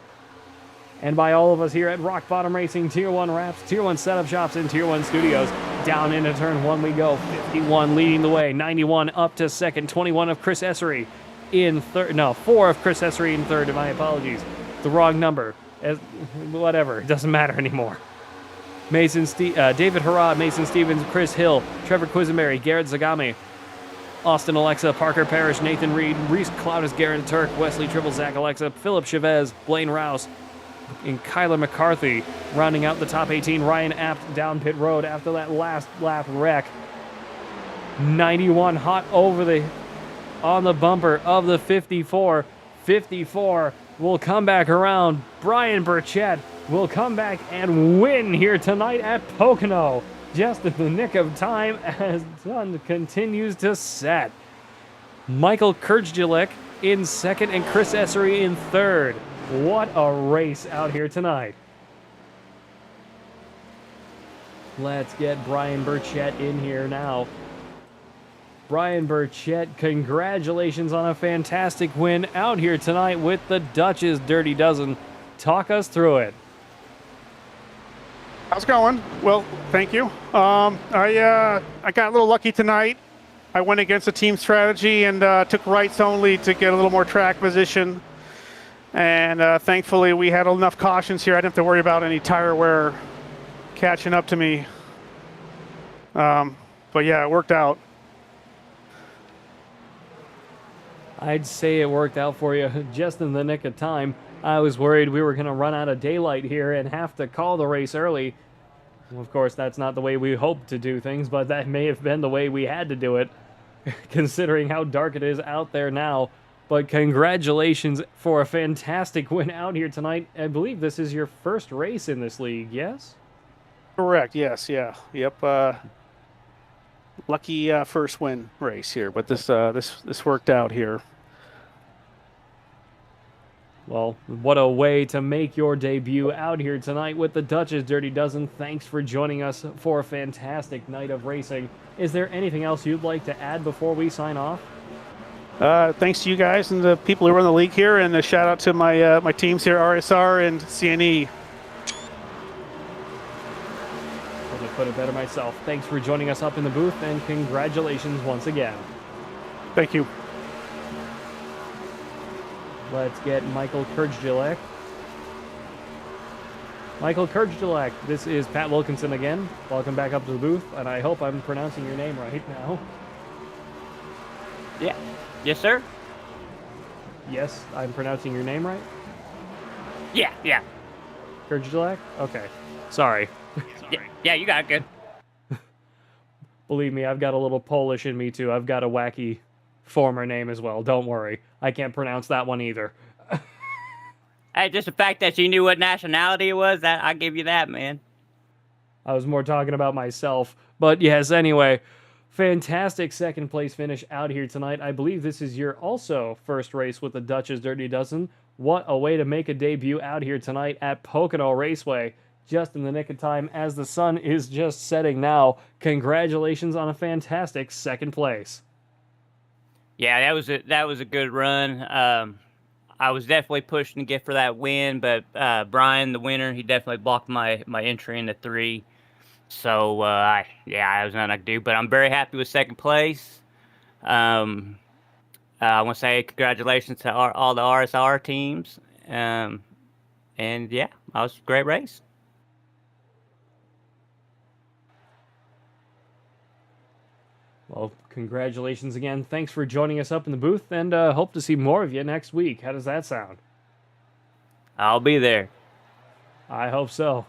and by all of us here at Rock Bottom Racing, Tier 1 Wraps, Tier 1 Setup Shops, and Tier 1 Studios. Down into turn 1 we go. 51 leading the way. 91 up to second. 21 of Chris Essery in third. No, 4 of Chris Essery in third. My apologies. The wrong number. Whatever. It doesn't matter anymore. David Hurrah, Mason Stevens, Chris Hill, Trevor Quisenberry, Garrett Zagami, Austin Alexa, Parker Parrish, Nathan Reed, Reese Cloudis, Garrett Turk, Wesley Triple, Zach Alexa, Philip Chavez, Blaine Rouse, and Kyler McCarthy. Rounding out the top 18, Ryan Apt down pit road after that last lap wreck. 91 hot on the bumper of the 54. 54 will come back around. Brian Burchett will come back and win here tonight at Pocono. Just in the nick of time as sun continues to set. Michael Kurzdjilik in second and Chris Essery in third. What a race out here tonight. Let's get Brian Burchett in here now. Brian Burchett, congratulations on a fantastic win out here tonight with the Dutch's Dirty Dozen. Talk us through it. How's it going? Well, thank you. I got a little lucky tonight. I went against the team strategy and took rights only to get a little more track position. And thankfully, we had enough cautions here. I didn't have to worry about any tire wear catching up to me. But yeah, it worked out. I'd say it worked out for you just in the nick of time. I was worried we were going to run out of daylight here and have to call the race early. Of course, that's not the way we hoped to do things, but that may have been the way we had to do it, considering how dark it is out there now. But congratulations for a fantastic win out here tonight. I believe this is your first race in this league, yes? Correct, yes, yeah. Yep, lucky first win race here, but this worked out here. Well, what a way to make your debut out here tonight with the Dutch's Dirty Dozen. Thanks for joining us for a fantastic night of racing. Is there anything else you'd like to add before we sign off? Thanks to you guys and the people who run the league here, and a shout out to my my teams here, RSR and CNE. Couldn't have put it better myself. Thanks for joining us up in the booth, and congratulations once again. Thank you. Let's get Michael Kurzdjilik. Michael Kurzdjilik, this is Pat Wilkinson again. Welcome back up to the booth, and I hope I'm pronouncing your name right now. Yeah. Yes, sir? Yes, I'm pronouncing your name right? Yeah. Kurzdjilik? Okay. Sorry. Yeah, you got it good. Believe me, I've got a little Polish in me too. I've got a wacky former name as well. Don't worry. I can't pronounce that one either. Hey, just the fact that you knew what nationality it was, that I'll give you that, man. I was more talking about myself. But yes, anyway, fantastic second place finish out here tonight. I believe this is your also first race with the Dutch's Dirty Dozen. What a way to make a debut out here tonight at Pocono Raceway. Just in the nick of time as the sun is just setting now. Congratulations on a fantastic second place. Yeah, that was a good run. I was definitely pushing to get for that win, but Brian, the winner, he definitely blocked my entry into 3. So I was nothing I could do. But I'm very happy with second place. I want to say congratulations to all the RSR teams. And yeah, that was a great race. Well, congratulations again. Thanks for joining us up in the booth, and hope to see more of you next week. How does that sound? I'll be there. I hope so.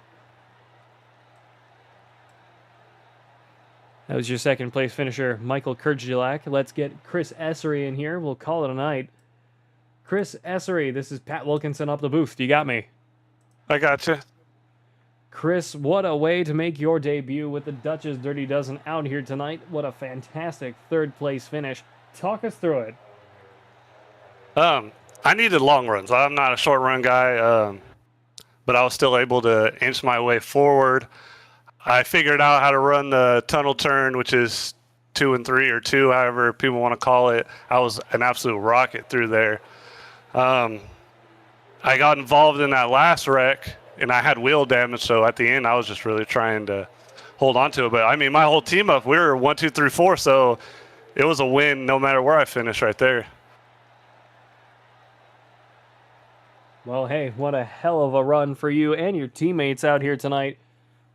That was your second place finisher, Michael Kurdzielak. Let's get Chris Essery in here. We'll call it a night. Chris Essery, this is Pat Wilkinson up the booth. You got me? I got you. Chris, what a way to make your debut with the Dutch's Dirty Dozen out here tonight. What a fantastic third place finish. Talk us through it. I needed long runs. I'm not a short run guy, but I was still able to inch my way forward. I figured out how to run the tunnel turn, which is 2 and 3 or 2, however people want to call it. I was an absolute rocket through there. I got involved in that last wreck, and I had wheel damage, so at the end I was just really trying to hold on to it. But I mean, my whole team up, we were 1, 2, 3, 4, so it was a win no matter where I finished right there. Well, hey, what a hell of a run for you and your teammates out here tonight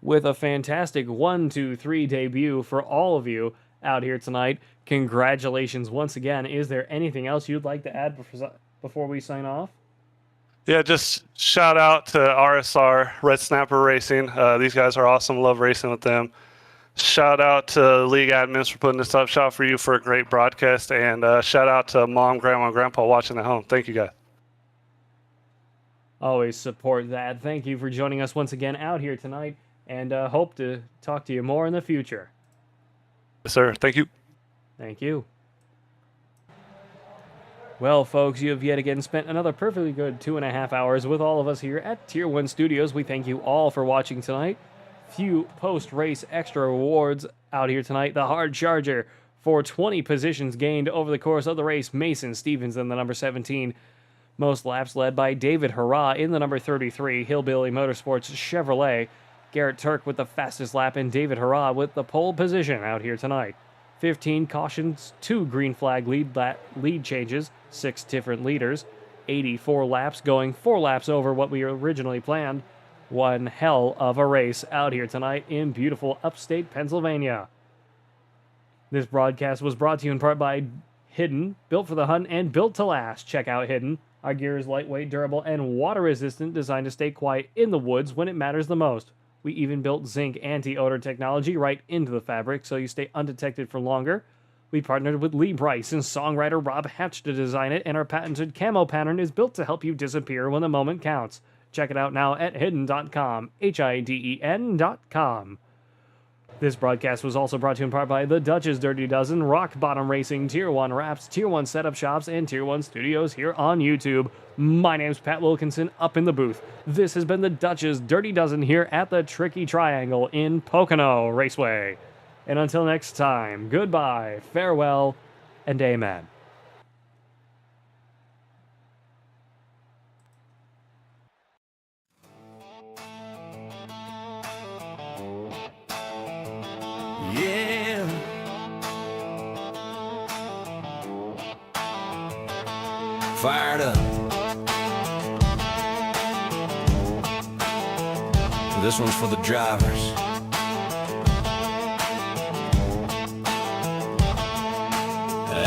with a fantastic 1, 2, 3 debut for all of you out here tonight. Congratulations once again. Is there anything else you'd like to add before we sign off? Yeah, just shout out to RSR, Red Snapper Racing. These guys are awesome. Love racing with them. Shout out to league admins for putting this up. Shout out for you for a great broadcast. And shout out to Mom, Grandma, and Grandpa watching at home. Thank you, guys. Always support that. Thank you for joining us once again out here tonight, and hope to talk to you more in the future. Yes, sir. Thank you. Thank you. Well, folks, you have yet again spent another perfectly good 2.5 hours with all of us here at Tier 1 Studios. We thank you all for watching tonight. Few post-race extra rewards out here tonight. The hard charger for 20 positions gained over the course of the race. Mason Stevens in the number 17. Most laps led by David Hurrah in the number 33. Hillbilly Motorsports Chevrolet. Garrett Turk with the fastest lap, and David Hurrah with the pole position out here tonight. 15 cautions, 2 green flag lead changes, 6 different leaders, 84 laps, going 4 laps over what we originally planned. One hell of a race out here tonight in beautiful upstate Pennsylvania. This broadcast was brought to you in part by Hidden, built for the hunt and built to last. Check out Hidden. Our gear is lightweight, durable, and water-resistant, designed to stay quiet in the woods when it matters the most. We even built zinc anti-odor technology right into the fabric so you stay undetected for longer. We partnered with Lee Brice and songwriter Rob Hatch to design it, and our patented camo pattern is built to help you disappear when the moment counts. Check it out now at hidden.com, HIDEN.com. This broadcast was also brought to you in part by the Dutch's Dirty Dozen, Rock Bottom Racing, Tier 1 Wraps, Tier 1 Setup Shops, and Tier 1 Studios here on YouTube. My name's Pat Wilkinson, up in the booth. This has been the Dutch's Dirty Dozen here at the Tricky Triangle in Pocono Raceway. And until next time, goodbye, farewell, and amen. Yeah. Fired up. This one's for the drivers.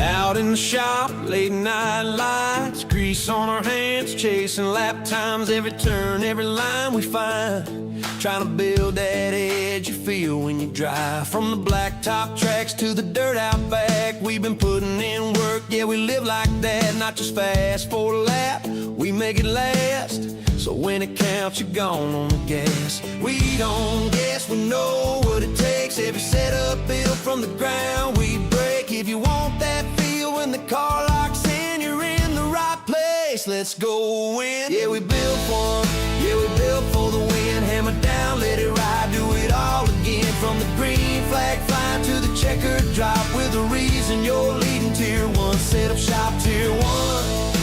Out in the shop, late night lights, grease on our hands, chasing lap times, every turn, every line we find. Trying to build that edge you feel when you drive. From the blacktop tracks to the dirt out back, we've been putting in work, yeah, we live like that. Not just fast for a lap, we make it last. So when it counts, you're gone on the gas. We don't guess, we know what it takes. Every setup built from the ground, we break. If you want that feel when the car locks in, you're in the right place. Let's go win. Yeah, we built one. Yeah, we built for the win. Hammer down, let it ride, do it all again. From the green flag flying to the checkered drop, with a reason you're leading Tier 1. Setup shop Tier 1.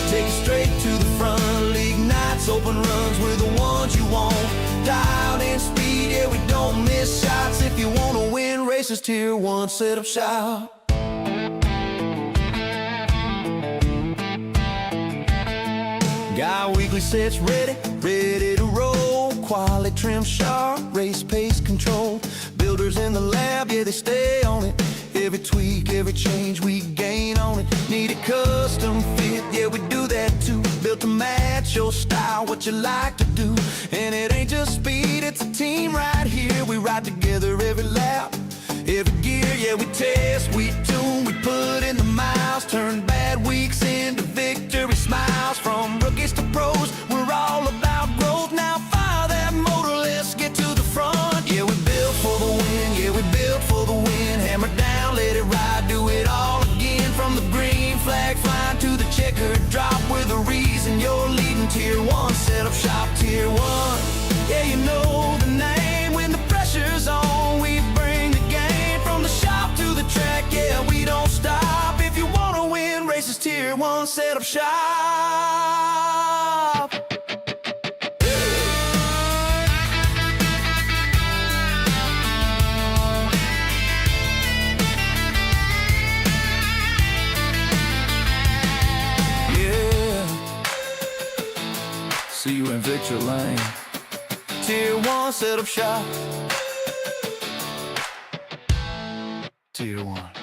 Take it straight to the front. League nights, open runs, we're the ones you want. Dialed in speed, yeah, we don't miss shots. If you want to win races, Tier 1 setup shop. Got weekly sets ready, ready to roll. Quality trim sharp, race pace control. Builders in the lab, yeah, they stay on it. Every tweak, every change, we gain on it. Need a custom fit, yeah, we do that too. Built to match your style, what you like to do. And it ain't just speed, it's a team right here. We ride together every lap. every gear. Yeah, we test, we tune, we put in the miles, turn bad weeks into victory smiles. From rookies to pros, we're all about growth. Now fire that motor, let's get to the front. Yeah, we built for the win, yeah, we built for the win. Hammer down, let it ride, do it all again. From the green flag flying to the checkered drop, we're the reason you're leading Tier 1. Set up shop, Tier 1. Yeah, you know the name. When the pressure's on, we bring the game. From the shop to the track, yeah, we don't stop. If you wanna win races, Tier 1, set up shop. See you in Victor Lane. Tier 1, set up shop. Tier 1.